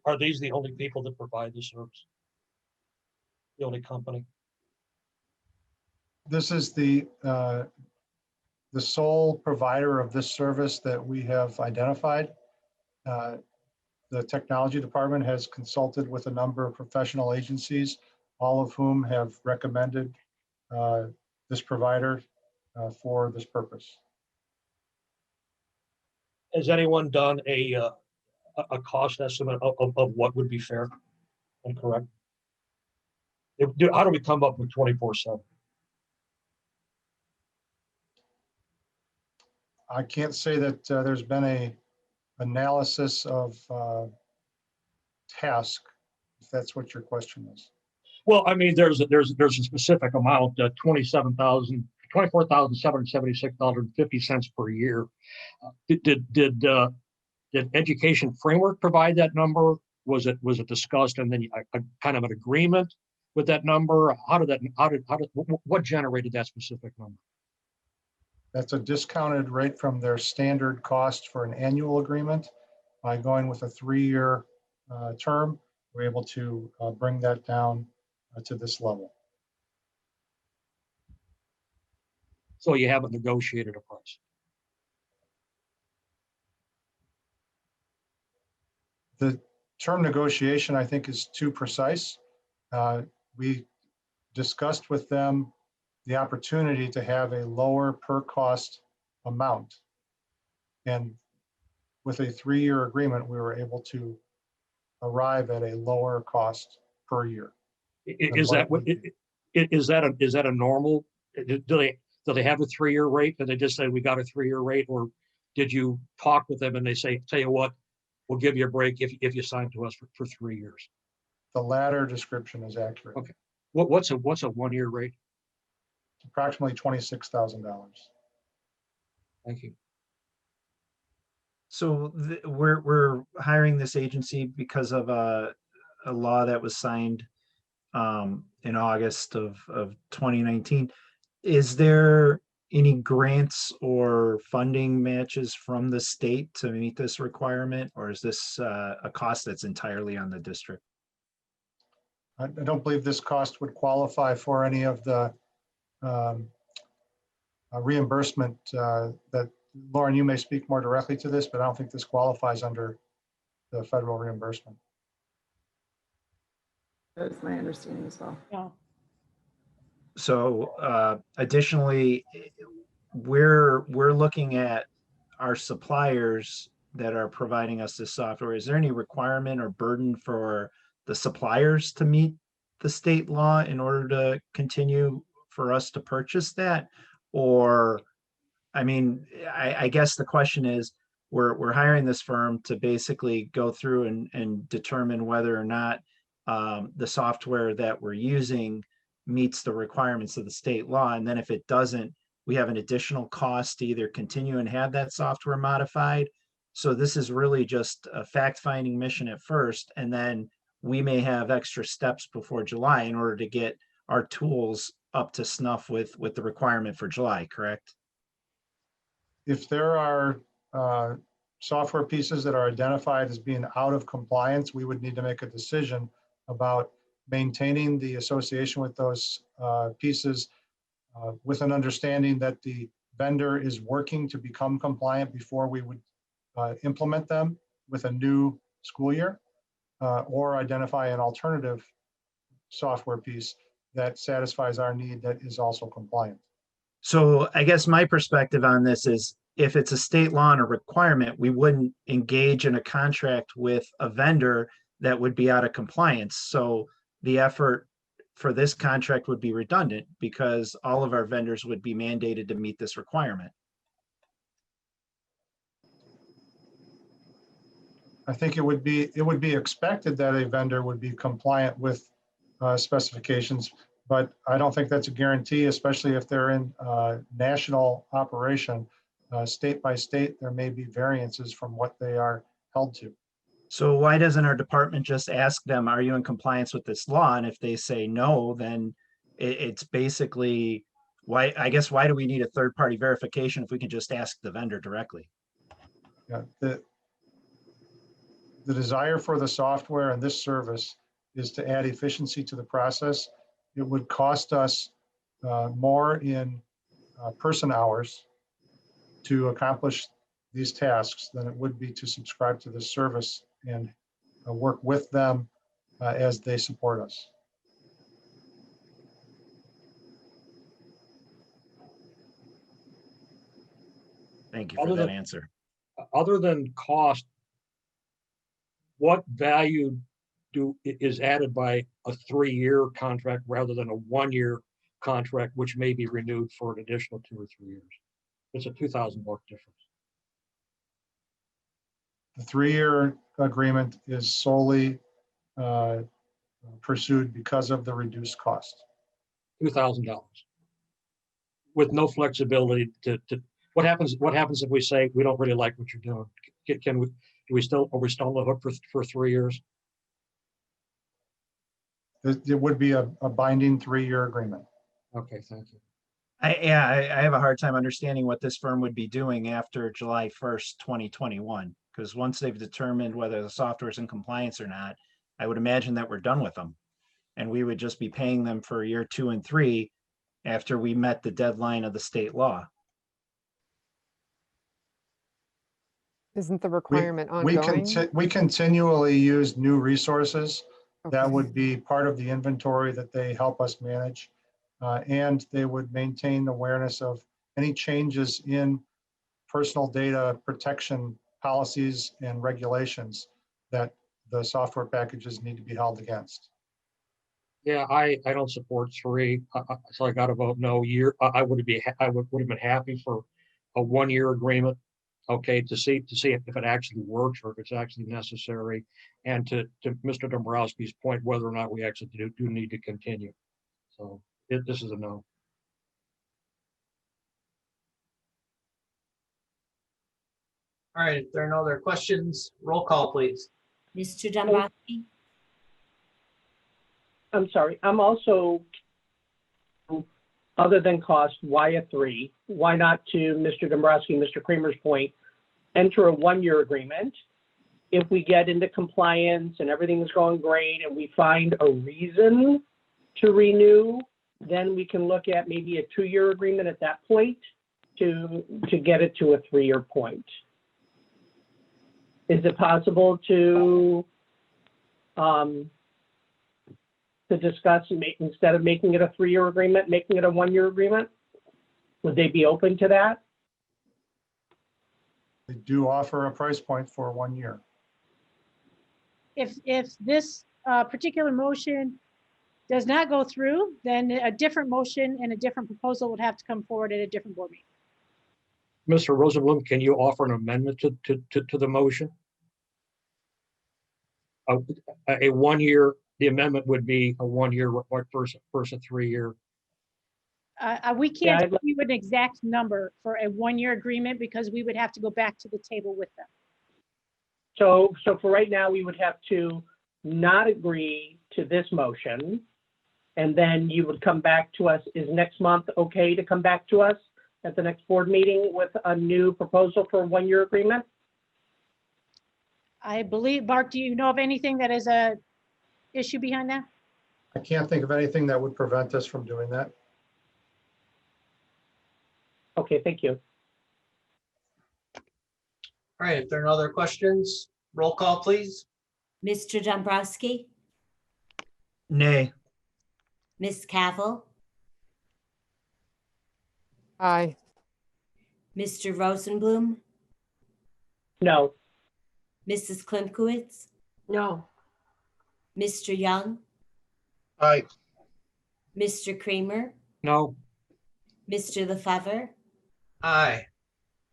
Are these the only people that provide this service? The only company? This is the sole provider of this service that we have identified. The technology department has consulted with a number of professional agencies, all of whom have recommended this provider for this purpose. Has anyone done a cost estimate of what would be fair and correct? How do we come up with 24/7? I can't say that there's been a analysis of task, if that's what your question is. Well, I mean, there's a specific amount, $24,776.50 per year. Did Education Framework provide that number? Was it discussed and then a kind of an agreement with that number? What generated that specific number? That's a discounted rate from their standard cost for an annual agreement. By going with a 3-year term, we're able to bring that down to this level. So you haven't negotiated a price? The term negotiation, I think, is too precise. We discussed with them the opportunity to have a lower per cost amount. And with a 3-year agreement, we were able to arrive at a lower cost per year. Is that a normal? Do they have a 3-year rate? Did they just say we got a 3-year rate, or did you talk with them and they say, tell you what, we'll give you a break if you sign to us for 3 years? The latter description is accurate. Okay. What's a 1-year rate? Approximately $26,000. Thank you. So we're hiring this agency because of a law that was signed in August of 2019. Is there any grants or funding matches from the state to meet this requirement, or is this a cost that's entirely on the district? I don't believe this cost would qualify for any of the reimbursement that, Lauren, you may speak more directly to this, but I don't think this qualifies under the federal reimbursement. That's my understanding as well. Yeah. So additionally, we're looking at our suppliers that are providing us this software. Is there any requirement or burden for the suppliers to meet the state law in order to continue for us to purchase that? Or, I mean, I guess the question is, we're hiring this firm to basically go through and determine whether or not the software that we're using meets the requirements of the state law. And then if it doesn't, we have an additional cost to either continue and have that software modified. So this is really just a fact-finding mission at first, and then we may have extra steps before July in order to get our tools up to snuff with the requirement for July, correct? If there are software pieces that are identified as being out of compliance, we would need to make a decision about maintaining the association with those pieces with an understanding that the vendor is working to become compliant before we would implement them with a new school year, or identify an alternative software piece that satisfies our need that is also compliant. So I guess my perspective on this is, if it's a state law and a requirement, we wouldn't engage in a contract with a vendor that would be out of compliance. So the effort for this contract would be redundant because all of our vendors would be mandated to meet this requirement. I think it would be expected that a vendor would be compliant with specifications, but I don't think that's a guarantee, especially if they're in national operation. State by state, there may be variances from what they are held to. So why doesn't our department just ask them, are you in compliance with this law? And if they say no, then it's basically, why do we need a third-party verification if we can just ask the vendor directly? Yeah, the desire for the software and this service is to add efficiency to the process. It would cost us more in person hours to accomplish these tasks than it would be to subscribe to this service and work with them as they support us. Thank you for that answer. Other than cost, what value is added by a 3-year contract rather than a 1-year contract, which may be renewed for an additional 2 or 3 years? It's a $2,000 difference. The 3-year agreement is solely pursued because of the reduced cost. $2,000 with no flexibility to what happens if we say we don't really like what you're doing? Are we still on the hook for 3 years? It would be a binding 3-year agreement. Okay, thank you. I have a hard time understanding what this firm would be doing after July 1st, 2021, because once they've determined whether the software is in compliance or not, I would imagine that we're done with them. And we would just be paying them for year 2 and 3 after we met the deadline of the state law. Isn't the requirement ongoing? We continually use new resources. Okay. That would be part of the inventory that they help us manage. And they would maintain awareness of any changes in personal data protection policies and regulations that the software packages need to be held against. Yeah, I don't support 3, so I got to vote no. I would have been happy for a 1-year agreement. Okay, to see if it actually works or if it's actually necessary, and to Mr. Dombrowski's point, whether or not we actually do need to continue. So this is a no. All right, if there are no other questions, roll call, please. Mr. Dombrowski? I'm sorry, I'm also, other than cost, why a 3? Why not, to Mr. Dombrowski, Mr. Kramer's point, enter a 1-year agreement? If we get into compliance and everything is going great and we find a reason to renew, then we can look at maybe a 2-year agreement at that point to get it to a 3-year point. Is it possible to discuss, instead of making it a 3-year agreement, making it a 1-year agreement? Would they be open to that? They do offer a price point for 1 year. If this particular motion does not go through, then a different motion and a different proposal would have to come forward at a different board meeting. Mr. Rosenblum, can you offer an amendment to the motion? A 1 year, the amendment would be a 1 year versus 3 year. We Yeah, can't give you an exact number for a 1 year agreement because we would have to go back to the table with them. So for right now, we would have to not agree to this motion. And then you would come back to us. Is next month okay to come back to us at the next board meeting with a new proposal for a 1 year agreement? I believe, Mark, do you know of anything that is a issue behind that? I can't think of anything that would prevent us from doing that. Okay, thank you. All right, if there are no other questions, roll call, please. Mr. Dombrowski, Nay. Ms. Cavill, Aye. Mr. Rosenblum, No. Mrs. Klimkowitz, No. Mr. Young, Aye. Mr. Kramer, No, Mr. Lefevre, Aye.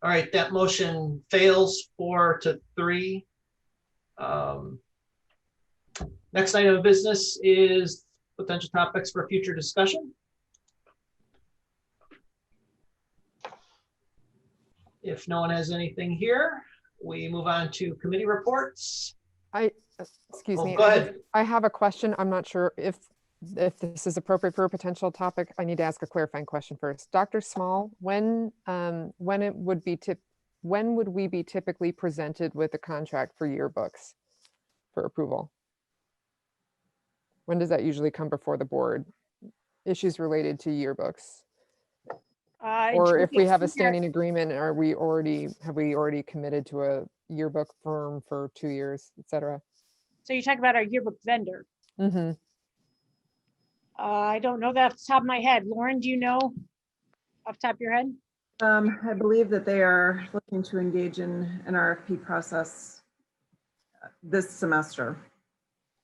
All right, that motion fails 4-3. Next item of business is potential topics for future discussion. If no one has anything here, we move on to committee reports. Excuse Oh, me. go ahead. I have a question. I'm not sure if this is appropriate for a potential topic. I need to ask a clarifying question first. Dr. Small, when would we be typically presented with a contract for yearbooks for approval? When does that usually come before the board? Issues related to yearbooks? Or if we have a standing agreement, have we already committed to a yearbook firm for 2 years, et cetera? So you're talking about our yearbook vendor. Mm-hmm. I don't know that off the top of my head. Lauren, do you know off the top of your head? I believe that they are looking to engage in an RFP process this semester.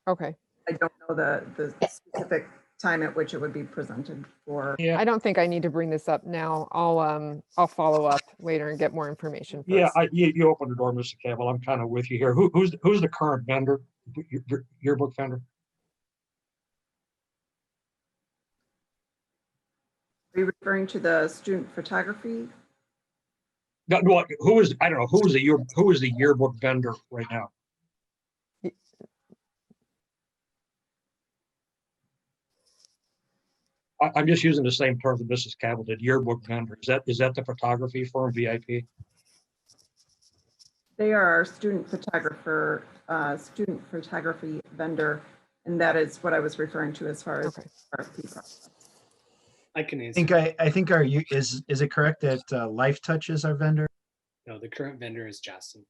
Okay. I don't know the specific time at which it would be presented for. yeah, I don't think I need to bring this up now. I'll follow up later and get more information first. yeah. You opened the door, Mr. Cavill. I'm kind of with you here. Who's the current vendor, yearbook vendor? Are you referring to the student photography? No, who is the yearbook vendor right now? I'm just using the same term that Mrs. Cavill did. Yearbook vendor. Is that the photography firm VIP? They are our student photography vendor, and that is what I was referring to as far as RFP process. I can answer. I think is it correct that Life Touch is our vendor? No, the current vendor is Justin.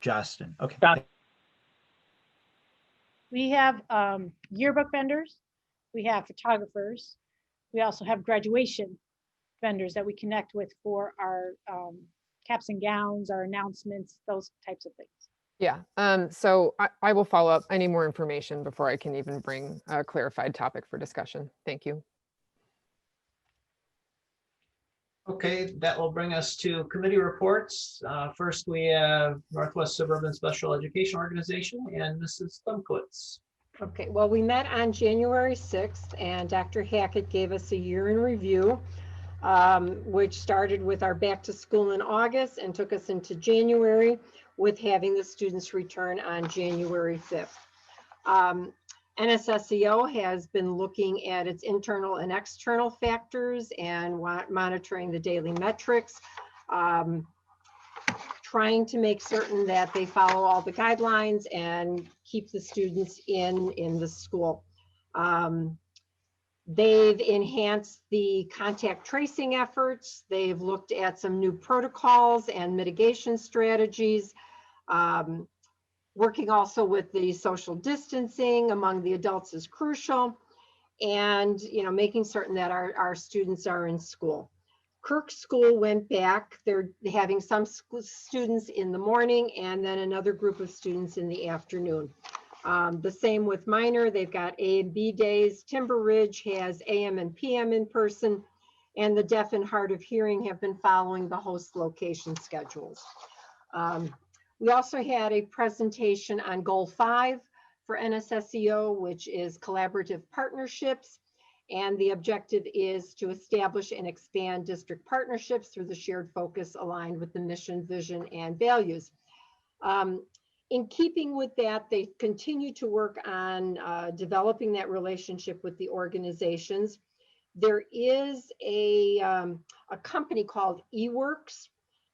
Justin. Okay. We have yearbook vendors. We have photographers. We also have graduation vendors that we connect with for our caps and gowns, our announcements, those types of things. Yeah. So I will follow up. I need more information before I can even bring a clarified topic for discussion. Thank you. Okay, that will bring us to committee reports. First, we have Northwest Suburban Special Education Organization and Mrs. Klimkowitz. Okay, well, we met on January 6th and Dr. Hackett gave us a year in review, which started with our back to school in August and took us into January with having the students return on January 5th. NSSEO has been looking at its internal and external factors and monitoring the daily metrics, trying to make certain that they follow all the guidelines and keep the students in the school. They've enhanced the contact tracing efforts. They've looked at some new protocols and mitigation strategies. Working also with the social distancing among the adults is crucial, and making certain that our students are in school. Kirk School went back. They're having some students in the morning and then another group of students in the afternoon. The same with Minor. They've got A and B days. Timber Ridge has AM and PM in person, and the deaf and hard of hearing have been following the host location schedules. We also had a presentation on Goal 5 for NSSEO, which is collaborative partnerships. And the objective is to establish and expand district partnerships through the shared focus aligned with the mission, vision, and values. In keeping with that, they continue to work on developing that relationship with the organizations. There is a company called eWorks,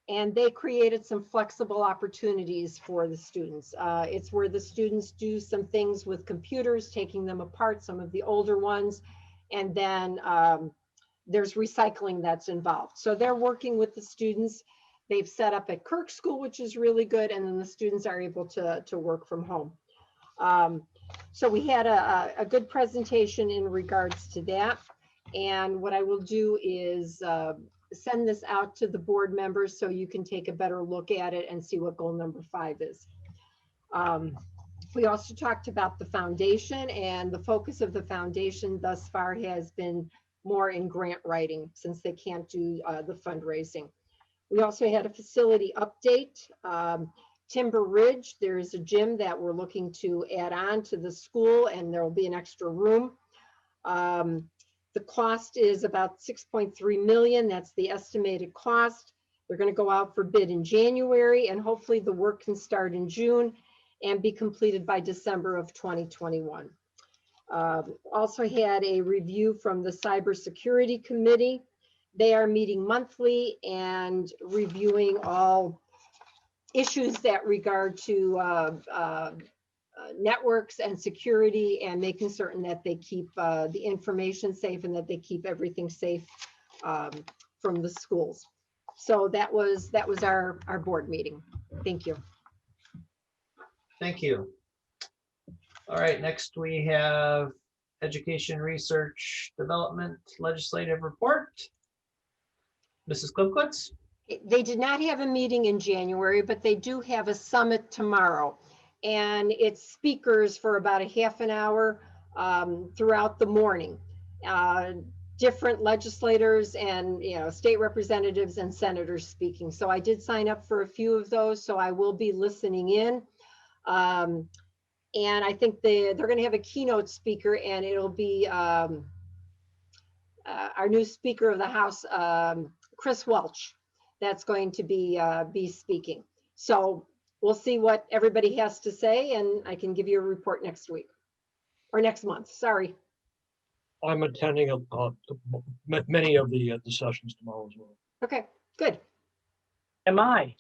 and they created some flexible opportunities for the students. It's where the students do some things with computers, taking them apart, some of the older ones, and then there's recycling that's involved. So they're working with the students. They've set up at Kirk School, which is really good, and then the students are able to work from home. So we had a good presentation in regards to that. And what I will do is send this out to the board members so you can take a better look at it and see what goal number 5 is. We also talked about the foundation, and the focus of the foundation thus far has been more in grant writing since they can't do the fundraising. We also had a facility update. Timber Ridge, there is a gym that we're looking to add on to the school, and there will be an extra room. The cost is about 6.3 million. That's the estimated cost. They're going to go out for bid in January, and hopefully the work can start in June and be completed by December of 2021. Also had a review from the Cybersecurity Committee. They are meeting monthly and reviewing all issues that regard to networks and security, and making certain that they keep the information safe and that they keep everything safe from the schools. So that was our board meeting. Thank you. Thank you. All right, next we have Education Research Development Legislative Report. Mrs. Klimkowitz? They did not have a meeting in January, but they do have a summit tomorrow. And it's speakers for about a half an hour throughout the morning. Different legislators and state representatives and senators speaking. So I did sign up for a few of those, so I will be listening in. And I think they're going to have a keynote speaker, and it'll be our new Speaker of the House, Chris Welch, that's going to be speaking. So we'll see what everybody has to say, and I can give you a report next week or next month. Sorry. I'm attending many of the sessions tomorrow as well. Okay, good. Am I?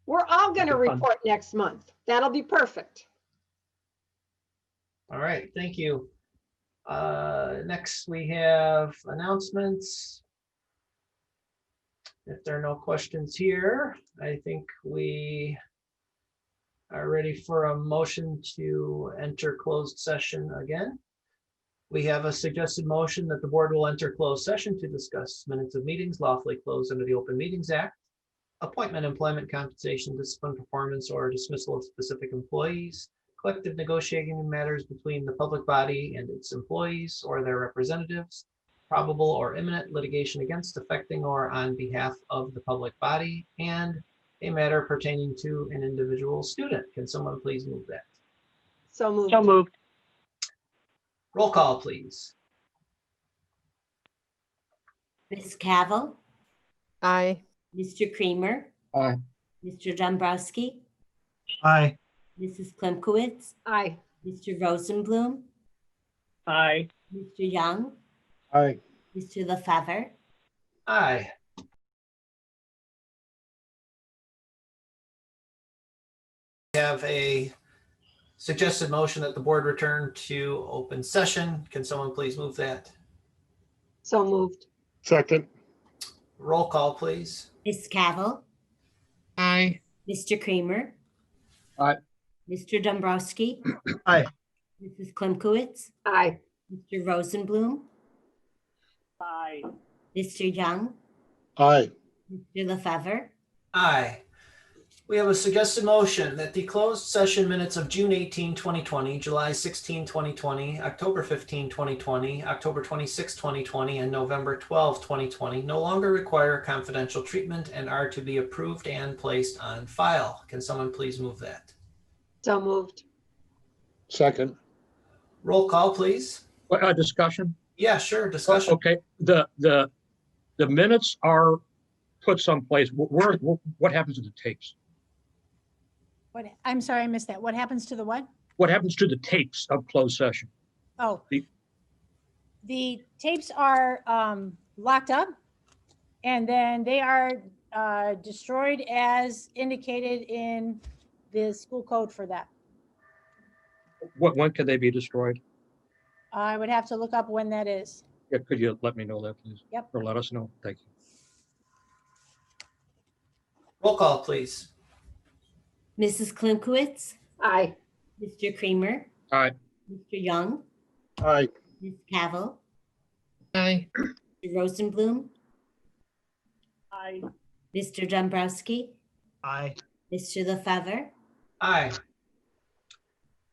We're all going to report next month. That'll be perfect. All right, thank you. Next we have announcements. If there are no questions here, I think we are ready for a motion to enter closed session again. We have a suggested motion that the board will enter closed session to discuss minutes of meetings lawfully closed under the Open Meetings Act, appointment, employment, compensation, discipline, performance, or dismissal of specific employees, collective negotiating matters between the public body and its employees or their representatives, probable or imminent litigation against, affecting, or on behalf of the public body, and a matter pertaining to an individual student. Can someone please move that? So moved. So moved. Roll call, please. Ms. Cavill, Aye. Mr. Creamer, Aye. Mr. Dombrowski, Aye. Mrs. Klimkowitz, Aye. Mr. Rosenblum, Aye. Mr. Young, Aye. Mr. Lefevre, Aye. We have a suggested motion that the board return to open session. Can someone please move that? So moved. Second. Roll call, please. Ms. Cavill, Aye. Mr. Creamer, Aye. Mr. Dombrowski, Aye. Mrs. Klimkowitz, Aye. Mr. Rosenblum, Aye. Mr. Young, Aye. Mr. LaFever, Aye. We have a suggested motion that the closed session minutes of June 18, 2020, July 16, 2020, October 15, 2020, October 26, 2020, and November 12, 2020 no longer require confidential treatment and are to be approved and placed on file. Can someone please move that? So moved. Second. Roll call, please. Discussion? Yeah, sure. Discussion. Okay, the minutes are put someplace. What happens to the tapes? What, I'm sorry, I missed that. What happens to the what? What happens to the tapes of closed session? Oh, The- the tapes are locked up and then they are destroyed as indicated in the school code for that. When can they be destroyed? I would have to look up when that is. Yeah, could you let me know that, please? Yep. Or let us know. Thank you. Roll call, please. Mrs. Klimkowitz, Aye. Mr. Creamer, Aye. Mr. Young, Aye. Ms. Cavill, Aye. Mr. Rosenblum, Aye. Mr. Dombrowski, Aye. Mr. LaFever, Aye.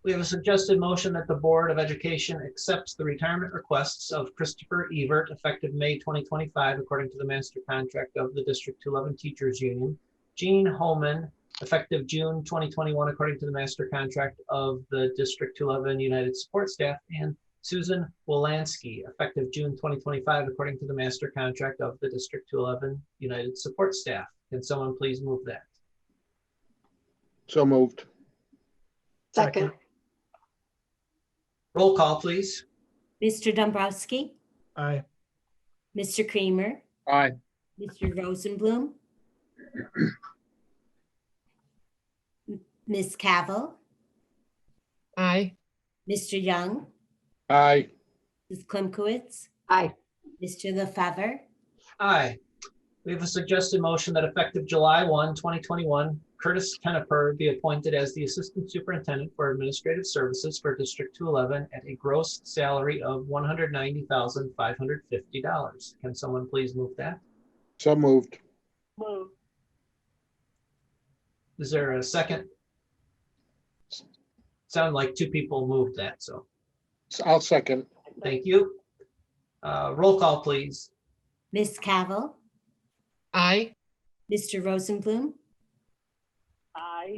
We have a suggested motion that the Board of Education accepts the retirement requests of Christopher Evert effective May 2025 according to the master contract of the District 211 Teachers Union, Jean Holman effective June 2021 according to the master contract of the District 211 United Support Staff, and Susan Wolanski effective June 2025 according to the master contract of the District 211 United Support Staff. Can someone please move that? So moved. Second. Roll call, please. Mr. Dombrowski, Aye. Mr. Creamer, Aye. Mr. Rosenblum, Ms. Cavill, Aye. Mr. Young, Aye. Mrs. Klimkowitz, Aye. Mr. LaFever, Aye. We have a suggested motion that effective July 1, 2021, Curtis Kenneper be appointed as the Assistant Superintendent for Administrative Services for District 211 at a gross salary of $190,550. Can someone please move that? So moved. Move. Is there a second? Sound like two people moved that, so I'll second. thank you. Roll call, please. Ms. Cavill, Aye. Mr. Rosenblum, Aye.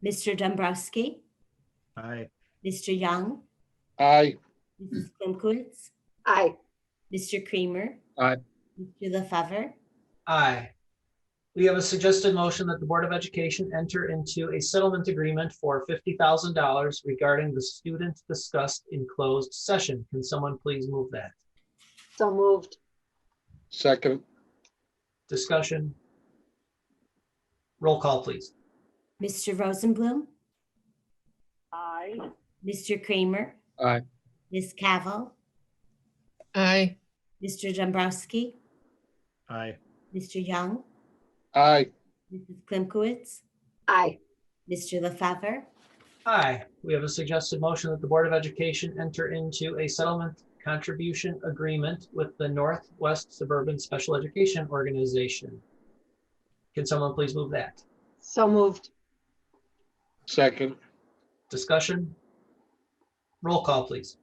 Mr. Dombrowski, Aye. Mr. Young, Aye. Mrs. Klimkowitz, Aye. Mr. Creamer, Aye. Mr. LaFever, Aye. We have a suggested motion that the Board of Education enter into a settlement agreement for $50,000 regarding the student discussed in closed session. Can someone please move that? So moved. Second. Discussion. Roll call, please. Mr. Rosenblum, Aye. Mr. Creamer, Aye. Ms. Cavill, Aye. Mr. Dombrowski, Aye. Mr. Young, Aye. Mrs. Klimkowitz, Aye. Mr. LaFever, Aye. We have a suggested motion that the Board of Education enter into a settlement contribution agreement with the Northwest Suburban Special Education Organization. Can someone please move that? So moved. Second. Discussion. Roll call, please.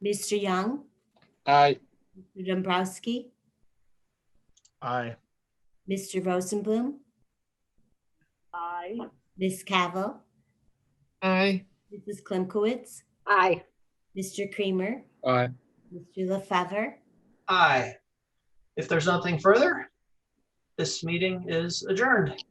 Mr. Young, Aye. Mr. Dombrowski, Aye. Mr. Rosenblum, Aye. Ms. Cavill, Aye. Mrs. Klimkowitz, Aye. Mr. Creamer, Aye. Mr. LaFever, Aye. If there's nothing further, this meeting is adjourned.